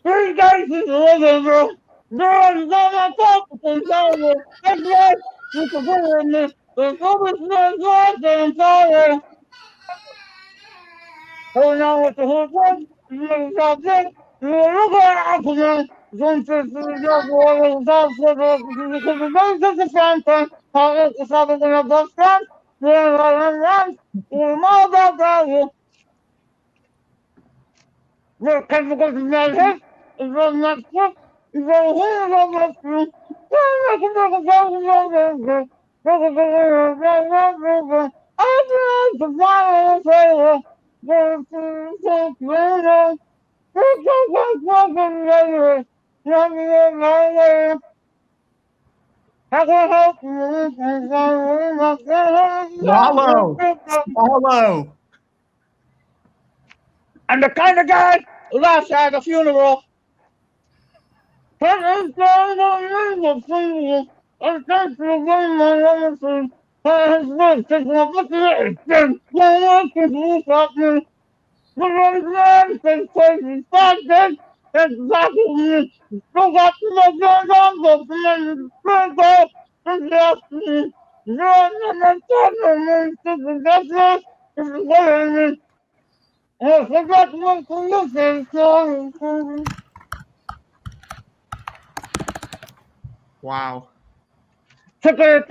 3 days since the living room. There was no more focus and sorrow. That's right. You can put it in me. There's so much more lost and sorrow. Holding on with the hook one. You know what's up. You look at it. Don't just the water is also because the most of the fountain, how it's something in a bus stand, run, we're more about value. We're chemicals in that head, it's running that quick, it's running here, it's running through. Swallow. I'm the kind of guy who laughs at a funeral. Wow. Took out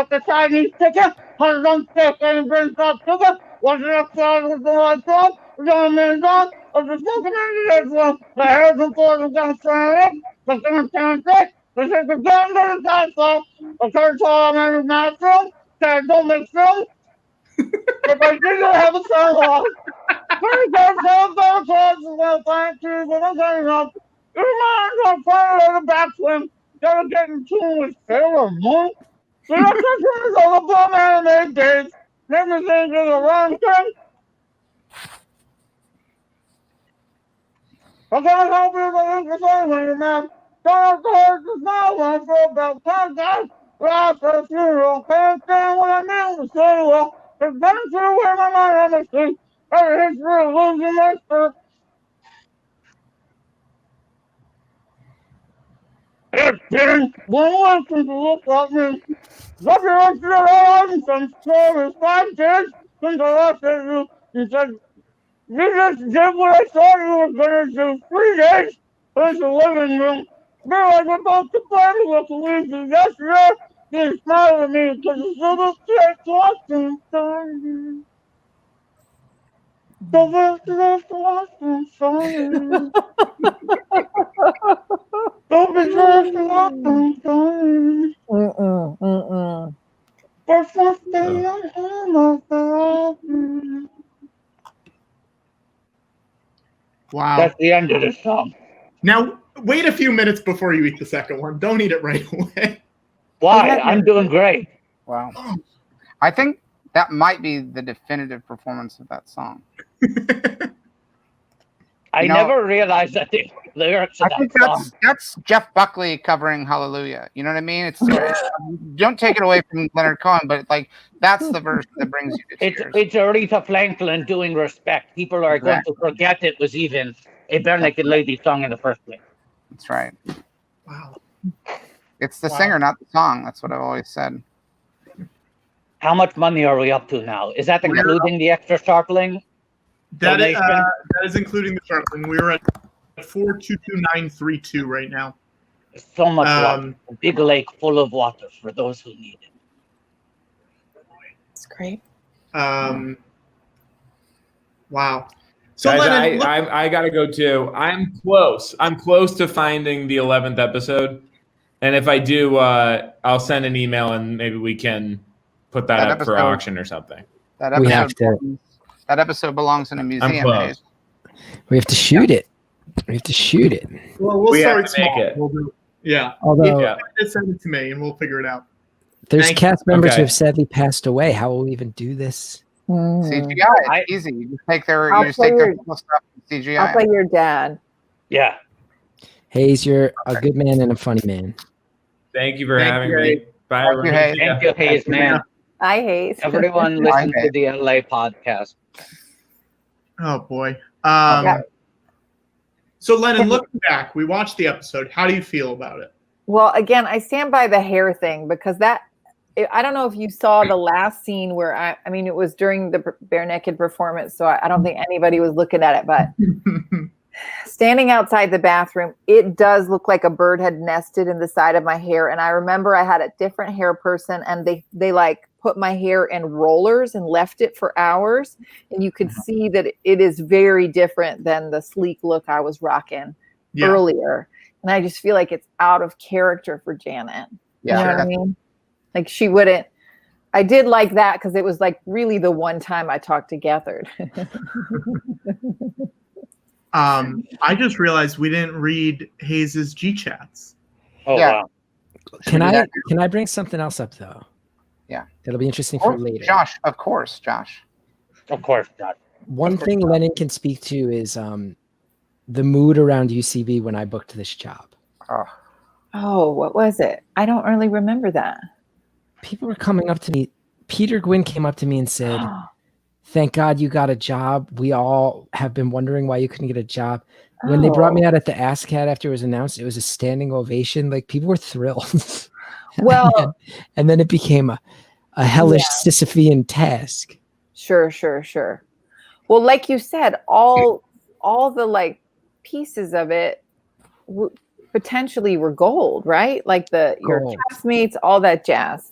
the Chinese ticket, 100 stick and brings up sugar. Wasn't upset with the right dog, young man dog, of the second individual. The hairs and force are going to stand up, the thing can't take, the shit is going to the dinosaur. The third time I'm in my film, said don't make film. If I didn't have a song, pretty good film, better choices, well, thank you, but I'm getting up. Your mind's on fire on the backswing. Gotta get in tune with FERRELL. The exercise of the bum anime days. Never think of the wrong thing. I can't help you but look the same way, man. Don't have to hurt the smile when I feel about contact. Laugh at a funeral. Can't stand what I mean with so well. It's been through where my mind on the street. Every history of losing my spirit. It's been 1 week since you looked at me. Love your answer to all and some stories. 5 kids since I left at you. You said, you just did what I thought you were gonna do. 3 days since the living room. Be like we're both complaining with Luigi yesterday. You smiled at me because you said this kid's watching. The rest of us watching. Don't be just watching. But first day I'm home, Wow. That's the end of the song. Now, wait a few minutes before you eat the second one. Don't eat it right away. Why? I'm doing great. Wow. I think that might be the definitive performance of that song. I never realized that the lyrics of I think that song. that's Jeff Buckley covering Hallelujah. You know what I mean? It's don't take it away from Leonard Cohen, but like that's the verse that brings you to tears. It's Aretha Franklin doing Respect. People are going to forget it was even a Bare Naked Lady song in the first place. That's right. Wow. It's the singer, not the song. That's what I've always said. How much money are we up to now? Is that including the extra sharpling? That is including the sharpling. We're at 422,932 right now. So much water. A big lake full of water for those who need it. It's great. Wow. So guys, I gotta go too. I'm close. I'm close to finding the 11th episode, and if I do, I'll send an email and maybe we can put that up for auction or something. That episode belongs in a museum. We have to shoot it. We have to shoot it. Well, we'll start have to make small. it. We'll do, yeah. Although just send it to me and we'll figure it out. there's Thank cast members Okay. who have sadly passed away. How will we even do this? CGI. It's easy. You just take their cool stuff and CGI. I'll play your dad. Yeah. Hayes, you're a good man and a funny man. Thank you for having me. Bye, Thank you, Hayes. Thank you, Hayes, man. I hate Everyone listen to the LA podcast. Oh boy. Yeah. So Lennon, looking back, we watched the episode. How do you feel about it? Well, again, I stand by the hair thing because I don't know if you saw the last scene where I mean, it was during the bare naked performance, so I don't think anybody was looking at it, but standing outside the bathroom, it does look like a bird had nested in the side of my hair. And I remember I had a different hair person and they like put my hair in rollers and left it for hours. And you could see that it is very different than the sleek look I was rocking earlier. And I just feel like it's out of character for Janet. Yeah, you know what I mean? Like she wouldn't. I did like that because it was like really the one time I talked to Gethard. I just realized we didn't read Hayes's G chats. Oh wow. Can I bring something else up though? Yeah. It'll be interesting for later. Josh, of course, Josh. Of course, Josh. One thing Lennon can speak to is the mood around UCB when I booked this job. Oh, what was it? I don't really remember that. People were coming up to me. Peter Gwynn came up to me and said, "Thank God you got a job. We all have been wondering why you couldn't get a job." When they brought me out at the ASCAD after it was announced, it was a standing ovation. Like people were thrilled. Well, and then it became a hellish Sisyphean task. Sure. Well, like you said, all the like pieces of it potentially were gold, right? Like your castmates, all that jazz.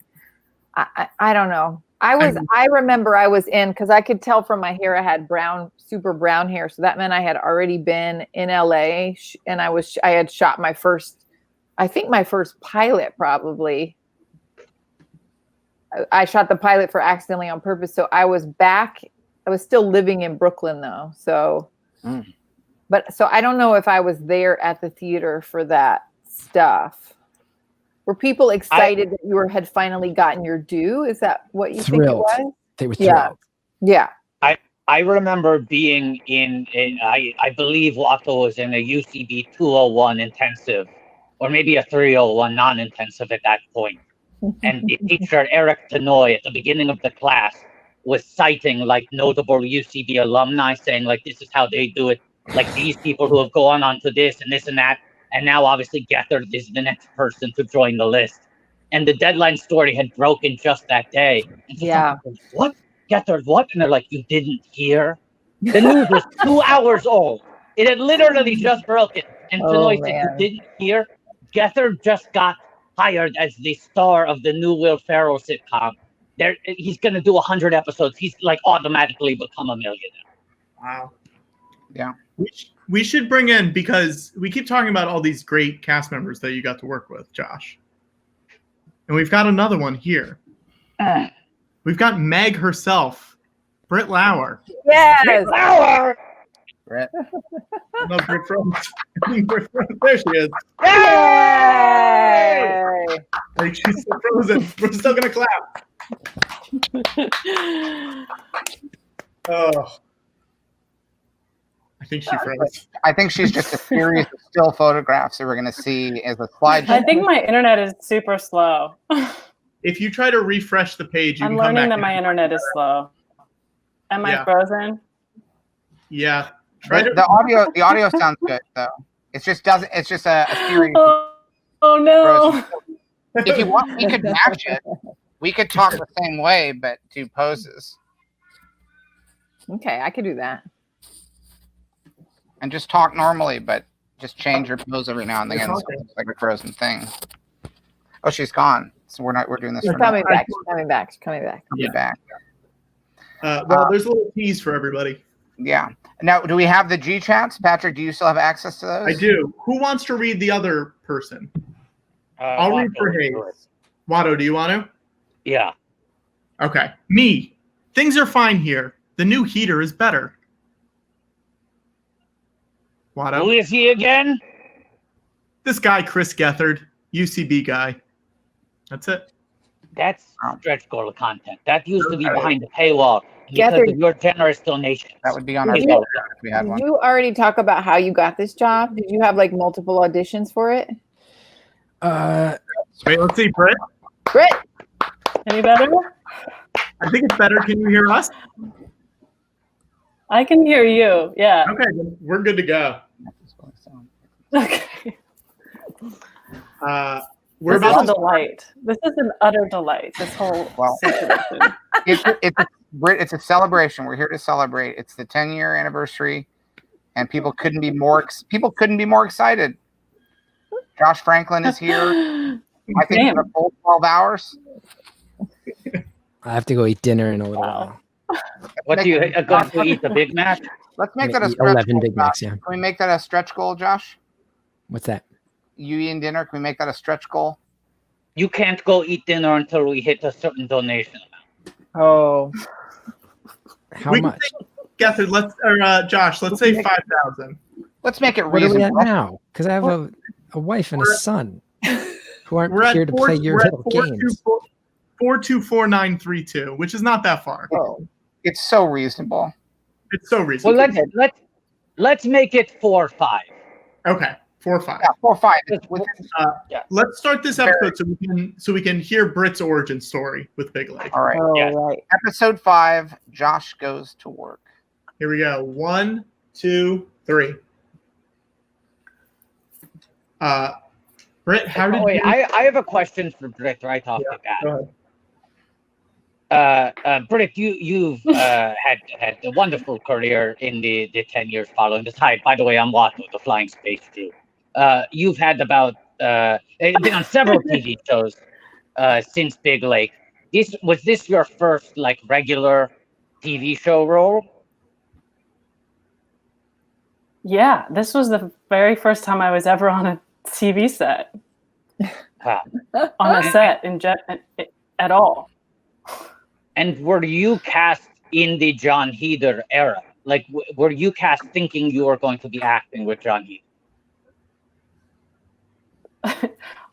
I don't know. I remember I was in, because I could tell from my hair I had super brown hair, so that meant I had already been in LA, and I had shot my first pilot probably. I shot the pilot for Accidentally on Purpose, so I was back. I was still living in Brooklyn though, so. But so I don't know if I was there at the theater for that stuff. Were people excited that you had finally gotten your due? Is that what you think it was? They were thrilled. Yeah. I remember being in I believe WATTO was in a UCB 201 intensive, or maybe a 301 non-intensive at that point. And the teacher, Eric Tenoy, at the beginning of the class was citing like notable UCB alumni, saying like, this is how they do it. Like these people who have gone on to this and this and that. And now obviously Gethard is the next person to join the list. And the deadline story had broken just that day. And so what? Gethard, what? And they're like, you didn't hear? The news was 2 hours old. It had literally just broken. And Tenoy said, you didn't hear? Gethard just got hired as the star of the new Will Ferrell sitcom. He's going to do 100 episodes. He's like automatically become a millionaire. Wow. Yeah. We should bring in, because we keep talking about all these great cast members that you got to work with, Josh. And we've got another one here. We've got Meg herself, Britt Lauer. Yes. Britt Lauer! Britt. No, Britt Frost. There she is. Yay! Like she's so frozen. We're still going to clap. Oh. I think she froze. I think she's just a series of still photographs that we're going to see as a slideshow. I think my internet is super slow. If you try to refresh the page, I'm learning that my internet is slow. Am I frozen? Yeah. The audio sounds good though. It's just a series. Oh no. If you want, we could match it. We could talk the same way, but do poses. Okay, I could do that. And just talk normally, but just change your pose every now and then. So it's like a frozen thing. Oh, she's gone. So we're doing this. She's coming back. She's coming back. She's coming back. Coming back. Well, there's a little tease for everybody. Yeah. Now, do we have the G chats? Patrick, do you still have access to those? I do. Who wants to read the other person? I'll read for Hayes. Watto, do you want to? Yeah. Okay. Me. Things are fine here. The new heater is better. Watto. Who is he again? This guy, Chris Gethard, UCB guy. That's it. That's stretch goal of content. That used to be behind the paywall. because Gethard, of your generous donations. That would be on our Did Patreon if we had one. you already talk about how you got this job? Did you have like multiple auditions for it? Wait, let's see, Britt. Britt, Any better? I think it's better. Can you hear us? I can hear you. Yeah. Okay, then we're good to go. Okay. We're This is about a to delight. This is an utter delight. This whole Well, situation. it's a celebration. We're here to celebrate. It's the 10-year anniversary, and people couldn't be more excited. Josh Franklin is here. I think Damn. for the full 12 hours. I have to go eat dinner in a little Wow. while. What do you going to eat? The Big Mac? Let's make I'm that a gonna eat stretch 11 goal. Big Macs, Josh. yeah. Can we make that a stretch goal, Josh? What's that? You eating dinner? Can we make that a stretch goal? You can't go eat dinner until we hit a certain donation amount. oh, How We can much? Gethard, Josh, let's say 5,000. Let's make it What are we at reasonable. now? Because I have a wife and a son who aren't We're at here to play your little games. 424,932, which is not that far. oh. It's so reasonable. It's so reasonable. Well, let's make it 4 or 5. Okay, 4 or 5. Yeah, 4 or 5. Let's start this episode so we can hear Britt's origin story with Big Lake. All right. Oh, Yeah. right. Episode 5. Josh goes to work. Here we go. 1, 2, 3. Britt, how did Wait, you? I have a question for Britt right off the bat. Go Britt, you've had a wonderful career in the 10 years following this. Hi, by the way, I'm Watto, the Flying Space Crew. You've had been on several TV shows since Big Lake. Was this your first like regular TV show role? Yeah, this was the very first time I was ever on a TV set, Huh. on a set at all. And were you cast in the Jon Heder era? Like, were you cast thinking you were going to be acting with Jon Heder?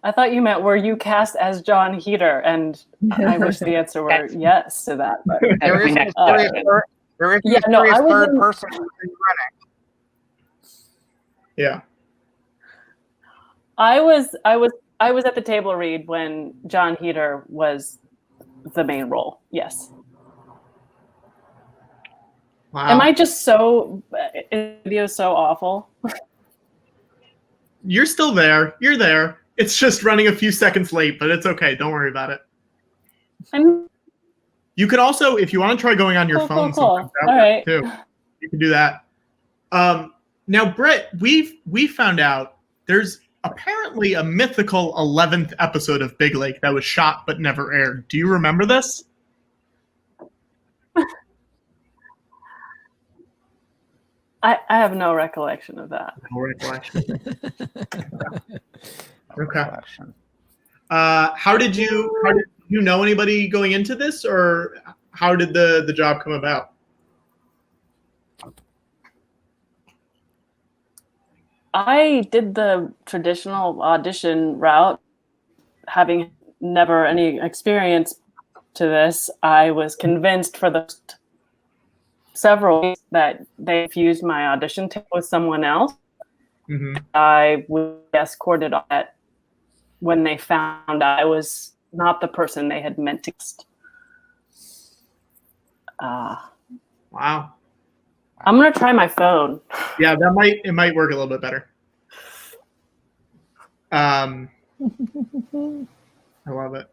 I thought you meant, were you cast as Jon Heder? And I wish the answer were yes to that. But There is a mysterious Yeah, no, I was third in- person who's running. Yeah. I was at the table read when Jon Heder was the main role. Yes. Wow. Am I just so video so awful? You're still there. You're there. It's just running a few seconds late, but it's okay. Don't worry about it. You could also, if you want to try going on your Cool, phone, cool. sometimes that All works right. too. You can do that. Now, Britt, we found out there's apparently a mythical 11th episode of Big Lake that was shot but never aired. Do you remember this? I have no recollection of that. No recollection. Okay. Collection. How did you know anybody going into this, or how did the job come about? I did the traditional audition route, having never any experience to this. I was convinced for the several weeks that they fused my audition tape with someone else. Mm-hmm. I was escorted on it when they found I was not the person they had meant to. Wow. I'm gonna try my phone. Yeah, it might work a little bit better. I love it.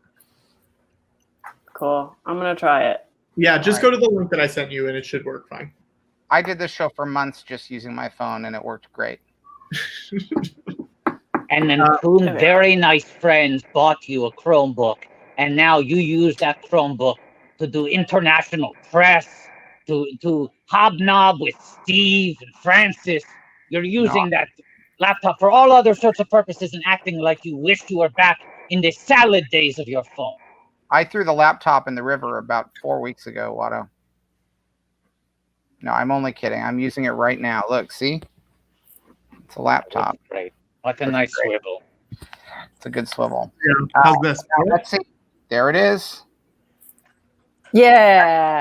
Cool. I'm gonna try it. Yeah, just go to the link that I sent you and it should work fine. I did this show for months just using my phone, and it worked great. And then two very nice friends bought you a Chromebook, and now you use that Chromebook to do international press, to hobnob with Steve and Francis. You're using that laptop for all other sorts of purposes and acting like you wish you were back in the salad days of your phone. I threw the laptop in the river about 4 weeks ago, Watto. No, I'm only kidding. I'm using it right now. Look, see? It's a laptop. Great. What a nice swivel. It's a good swivel. Yeah, how's this? Let's see. There it is. Yeah.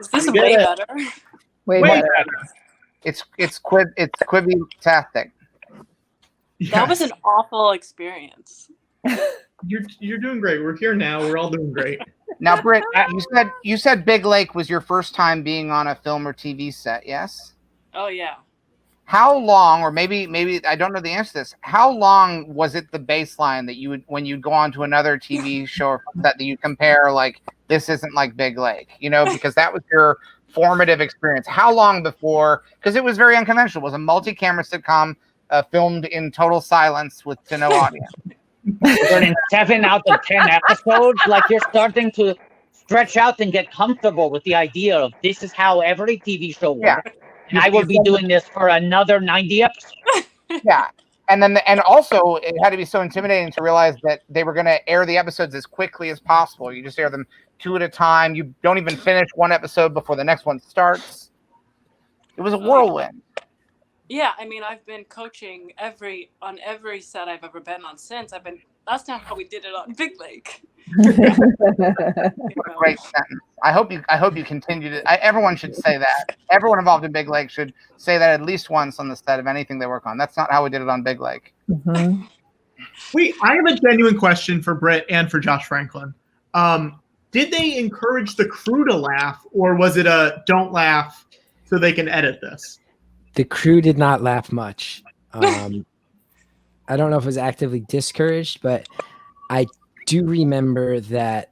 Is this way better? Way Way better. It's Quibby-tastic. That was an awful experience. You're doing great. We're here now. We're all doing great. Now, Britt, you said Big Lake was your first time being on a film or TV set, yes? Oh yeah. How long, or maybe I don't know the answer to this. How long was it the baseline that you would, when you go on to another TV show or that you compare, like, this isn't like Big Lake, you know, because that was your formative experience. How long before? Because it was very unconventional. It was a multi-camera sitcom filmed in total silence with to no audience. In 7 out of 10 episodes, like you're starting to stretch out and get comfortable with the idea of this is how every TV show works. And I will be doing this for another 90 episodes. Yeah. And also it had to be so intimidating to realize that they were going to air the episodes as quickly as possible. You just air them 2 at a time. You don't even finish one episode before the next one starts. It was a whirlwind. Yeah, I mean, I've been coaching on every set I've ever been on since. That's not how we did it on Big Lake. What a great sentence. I hope you continue to. Everyone should say that. Everyone involved in Big Lake should say that at least once on the set of anything they work on. That's not how we did it on Big Lake. Mm-hmm. Wait, I have a genuine question for Britt and for Josh Franklin. Did they encourage the crew to laugh, or was it a don't laugh so they can edit this? The crew did not laugh much. I don't know if it was actively discouraged, but I do remember that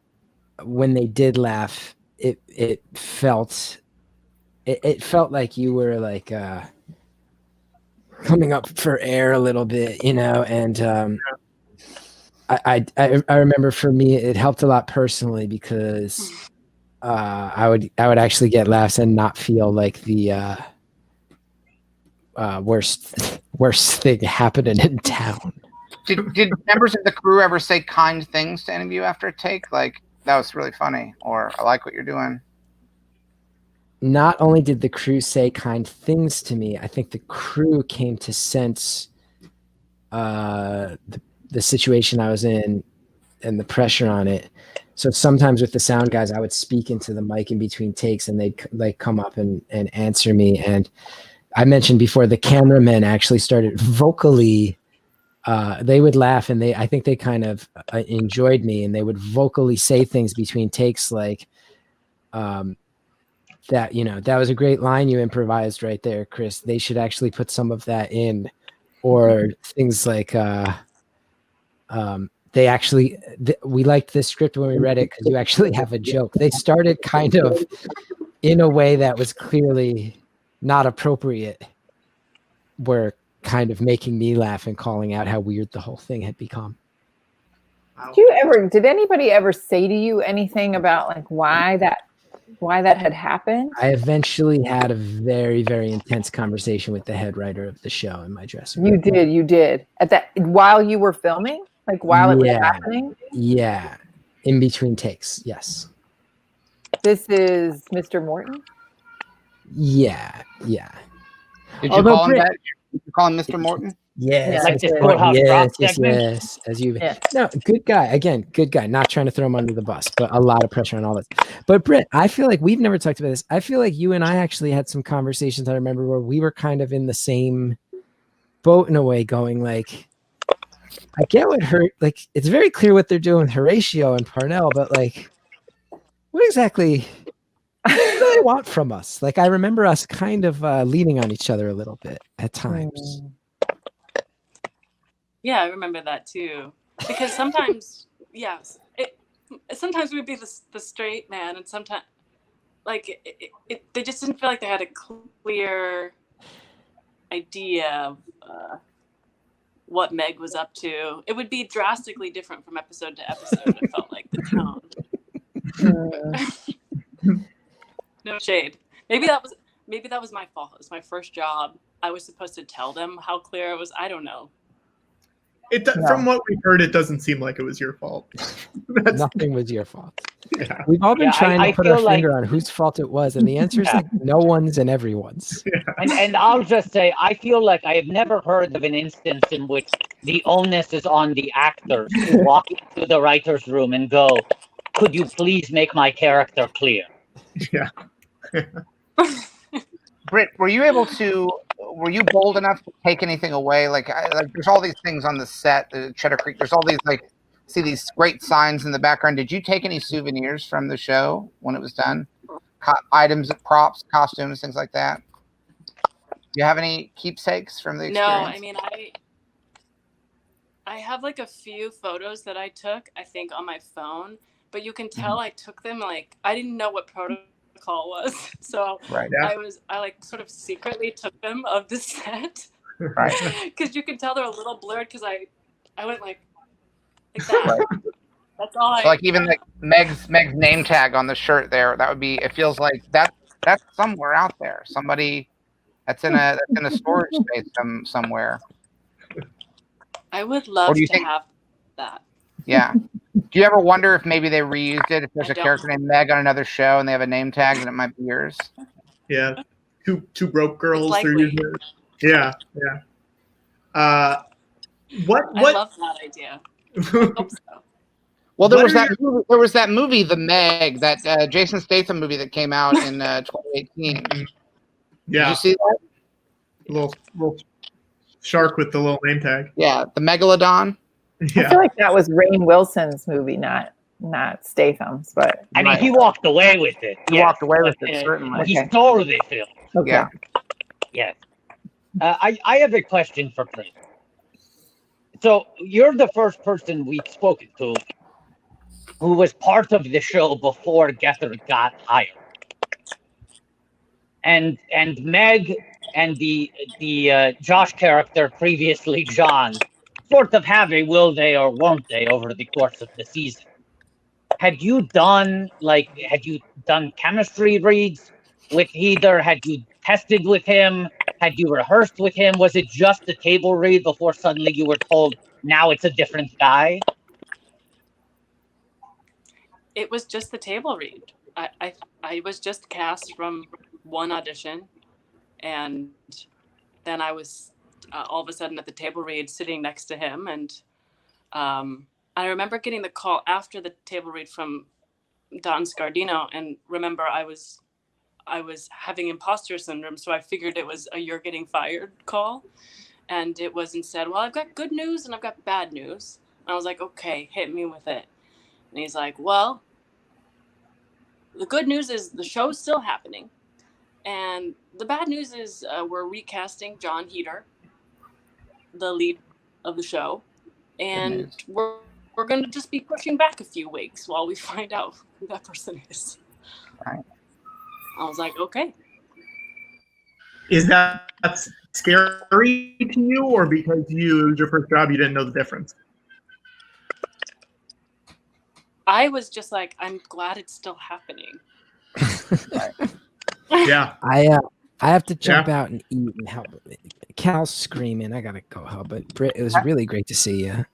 when they did laugh, it felt like you were like coming up for air a little bit, you know. And I remember for me it helped a lot personally because I would actually get laughs and not feel like the worst thing happening in town. Did members of the crew ever say kind things to any of you after a take? Like, that was really funny, or I like what you're doing? Not only did the crew say kind things to me, I think the crew came to sense the situation I was in and the pressure on it. So sometimes with the sound guys, I would speak into the mic in between takes and they'd like come up and answer me. And I mentioned before, the cameramen actually started vocally, they would laugh and I think they kind of enjoyed me, and they would vocally say things between takes like, that, you know, that was a great line you improvised right there, Chris. They should actually put some of that in, or things like, we liked this script when we read it because you actually have a joke. They started kind of in a way that was clearly not appropriate, were kind of making me laugh and calling out how weird the whole thing had become. Did anybody ever say to you anything about like why that had happened? I eventually had a very, very intense conversation with the head writer of the show in my dressing room. You did at that while you were filming, like while it was happening. Yeah, in between takes. Yes. This is Mr. Morton. Yeah. Did you call him that? Did you call him Mr. Morton? Yes. Like this Courthouse Rock segment? Yes. No, good guy. Again, good guy. Not trying to throw him under the bus, but a lot of pressure on all this. But Britt, I feel like we've never talked about this. I feel like you and I actually had some conversations, I remember, where we were kind of in the same boat in a way, going like, I get what like, it's very clear what they're doing with Horatio and Parnell, but like, what exactly do they want from us? Like, I remember us kind of leaning on each other a little bit at times. Yeah, I remember that too. Because sometimes, sometimes we'd be the straight man, and sometimes, like, they just didn't feel like they had a clear idea of what Meg was up to. It would be drastically different from episode to episode. It felt like the tone. No shade. Maybe that was my fault. It was my first job. I was supposed to tell them how clear it was. I don't know. From what we heard, it doesn't seem like it was your fault. Nothing was your fault. Yeah. We've all been trying to put our finger like, on whose fault it was, and the answer is like no one's and everyone's. Yeah. And I'll just say, I feel like I have never heard of an instance in which the onus is on the actors to walk into the writer's room and go, Could you please make my character clear? Yeah. Britt, were you bold enough to take anything away? Like there's all these things on the set, Cheddar Creek. There's all these see these great signs in the background. Did you take any souvenirs from the show when it was done? Items, props, costumes, things like that. Do you have any keepsakes from the experience? No, I mean, I have like a few photos that I took, I think, on my phone, but you can tell I took them like I didn't know what protocol was, so right, yeah. I like sort of secretly took them of the set, right? Because you can tell they're a little blurred because I went like that. Right. That's all. So like even like Meg's name tag on the shirt there, that would be. It feels like that's somewhere out there. Somebody that's in a storage space somewhere. I would love to have that. Yeah. Do you ever wonder if maybe they reused it? If there's a character named Meg on another show and they have a name tag, and it might be yours. Yeah. Two broke girls. Yeah. Yeah. What? I love that idea. I hope so. Well, there was that movie, The Meg, that Jason Statham movie that came out in 2018. Yeah. Did you see that? Little shark with the little name tag. Yeah, the Megalodon. Yeah. I feel like that was Rainn Wilson's movie, not Statham's. But I mean, he walked away with it. He walked away with it, certainly. He stole the film. Okay. Yeah. Yes. I have a question for Chris. So you're the first person we've spoken to who was part of the show before Gethard got hired. And Meg and the Josh character, previously John, sort of have a will they or won't they over the course of the season. Had you done chemistry reads with Heather? Had you tested with him? Had you rehearsed with him? Was it just a table read before suddenly you were told now it's a different guy? It was just the table read. I was just cast from one audition, and then I was all of a sudden at the table read sitting next to him, and I remember getting the call after the table read from Don Scardino, and remember I was having imposter syndrome, so I figured it was a "you're getting fired" call, and it was instead, well, I've got good news and I've got bad news. And I was like, okay, hit me with it. And he's like, well, the good news is the show's still happening, and the bad news is we're recasting Jon Heder, the lead of the show, and we're going to just be pushing back a few weeks while we find out who that person is. Right. I was like, okay. Is that scary to you, or because it was your first job, you didn't know the difference? I was just like, I'm glad it's still happening. Yeah. I have to jump out and eat and help. Cal's screaming. I gotta go help. But Britt, it was really great to see you.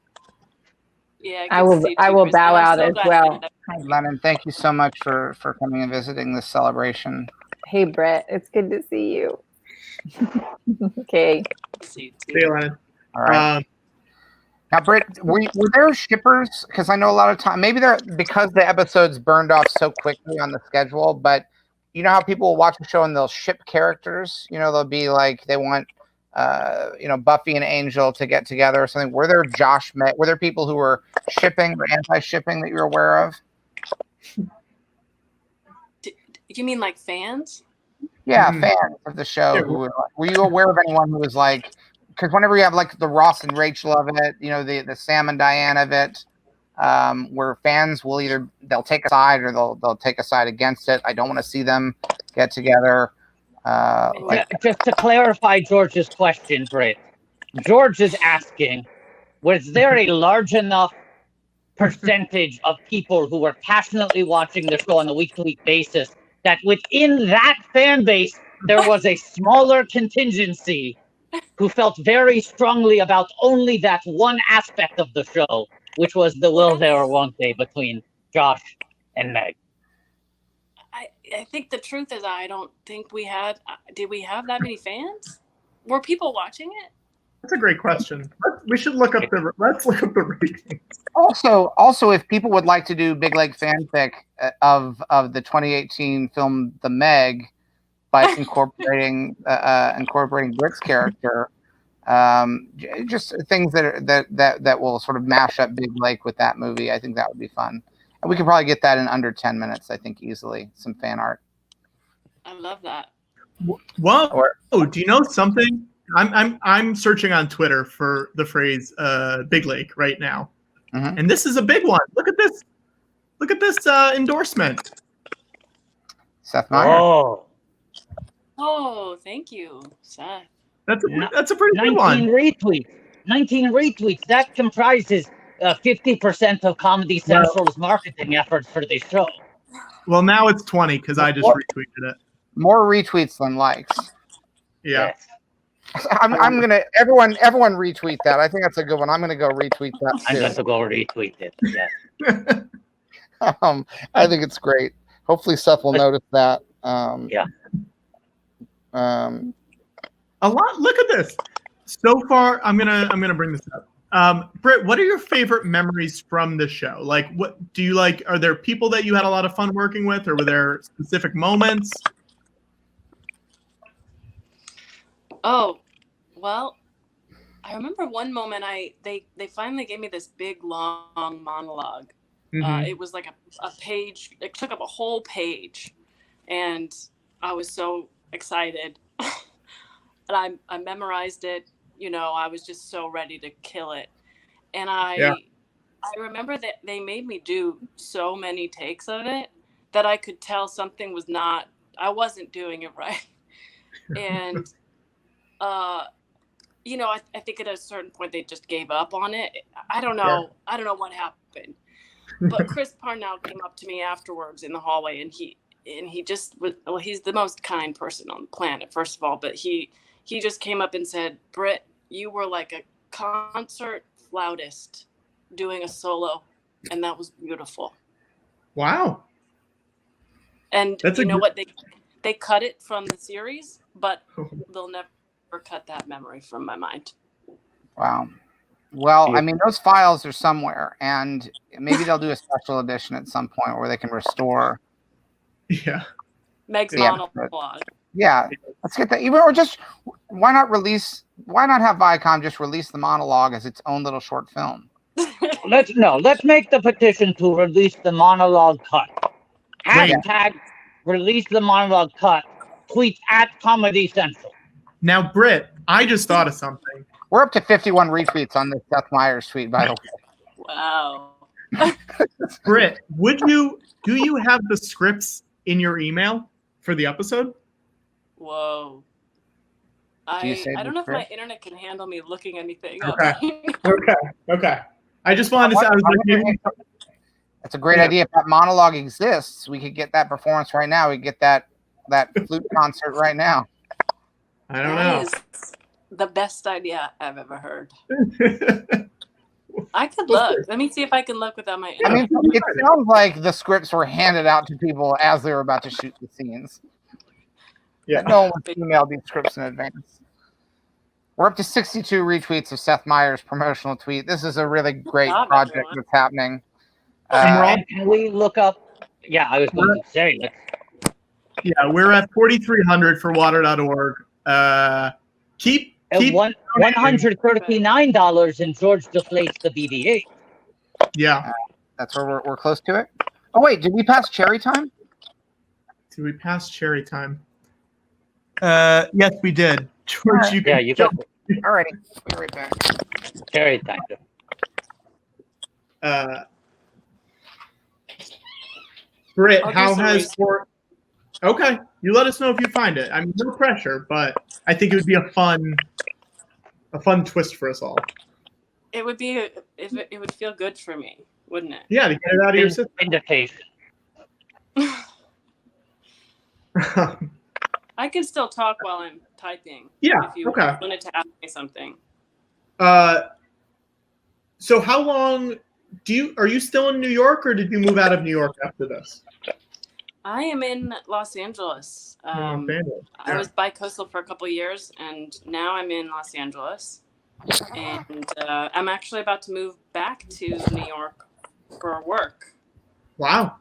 Yeah, I will bow out as well. Lennon, thank you so much for coming and visiting this celebration. Hey, Brett, it's good to see you. Okay. See you, Lennon. All right. Now, Britt, were there shippers? Because I know a lot of time, maybe they're because the episodes burned off so quickly on the schedule, but you know how people will watch a show and they'll ship characters? You know, they'll be like, they want, Buffy and Angel to get together or something. Were there people who were shipping or anti-shipping that you're aware of? You mean like fans? Yeah, fans of the show. Were you aware of anyone who was like, because whenever you have like the Ross and Rachel of it, the Sam and Diane of it, where fans will they'll take a side or they'll take a side against it. I don't want to see them get together. Just to clarify George's question, Britt, George is asking, was there a large enough percentage of people who were passionately watching the show on a week-to-week basis that within that fan base there was a smaller contingency who felt very strongly about only that one aspect of the show, which was the will they or won't they between Josh and Meg? I think the truth is I don't think did we have that many fans? Were people watching it? That's a great question. we should look up the ratings. Also, if people would like to do Big Lake fanfic of the 2018 film The Meg by incorporating Brit's character, just things that will sort of mash up Big Lake with that movie, I think that would be fun, and we could probably get that in under 10 minutes. I think easily some fan art. I love that. Well, do you know something? I'm searching on Twitter for the phrase Big Lake right now. And this is a big one. Look at this. Look at this endorsement. Seth Meyers. Oh, thank you, Seth. That's a pretty good one. 19 retweets. That comprises 50% of Comedy Central's marketing efforts for this show. Well, now it's 20 because I just retweeted it. More retweets than likes. Yeah. I'm gonna everyone retweet that. I think that's a good one. I'm gonna go retweet that too. I'm going to go retweet it. Yeah. I think it's great. Hopefully Seth will notice that. Yeah. A lot. Look at this. So far, I'm gonna bring this up. Britt, what are your favorite memories from the show? Like, what do you like? Are there people that you had a lot of fun working with, or were there specific moments? Oh, well, I remember one moment they finally gave me this big long monologue. It was like a page. It took up a whole page, and I was so excited. And I memorized it. You know, I was just so ready to kill it. And I remember that they made me do so many takes of it that I could tell something was not. I wasn't doing it right, and. You know, I think at a certain point they just gave up on it. I don't know. Yeah. I don't know what happened. But Chris Parnell came up to me afterwards in the hallway, and he just was. Well, he's the most kind person on the planet, first of all. But he just came up and said, "Britt, you were like a concert flautist doing a solo, and that was beautiful." Wow. And you know what? They cut it from the series, but they'll never cut that memory from my mind. Wow. Well, I mean, those files are somewhere, and maybe they'll do a special edition at some point where they can restore. Yeah. Meg's monologue. Yeah. Let's get that. Or just why not have Viacom just release the monologue as its own little short film? Let's make the petition to release the monologue cut. Hashtag release the monologue cut. Tweet at Comedy Central. Now, Britt, I just thought of something. We're up to 51 retweets on this Seth Meyers tweet, by the way. Wow. Britt, do you have the scripts in your email for the episode? Whoa. I don't know if my internet can handle me looking anything. Okay. I just wanted to say, I was like, that's a great idea. If that monologue exists, we could get that performance right now. We could get that flute concert right now. I don't know. That is the best idea I've ever heard. I could look. Let me see if I can look without my internet. I mean, it sounds like the scripts were handed out to people as they were about to shoot the scenes. Yeah. No one emailed these scripts in advance. We're up to 62 retweets of Seth Meyers' promotional tweet. This is a really great project that's happening. Can we look up? Yeah, I was going to say that. Yeah, we're at 4,300 for water.org. Keep $139 and George deflates the BB-8. Yeah. That's where we're close to it. Oh, wait, did we pass cherry time? Did we pass cherry time? Yes, we did. George, you can got all righty. Be right back. Cherry time. Britt, how has Okay, you let us know if you find it. I mean, no pressure, but I think it would be a fun twist for us all. It would be. It would feel good for me, wouldn't it? Yeah, to get it out of your system. Indication. I can still talk while I'm typing. Yeah. If you wanted to ask me something. So how long are you still in New York, or did you move out of New York after this? I am in Los Angeles. I was bi-coastal for a couple of years, and now I'm in Los Angeles. and I'm actually about to move back to New York for work. Wow.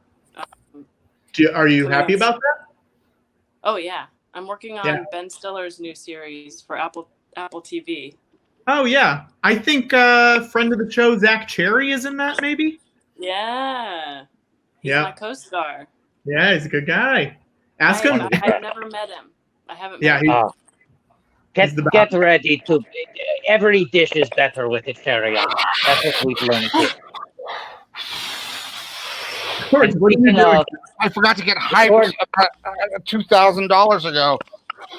Are you happy about that? Oh yeah, I'm working on Yeah. Ben Stiller's new series for Apple TV. Oh yeah, I think friend of the show Zach Cherry is in that. Maybe. Yeah, he's Yeah. my co-star. Yeah, he's a good guy. Ask him. I've never met him. I haven't. Yeah, met him. Get ready to. Every dish is better with its cherry on. That's what we've learned here. George, what are you Speaking doing? of, I forgot to get hyped $2,000 ago.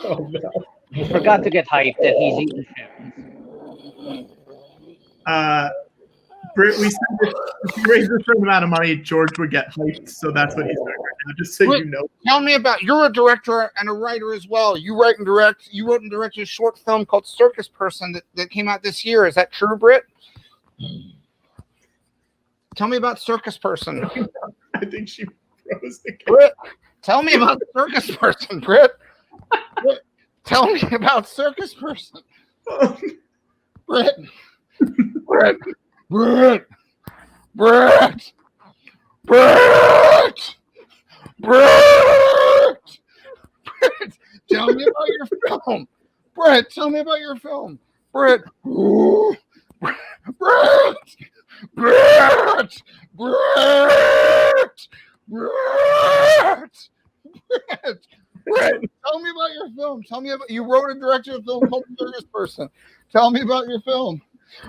Oh, no. you forgot to get hyped that he's eating Sharon's. Britt, we said if you raise a certain amount of money, George would get hyped. So that's what he's doing right now. Just so you know. Tell me about. You're a director and a writer as well. You write and direct. You wrote and directed a short film called Circus Person that came out this year. Is that true, Britt? Tell me about Circus Person. I think she froze again. Britt, tell me about Circus Person, Britt. Britt, tell me about Circus Person. Britt. Britt. Britt. Britt. Britt. Britt. Britt. Tell me about your film. Britt, tell me about your film. Britt. Britt. Britt. Britt. Britt. Britt, tell me about your film. Tell me about you wrote and directed a film called Circus Person. Tell me about your film.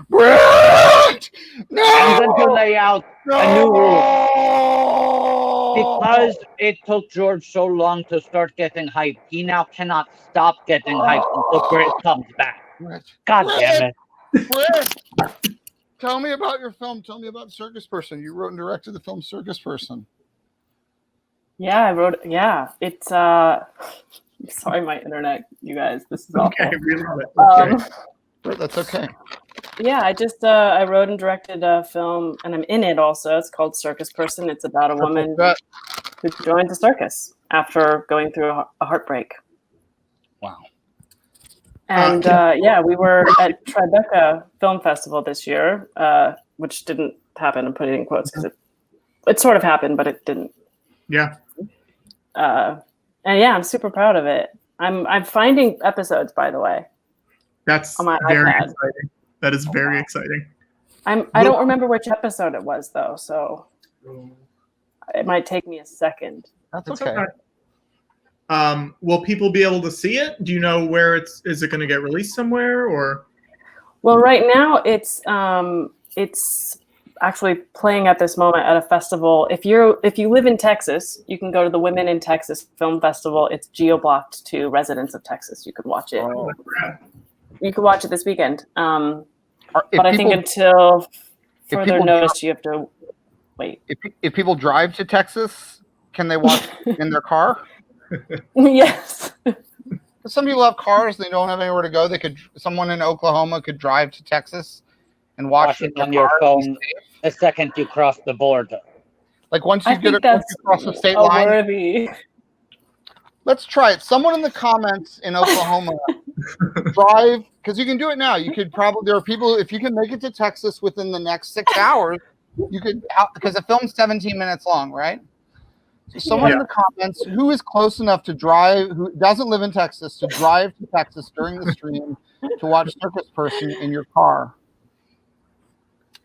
Britt! No! I'm going to lay out a new rule. Because it took George so long to start getting hyped, he now cannot stop getting hyped until Britt comes back. God damn it. Britt! Tell me about your film. Tell me about Circus Person. You wrote and directed the film Circus Person. Yeah, I wrote. Yeah, it's. Sorry, my internet, you guys. This is awful. Okay, we love it. Okay. Britt, that's okay. Yeah, I just I wrote and directed a film, and I'm in it also. It's called Circus Person. It's about a woman who joins a circus after going through a heartbreak. Wow. And yeah, we were at Tribeca Film Festival this year, which didn't happen. I'm putting it in quotes because it sort of happened, but it didn't. Yeah. And yeah, I'm super proud of it. I'm finding episodes, by the way. That's on my very iPad. exciting. That is very exciting. I don't remember which episode it was though, so it might take me a second. That's okay. Will people be able to see it? Do you know where is it going to get released somewhere or? Well, right now it's actually playing at this moment at a festival. If you live in Texas, you can go to the Women in Texas Film Festival. It's geo-blocked to residents of Texas. You could watch it. Oh, you could watch it this weekend. But I think until further notice, you have to wait. If people drive to Texas, can they watch in their car? Yes. Some people have cars; they don't have anywhere to go. Someone in Oklahoma could drive to Texas and watch it on your phone the second you cross the border. Like once you cross the state line. Worthy. Let's try it. Someone in the comments in Oklahoma drive, because you can do it now. You could probably, there are people, if you can make it to Texas within the next 6 hours, you could, because the film's 17 minutes long, right? So someone in the comments who is close enough to drive, who doesn't live in Texas, to drive to Texas during the stream to watch Circus Person in your car.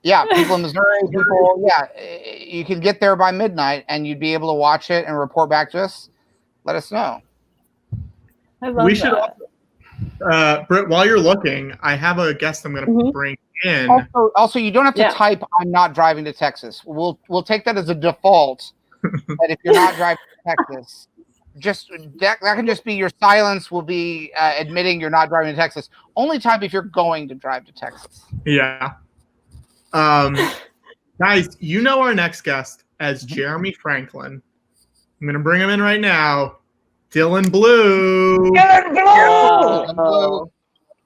Yeah, people in Missouri, you can get there by midnight and you'd be able to watch it and report back to us. Let us know. I love should also, Britt, while you're looking, I have a guest I'm going to bring in. Also, you don't have to type "I'm not driving to Texas." We'll take that as a default. That if you're not driving to Texas, just that can just be your silence will be admitting you're not driving to Texas. Only type if you're going to drive to Texas. Yeah. Guys, you know our next guest as Jeremy Franklin. I'm going to bring him in right now. Dylan Blue. Dylan Blue!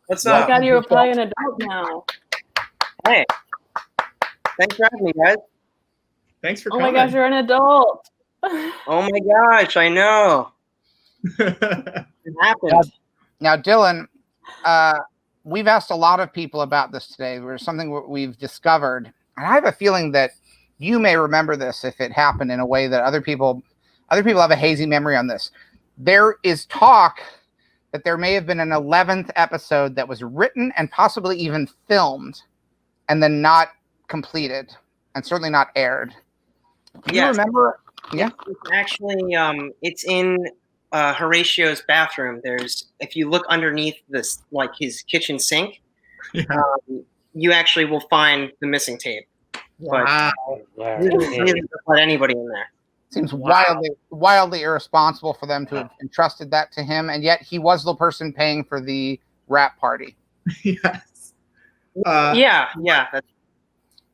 What's I up? got you playing an adult now. Hey. Thanks for having me, guys. Thanks for coming. coming. Oh my gosh, you're an adult. Oh my gosh, I know. It happened. Now, Dylan, we've asked a lot of people about this today. There's something we've discovered, and I have a feeling that you may remember this if it happened in a way that other people have a hazy memory on this. There is talk that there may have been an 11th episode that was written and possibly even filmed and then not completed and certainly not aired. Do you remember? Yeah. It's actually, it's in Horatio's bathroom. If you look underneath this, like his kitchen sink, you actually will find the missing tape. Wow. But really don't let anybody in there. Seems wildly irresponsible for them to have entrusted that to him, and yet he was the person paying for the rap party. Yes. Yeah.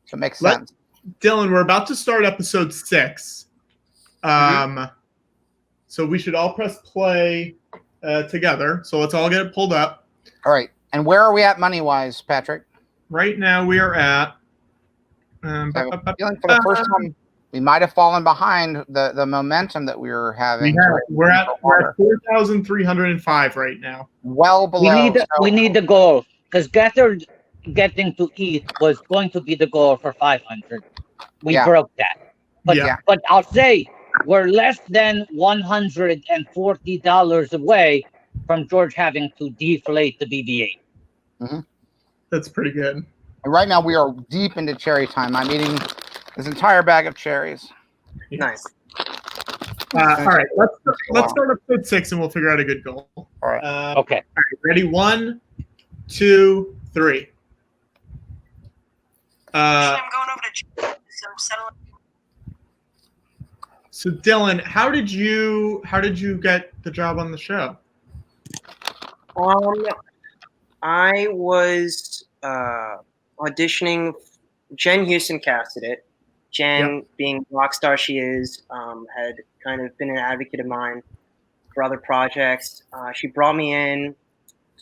So it makes sense. Dylan, we're about to start episode 6. So we should all press play together. So let's all get it pulled up. All right. And where are we at money-wise, Patrick? Right now we are at... I'm feeling for the first time, we might have fallen behind the momentum that we were having. We're at 4,305 right now. Well below. We need the goal, because Gethard getting to eat was going to be the goal for 500. We broke that. But I'll say we're less than $140 away from George having to deflate the BB-8. Mm-hmm. That's pretty good. And right now we are deep into cherry time. I'm eating this entire bag of cherries. Nice. All right, let's start episode 6 and we'll figure out a good goal. All right. Okay. All right, ready? 1, 2, 3. I'm going over to settle. So Dylan, how did you get the job on the show? I was auditioning. Jen Houston casted it. Jen, being the rock star she is, had kind of been an advocate of mine for other projects. She brought me in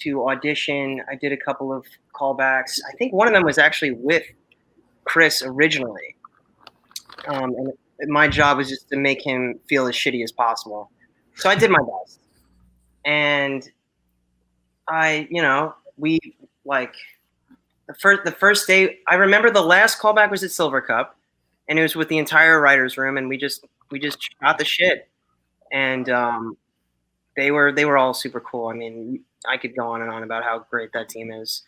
to audition. I did a couple of callbacks. I think one of them was actually with Chris originally. And my job was just to make him feel as shitty as possible. So I did my best. And we the first day, I remember the last callback was at Silver Cup, and it was with the entire writer's room, and we just shot the shit. And they were all super cool. I mean, I could go on and on about how great that team is.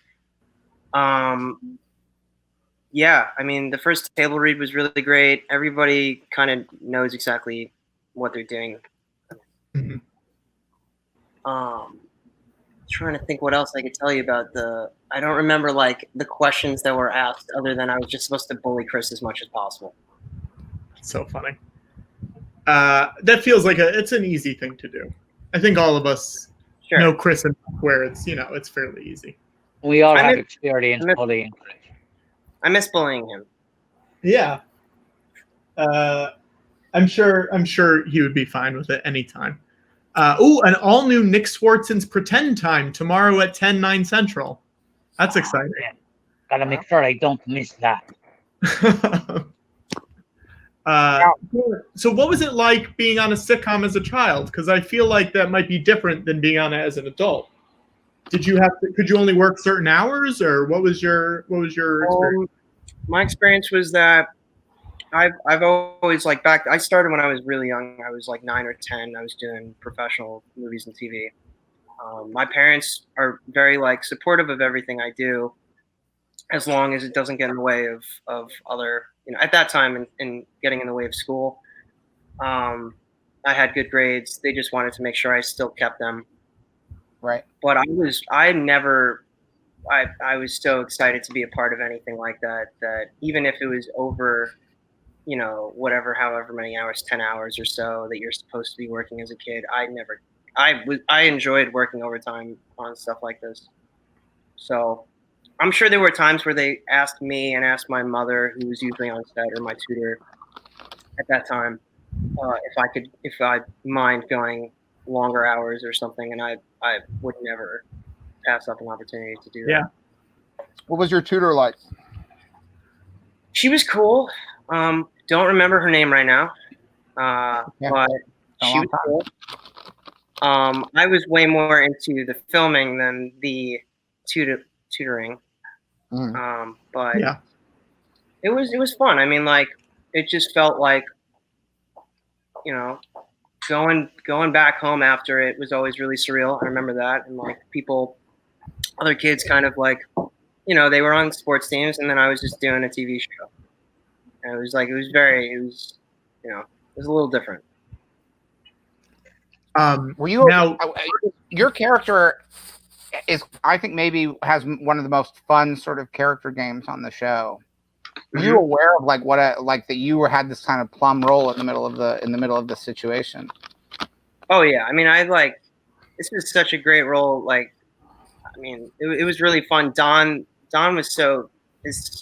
Yeah, I mean, the first table read was really great. Everybody kind of knows exactly what they're doing. Mm-hmm. Trying to think what else I could tell you about I don't remember like the questions that were asked other than I was just supposed to bully Chris as much as possible. So funny. That feels like it's an easy thing to do. I think all of us know Chris enough where it's fairly easy. We all have experience bullying Chris. I miss bullying him. Yeah. I'm sure he would be fine with it anytime. And all new Nick Swartzen's Pretend Time tomorrow at 10/9 Central. That's exciting. Yeah. Gotta make sure I don't miss that. So what was it like being on a sitcom as a child? Because I feel like that might be different than being on it as an adult. Could you only work certain hours, or what was your experience? My experience was that I've always I started when I was really young. I was like 9 or 10. I was doing professional movies and TV. My parents are very supportive of everything I do, as long as it doesn't get in the way of other, at that time in getting in the way of school. I had good grades. They just wanted to make sure I still kept them. Right. But I was so excited to be a part of anything like that even if it was over, however many hours, 10 hours or so that you're supposed to be working as a kid, I enjoyed working overtime on stuff like this. So I'm sure there were times where they asked me and asked my mother, who was usually on set, or my tutor at that time, if I'd mind going longer hours or something, and I would never pass up an opportunity to do that. Yeah. What was your tutor like? She was cool. Don't remember her name right now, but she was cool. I was way more into the filming than the tutoring. But Yeah. it was fun. I mean, like, it just felt like, you know, going back home after it was always really surreal. I remember that. And like other kids kind of like, you know, they were on sports teams, and then I was just doing a TV show. And it was like, it was, you know, it was a little different. Were you your character is, I think, maybe has one of the most fun sort of character games on the show. Were you aware of like that you had this kind of plum role in the middle of the situation? Oh yeah, I mean, this was such a great role. Like, I mean, it was really fun. Don is so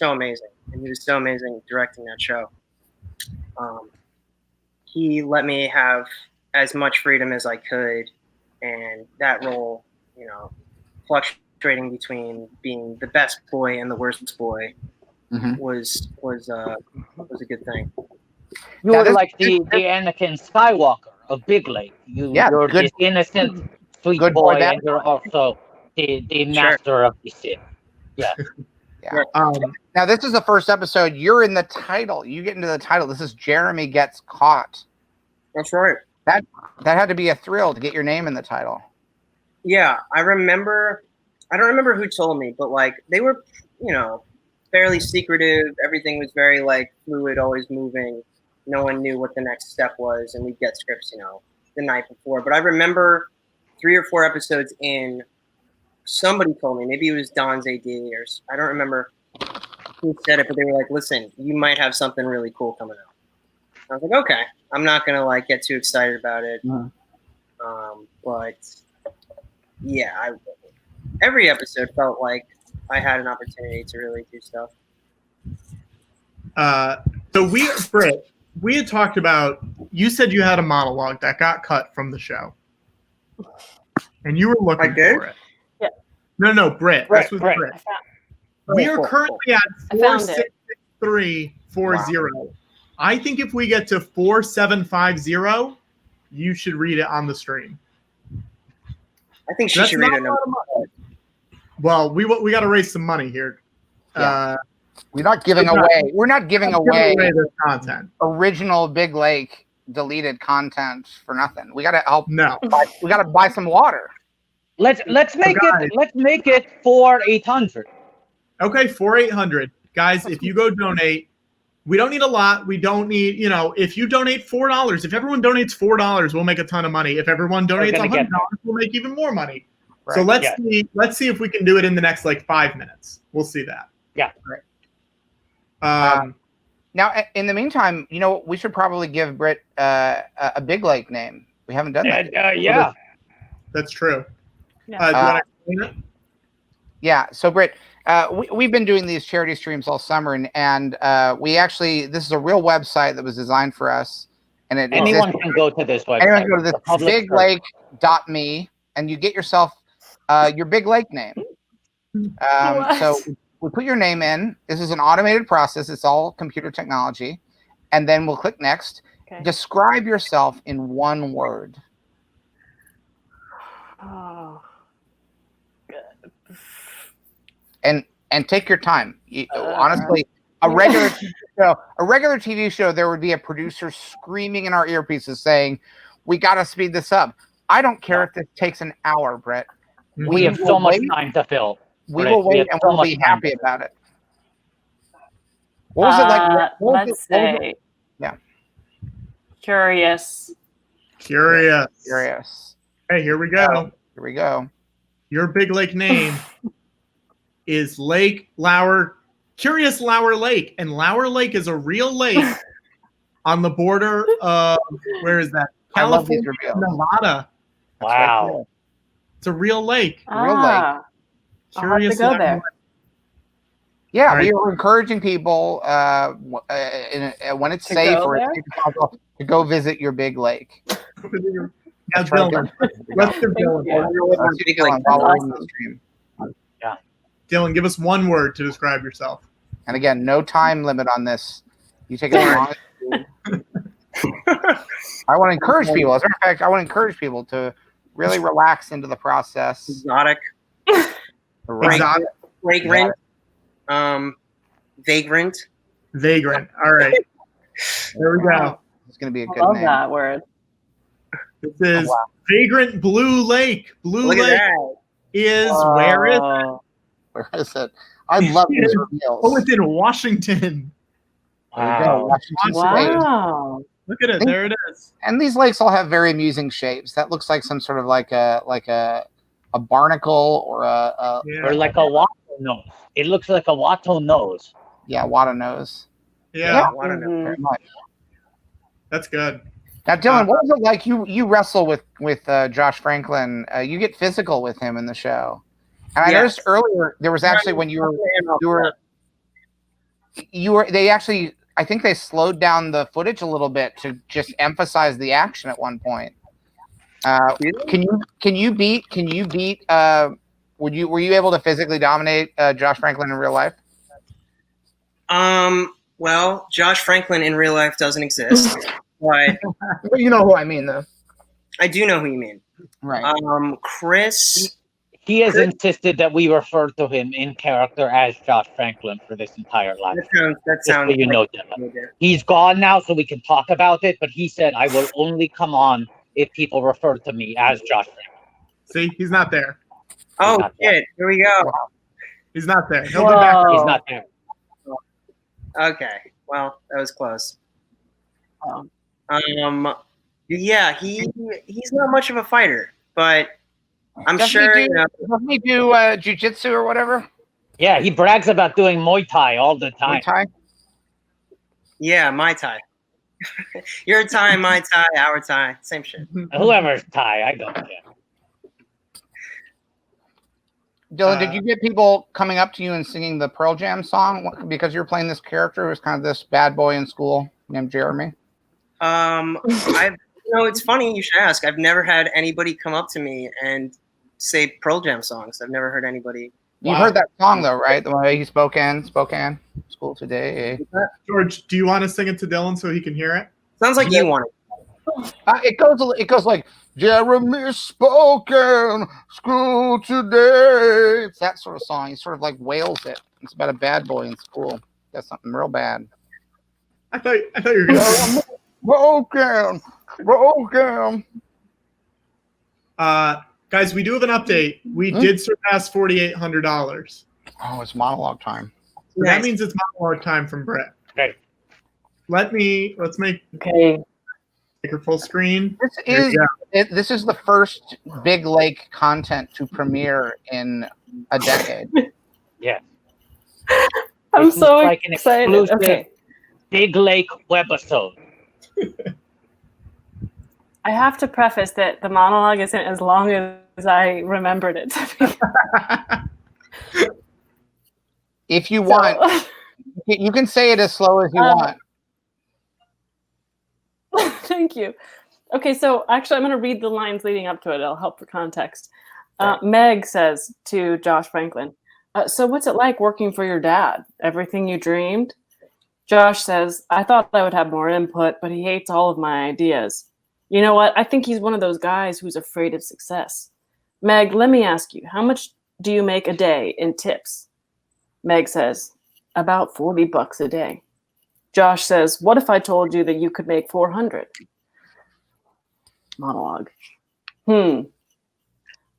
amazing, and he was so amazing directing that show. He let me have as much freedom as I could, and that role, you know, fluctuating between being the best boy and the worst boy was a good thing. You were like the Anakin Skywalker of Big Lake. You're this innocent, sweet boy, and you're also the master of the Sith. Yeah. Yeah. Now this is the first episode. You're in the title. You get into the title. This is Jeremy Gets Caught. That's right. That had to be a thrill to get your name in the title. Yeah, I don't remember who told me, but like they were, you know, fairly secretive. Everything was very like fluid, always moving. No one knew what the next step was, and we'd get scripts, you know, the night before. But I remember 3 or 4 episodes in, somebody told me, maybe it was Don's AD, or I don't remember who said it, but they were like, "Listen, you might have something really cool coming out." I was like, "Okay, I'm not gonna like get too excited about it." But yeah, every episode felt like I had an opportunity to really do stuff. So Britt, we had talked about, you said you had a monologue that got cut from the show, and you were looking for it. Yeah. No, Britt. This was Britt. We are currently at 466340. Wow. I think if we get to 4750, you should read it on the stream. I think she should read it. Well, we got to raise some money here. Yeah. We're not giving away. We're not giving away this content. Original Big Lake deleted content for nothing. We got to help. No, we got to buy some water. Let's make it 4,800. Okay, 4,800 guys. If you go donate, we don't need a lot. We don't need, you know, if you donate $4, if everyone donates $4, we'll make a ton of money. If everyone donates $100, we'll make even more money. Right. So let's see if we can do it in the next like 5 minutes. We'll see that. Yeah. Right. Now, in the meantime, you know, we should probably give Britt a Big Lake name. We haven't done that. Yeah, that's true. Yeah. Do you want to explain it? Yeah. So Britt, we've been doing these charity streams all summer, and we actually, this is a real website that was designed for us, and anyone can go to this website. Anyone can go to this biglake.me, and you get yourself your Big Lake name. So we put your name in. This is an automated process. It's all computer technology. And then we'll click next. Okay. Describe yourself in 1 word. Oh, good. And take your time. Honestly, a regular TV show, there would be a producer screaming in our earpieces saying, "We got to speed this up." I don't care if this takes an hour, Brett. We have so much time to fill. We will wait, and we'll be happy about it. What was it like? Let's say. Yeah. Curious. Curious. Hey, here we go. Your Big Lake name is Lake Lower, Curious Lower Lake. And Lower Lake is a real lake on the border of, where is that? California, Nevada. Wow. Right, it's a real lake. Real lake. Curious I'll have to go there. Yeah, right. We are encouraging people when it's safe or it's possible to go visit your Big lake. Now, Dylan, let's give Dylan, give us 1 word to describe yourself. And again, no time limit on this. You take it as long as you. I want to encourage people. As a matter of fact, I want to encourage people to really relax into the process. Exotic. Exotic. Fragrant. Vagrant. Vagrant. All right. There we go. It's going to be a I good love name. that word. This is Vagrant Blue Lake. Blue Look at Lake that. is where is it? Where is it? I love these reveals. Oh, it's in Washington. There we go. Washington State. Wow. Look at it. There it is. And these lakes all have very amusing shapes. That looks like some sort of like a barnacle or a Or like a Watto nose. It looks like a Watto nose. yeah, WATTO nose. Yeah. Very much. That's good. Now, Dylan, what was it like? You wrestle with Josh Franklin. You get physical with him in the show. And I noticed earlier there was actually when you were they actually, I think they slowed down the footage a little bit to just emphasize the action at one point. Can you beat were you able to physically dominate Josh Franklin in real life? Well, Josh Franklin in real life doesn't exist, but you know who I mean, though. I do know who you mean. Right. Chris. He has insisted that we refer to him in character as Josh Franklin for this entire life. That sounds. So you know, Dylan. He's gone now, so we can talk about it. But he said, "I will only come on if people refer to me as Josh Franklin." See, he's not there. Oh shit! Here we go. He's not there. He'll be back. He's not there. Okay. Well, that was close. Yeah, he's not much of a fighter, but I'm sure. Doesn't he do jujitsu or whatever? Yeah, he brags about doing Muay Thai all the time. Muay Thai? Yeah, my Thai. Your Thai, my Thai, our Thai, same shit. Whoever's Thai, I don't care. Dylan, did you get people coming up to you and singing the Pearl Jam song because you're playing this character who's kind of this bad boy in school named Jeremy? It's funny you should ask. I've never had anybody come up to me and say Pearl Jam songs. I've never heard anybody. You've heard that song though, right? The way he Spokane, school today. George, do you want to sing it to Dylan so he can hear it? Sounds like you want it. It goes like Jeremy Spoken, school today. It's that sort of song. He sort of like wails it. It's about a bad boy in school. That's something real bad. I thought you were going to broken. Guys, we do have an update. We did surpass $4,800. Oh, it's monologue time. So that means it's monologue time from Brett. Okay. Let's make her full screen. This is the first Big Lake content to premiere in a decade. Yeah. I'm so like an excited. exclusive Okay. Big Lake webisode. I have to preface that the monologue isn't as long as I remembered it to be. If you want, you can say it as slow as you want. Thank you. Okay, so actually I'm going to read the lines leading up to it. It'll help for context. Meg says to Josh Franklin, so what's it like working for your dad? Everything you dreamed? Josh says, I thought I would have more input, but he hates all of my ideas. You know what? I think he's one of those guys who's afraid of success. Meg, let me ask you, how much do you make a day in tips? Meg says, about $40 a day. Josh says, what if I told you that you could make 400? Monologue.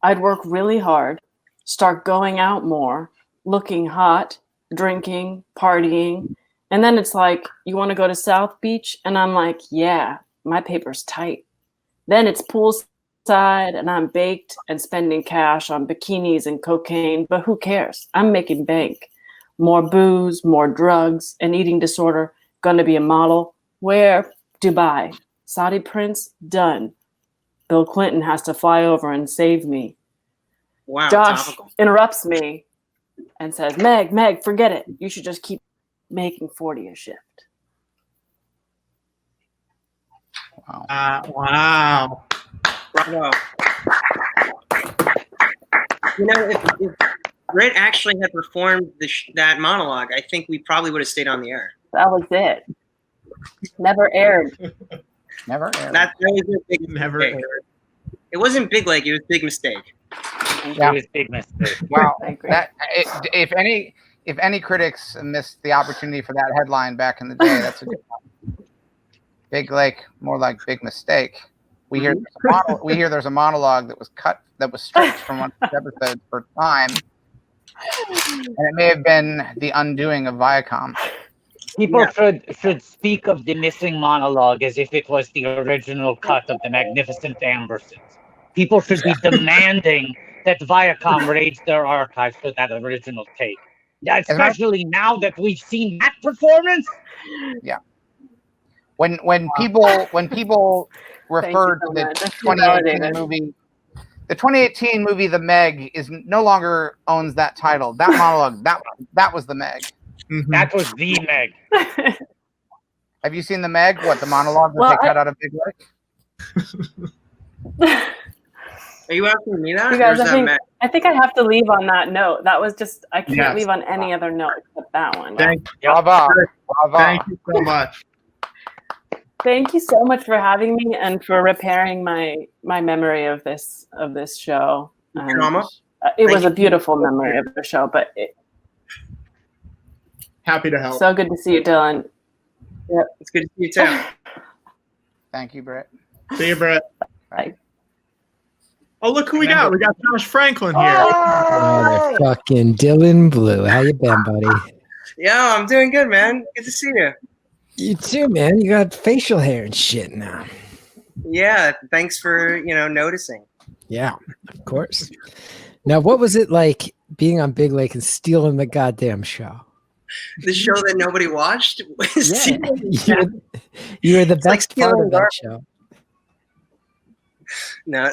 I'd work really hard, start going out more, looking hot, drinking, partying, and then it's like, you want to go to South Beach? And I'm like, yeah, my paper's tight. Then it's poolside and I'm baked and spending cash on bikinis and cocaine, but who cares? I'm making bank. More booze, more drugs, an eating disorder, gonna be a model. Where? Dubai. Saudi prince? Done. Bill Clinton has to fly over and save me. Wow. Josh Topical. interrupts me and says, Meg, forget it. You should just keep making 40 a shift. Wow. Bravo. You know, if Britt actually had performed that monologue, I think we probably would have stayed on the air. That was it. Never aired. Never aired. That was a big Never mistake. aired. It wasn't Big Lake, it was Big Mistake. Yeah. It was a big mistake. Wow. I agree. If any critics missed the opportunity for that headline back in the day, that's a good one. Big Lake, more like big mistake. We hear there's a monologue that was stretched from one of the episodes for time, and it may have been the undoing of Viacom. People should speak of the missing monologue as if it was the original cut of the Magnificent Ambersons. People should be demanding that Viacom raise their archives for that original tape. Yeah, especially now that we've seen that performance. Yeah. When people refer to the 2018 movie, the 2018 movie The Meg is no longer owns that title. That monologue, that was The Meg. Mhm. That was the Meg. Have you seen The Meg? What, the monologue that they cut out of Big Lake? Are you asking me that? You or guys, is that Matt? I think I have to leave on that note. That was just, I can't Yes. leave on any other note except that one. Thank Bravo. Thank you so much. Thank you so much for having me and for repairing my memory of this show. Drama? It was a beautiful memory of the show, but Happy to help. so good to see you, Dylan. Yep. It's good to see you too. Thank you, Brett. See you, Brett. Bye. Oh, look who we got. We got Josh Franklin here. Oh, the fucking Dylan Blue. How you been, buddy? Yeah, I'm doing good, man. Good to see you. You too, man. You got facial hair and shit now. Yeah, thanks for noticing. Yeah, of course. Now, what was it like being on Big Lake and stealing the goddamn show? The show that nobody watched. Yeah, you were the best part of that show. No,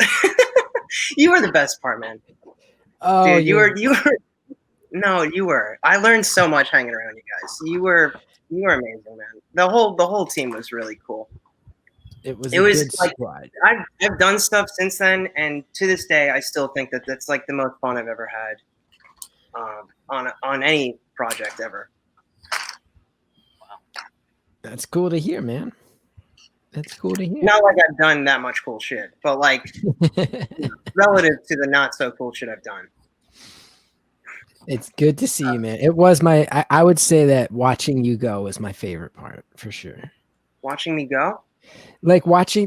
you were the best part, man. Oh, dude, you were. No, you were. I learned so much hanging around you guys. You were amazing, man. The whole team was really cool. It was good like squad. I've done stuff since then, and to this day, I still think that that's like the most fun I've ever had on any project ever. That's cool to hear, man. That's cool to hear. Not like I've done that much cool shit, but like relative to the not so cool shit I've done. It's good to see you, man. It was I would say that watching you go was my favorite part for sure. Watching me go? Like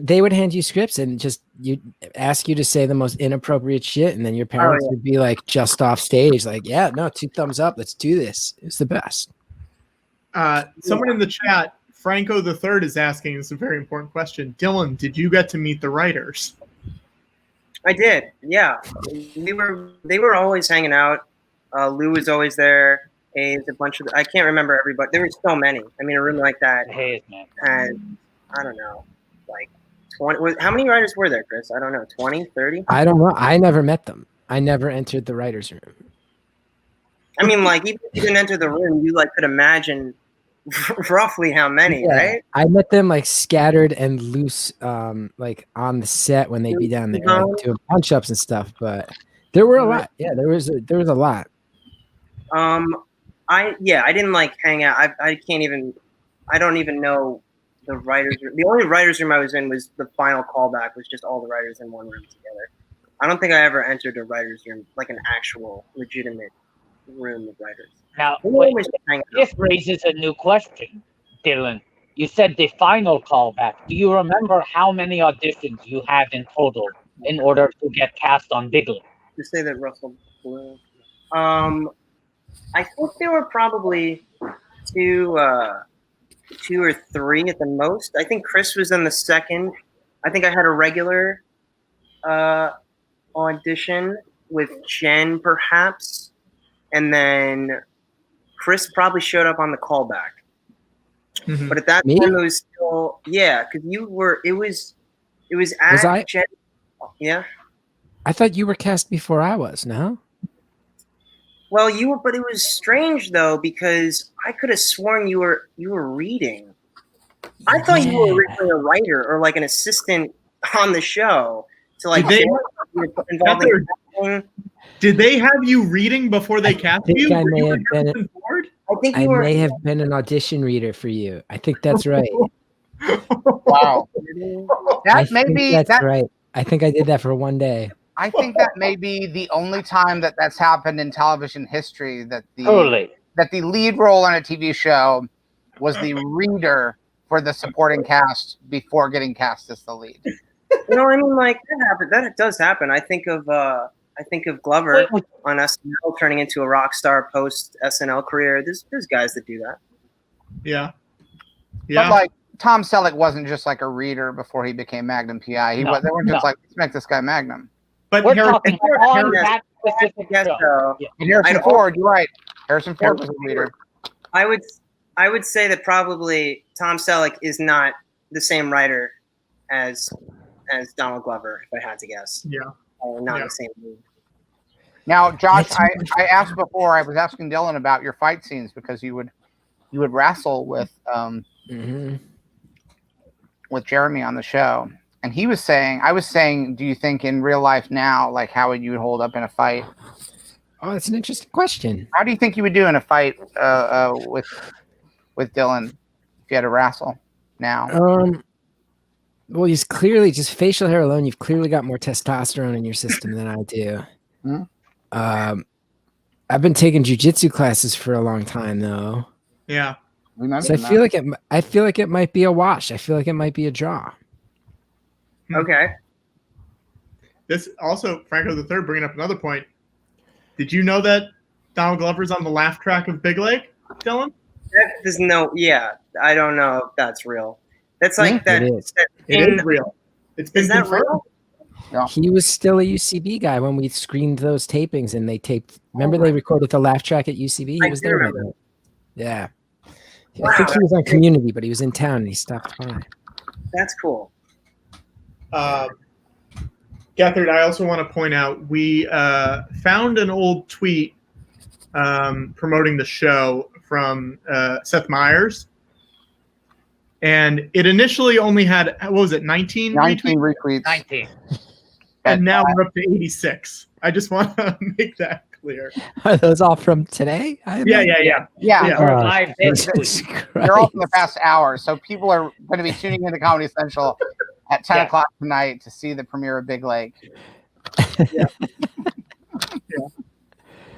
they would hand you scripts and just you ask you to say the most inappropriate shit, and then your parents would be like just off stage, like, yeah, no, 2 thumbs up, let's do this. It's the best. Someone in the chat, Franco the Third, is asking us a very important question. Dylan, did you get to meet the writers? I did, yeah. They were always hanging out. Lou was always there. Hayes, a bunch of I can't remember everybody. There were so many. I mean, a room like that. Hayes, man. And I don't know, like 20. How many writers were there, Chris? I don't know, 20, 30? I don't know. I never met them. I never entered the writer's room. I mean, like, even if you didn't enter the room, you like could imagine roughly how many, right? I met them like scattered and loose, like on the set when they'd be down there like, doing punch ups and stuff. But there were a lot. Yeah, there was a lot. I didn't like hang out. I don't even know the writers room. The only writers room I was in was the final callback, was just all the writers in one room together. I don't think I ever entered a writers room, like an actual legitimate room of writers. Now, this raises a new question, Dylan. You said the final callback. Do you remember how many auditions you had in total in order to get cast on Big Lake? To say that Russell Blue, I think there were probably two or three at the most. I think Chris was in the second. I think I had a regular audition with Jen, perhaps, and then Chris probably showed up on the callback. Mm-hmm. But at that time, it was still because you were. It was at Jen. Yeah. I thought you were cast before I was. No. Well, you were, but it was strange though, because I could have sworn you were reading. I thought you were originally a writer or like an assistant on the show. So like, did they have you reading before they cast you? I may have been an audition reader for you. I think that's right. Wow. That's right. I think I did that for one day. I think that may be the only time that that's happened in television history that Truly. the lead role on a TV show was the reader for the supporting cast before getting cast as the lead. No, I mean, like, that happens. That does happen. I think of Glover on SNL turning into a rock star post SNL career. There's guys that do that. Yeah. But like Tom Selleck wasn't just like a reader before he became Magnum PI. They weren't just like, let's make this guy Magnum. But We're talking on that specific show. Harrison Ford, you're right. Harrison Ford was a reader. I would say that probably Tom Selleck is not the same writer as Donald Glover, if I had to guess. Yeah. Not the same movie. Now, Josh, I asked before, I was asking Dylan about your fight scenes because you would wrestle with with Jeremy on the show. And he was saying, I was saying, do you think in real life now, like how would you hold up in a fight? Oh, that's an interesting question. How do you think you would do in a fight with Dylan if you had to wrestle now? Well, he's clearly, just facial hair alone, you've clearly got more testosterone in your system than I do. I've been taking jujitsu classes for a long time, though. Yeah. So I feel like it might be a wash. I feel like it might be a draw. Okay. This also, Franco III bringing up another point. Did you know that Donald Glover's on the laugh track of Big Lake, Dylan? There's no, I don't know if that's real. That's like that. It is. It is real. It's been confirmed. Yeah. He was still a UCB guy when we screened those tapings, and they taped. Remember, they recorded the laugh track at UCB. He was there. Remember. Yeah. Wow. I think he was on Community, but he was in town and he stopped by. That's cool. Gethard, I also want to point out we found an old tweet promoting the show from Seth Meyers. And it initially only had, what was it, 19 retweets? 19. And now we're up to 86. I just want to make that clear. Are those all from today? Yeah. They're all from the past hour. So people are going to be tuning into Comedy Central at 10 o'clock tonight to see the premiere of Big Lake.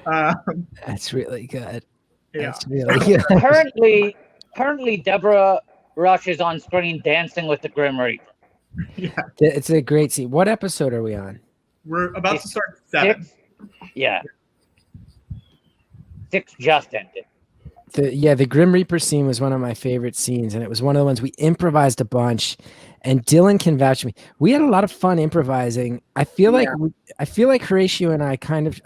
That's really good. Yeah. That's really good. Currently, Deborah Rush is on screen dancing with the Grim Reaper. Yeah. It's a great scene. What episode are we on? We're about to start 7. 6. Yeah. 6 just ended. The Grim Reaper scene was one of my favorite scenes, and it was one of the ones we improvised a bunch. And Dylan can vouch for me. We had a lot of fun improvising. I feel like Horatio and I kind of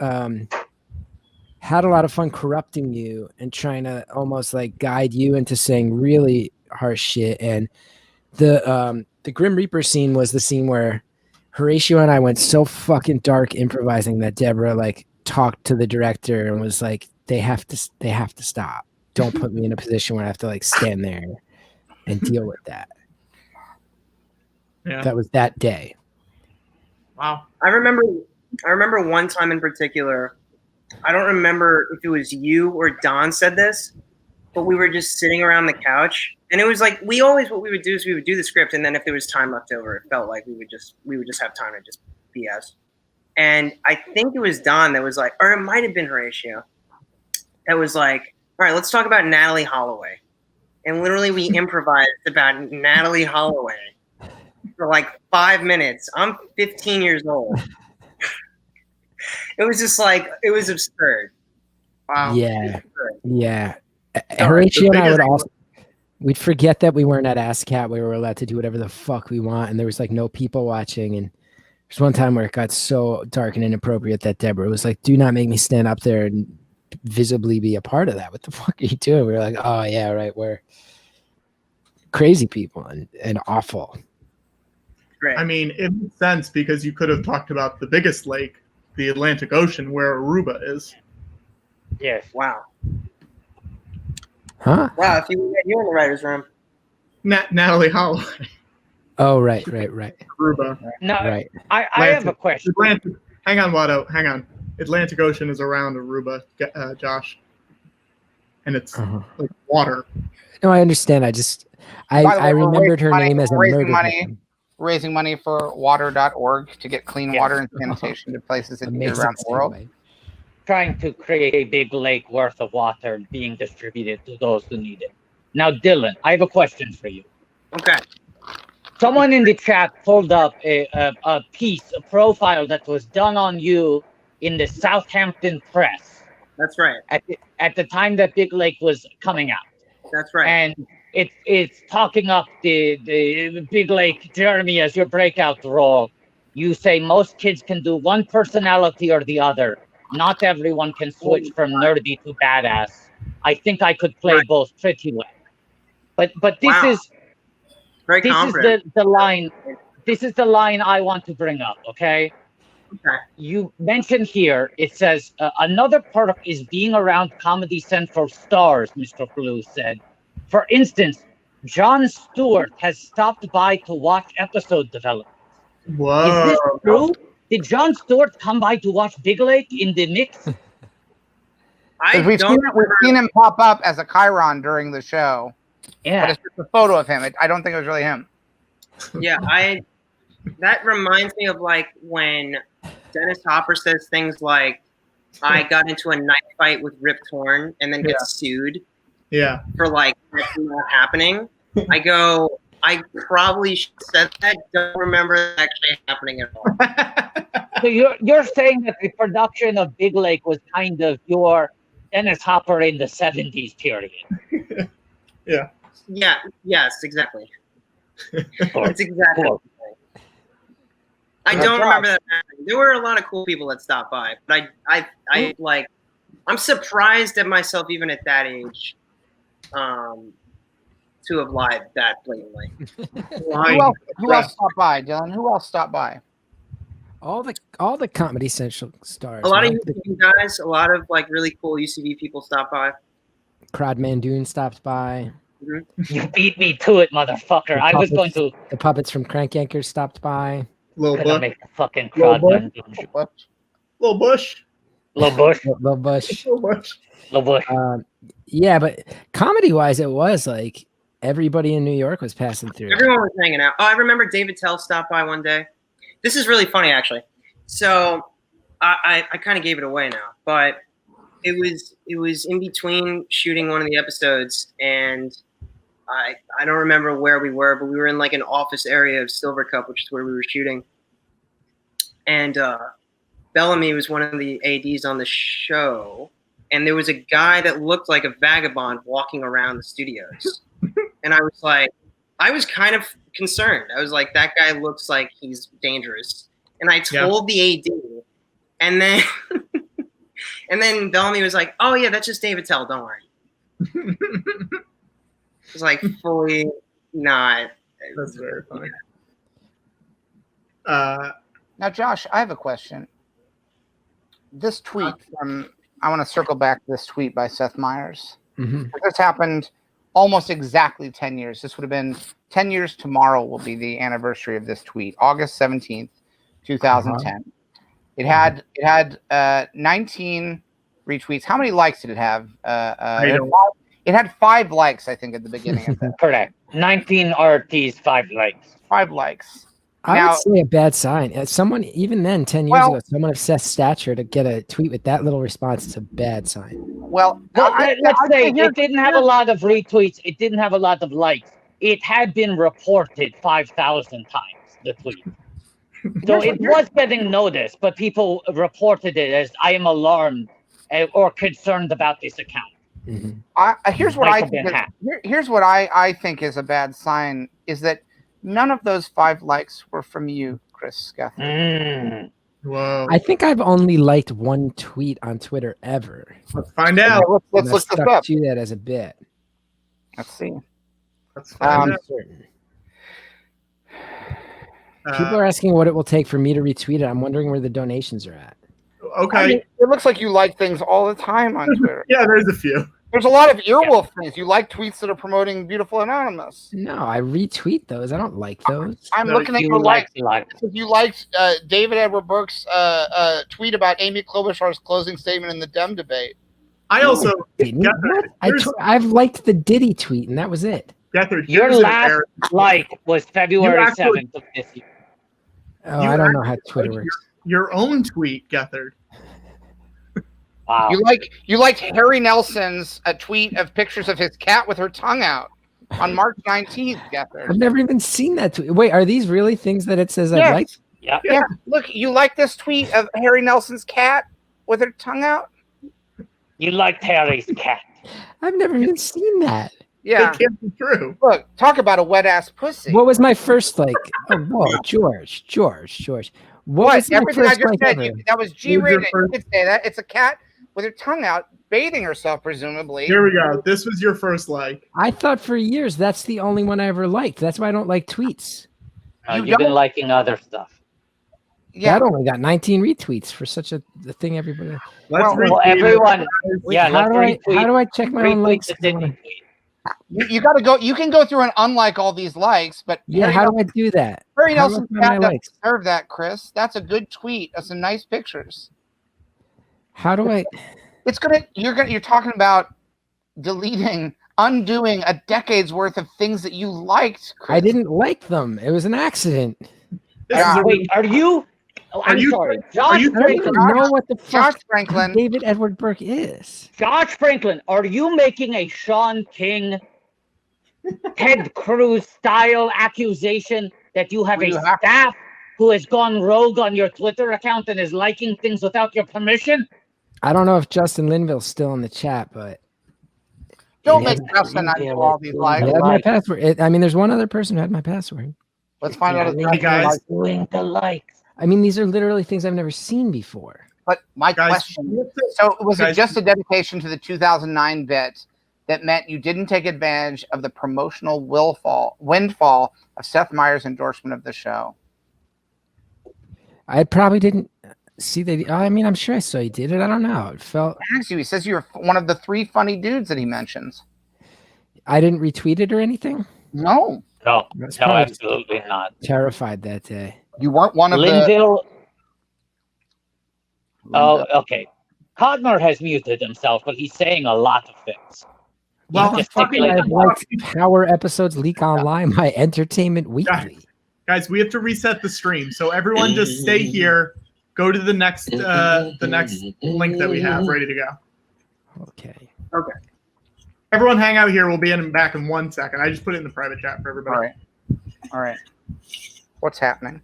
had a lot of fun corrupting you and trying to almost like guide you into saying really harsh shit. And the Grim Reaper scene was the scene where Horatio and I went so fucking dark improvising that Deborah like talked to the director and was like, they have to stop. Don't put me in a position where I have to like stand there and deal with that. Yeah. That was that day. Wow. I remember one time in particular. I don't remember if it was you or Don said this, but we were just sitting around the couch, and it was like what we would do is we would do the script, and then if there was time left over, it felt like we would just have time to just BS. And I think it was Don that was like, or it might have been Horatio, that was like, all right, let's talk about Natalie Holloway. And literally we improvised about Natalie Holloway for like 5 minutes. I'm 15 years old. It was just like, it was absurd. Wow. Yeah. Yeah. Horatio and I would also, we'd forget that we weren't at ASCAP. We were allowed to do whatever the fuck we want. And there was like no people watching. And there's one time where it got so dark and inappropriate that Deborah was like, do not make me stand up there and visibly be a part of that. What the fuck are you doing? We were like, oh yeah, right. We're crazy people and awful. Great. I mean, it makes sense because you could have talked about the biggest lake, the Atlantic Ocean, where Aruba is. Yes. Wow. Huh? Wow, if you in the writer's room. Natalie Holloway. Oh, right. Aruba. No, right. I have a question. Hang on, Watto. Hang on. Atlantic Ocean is around Aruba, Josh. And it's like water. No, I understand. I remembered her name as a murder victim. raising money for water.org to get clean Yes. water and sanitation to places that need it Amazing around the world. segue. Trying to create a big lake worth of water being distributed to those who need it. Now, Dylan, I have a question for you. Okay. Someone in the chat pulled up a profile that was done on you in the Southampton Press That's right. at the time that Big Lake was coming out. That's right. And it's talking up the Big Lake Jeremy as your breakout role. You say most kids can do one personality or the other. Not everyone can switch from nerdy to badass. I think I could play both pretty well. But this Wow. is Very this confident. is the line. This is the line I want to bring up. Okay. Okay. You mentioned here. It says another perk is being around Comedy Central stars. Mr. Blue said. For instance, Jon Stewart has stopped by to watch episode development. Whoa. Is this true? Did Jon Stewart come by to watch Big Lake in the mix? We've seen him pop up as a Chiron during the show. Yeah. But it's just a photo of him. I don't think it was really him. Yeah, that reminds me of like when Dennis Hopper says things like, I got into a knife fight with Rip Torn and then gets sued for like that's not happening. I go, I probably said that, don't remember that actually happening at all. So you're saying that the production of Big Lake was kind of your Dennis Hopper in the 70s period. Yeah. Yeah, yes, exactly. That's exactly what I'm saying. I don't remember that happening. There were a lot of cool people that stopped by, but I like, I'm surprised at myself even at that age, to have lied that blatantly. Who else stopped by, Dylan? Who else stopped by? All the Comedy Central stars. A lot of man. UCB guys, a lot of like really cool UCB people stopped by. Crowd Mandoon stopped by. You beat me to it, motherfucker. I was going to. The puppets from Crank Yankers stopped by. Gonna make the fucking crowd run. Little Bush. Little Bush. Little Bush. Little Bush. Little Bush. Yeah, but comedy-wise, it was like everybody in New York was passing through. Everyone was hanging out. Oh, I remember David Tell stopped by one day. This is really funny, actually. So I kind of gave it away now, but it was in between shooting one of the episodes, and I don't remember where we were, but we were in like an office area of Silver Cup, which is where we were shooting. And Bellamy was one of the ADs on the show, and there was a guy that looked like a vagabond walking around the studios. And I was like, I was kind of concerned. I was like, that guy looks like he's dangerous. And I told the AD, and then and then Bellamy was like, oh yeah, that's just David Tell, don't worry. It's like fully not. That's very funny. Now, Josh, I have a question. This tweet I want to circle back to this tweet by Seth Meyers. This happened almost exactly 10 years. This would have been 10 years tomorrow will be the anniversary of this tweet, August 17th, 2010. It had 19 retweets. How many likes did it have? It had 5 likes, I think, at the beginning of that. Correct. 19 RTs, 5 likes. 5 likes. I would say a bad sign. Someone, even then, 10 years ago, someone of Seth's stature to get a tweet with that little response is a bad sign. Well, let's say it didn't have a lot of retweets. It didn't have a lot of likes. It had been reported 5,000 times, the tweet. So it was getting noticed, but people reported it as, I am alarmed or concerned about this account. Here's what I think is a bad sign is that none of those 5 likes were from you, Chris Gethard. Whoa. I think I've only liked one tweet on Twitter ever. Let's find out. Let's look this up. Do that as a bit. Let's see. Let's find out. People are asking what it will take for me to retweet it. I'm wondering where the donations are at. Okay. I mean, it looks like you like things all the time on Twitter. Yeah, there's a few. There's a lot of earwolf things. You like tweets that are promoting Beautiful Anonymous. No, I retweet those. I don't like those. I'm looking at your likes. You liked David Edward Burke's tweet about Amy Klobuchar's closing statement in the Dem debate. I also I've liked the Diddy tweet, and that was it. Gethard, Your here's an last error. like was February actually- 7th of this year. Oh, You I don't know how actually Twitter liked works. Your own tweet, Gethard. Wow. You liked Harry Nelson's tweet of pictures of his cat with her tongue out on March 19th, Gethard. I've never even seen that tweet. Wait, are these really things that it says I'd Yes. like? Yeah. Yeah, look, you like this tweet of Harry Nelson's cat with her tongue out? You liked Harry's cat. I've never even seen that. Yeah. It can't be true. Look, talk about a wet ass pussy. What was my first like? Oh, whoa, George. What was my Everything I first just like said, ever? that was What was G-rated. your You first- could say that. It's a cat with her tongue out, bathing herself, presumably. Here we go. This was your first like. I thought for years that's the only one I ever liked. That's why I don't like tweets. You've been liking other stuff. Yeah. That only got 19 retweets for such a thing. Everybody. Let's Well, everyone. Yeah, how let's do I check my own retweet likes? the Disney tweet. You got to go. You can go through and unlike all these likes, but Yeah, how do I do that? Harry How do I Nelson's find my cat doesn't likes? deserve that, Chris. That's a good tweet. That's some nice pictures. How do I? It's gonna. You're talking about undoing a decade's worth of things that you liked, Chris. I didn't like them. It was an accident. Wait, are you? Oh, I'm sorry. Josh I don't Franklin. even know what the Josh fuck Franklin. David Edward Burke is. Josh Franklin, are you making a Sean King, Ted Cruz style accusation that you have a staff who has gone rogue on your Twitter account and is liking things without your permission? I don't know if Justin Linville's still in the chat, but Don't make Justin not do all these likes. he had my password. I mean, there's one other person who had my password. Let's find out if Hey, guys. Doing the likes. I mean, these are literally things I've never seen before. But my Guys, question: so was it guys- just a dedication to the 2009 bit that meant you didn't take advantage of the promotional windfall of Seth Meyers' endorsement of the show? I probably didn't see that. I mean, I'm sure I saw he did it. I don't know. It felt. He says you're one of the 3 funny dudes that he mentions. I didn't retweet it or anything. No, No, That's no, probably absolutely not. terrified that day. you weren't one of Linville. Oh, okay. Connor has muted himself, but he's saying a lot of things. Well, He's fucking I've gesticulating. liked Power episodes leak online. My Entertainment Weekly. Guys, we have to reset the stream. So everyone just stay here. Go to the next link that we have ready to go. Okay. Okay. Everyone hang out here. We'll be back in 1 second. I just put it in the private chat for everybody. All right. What's happening?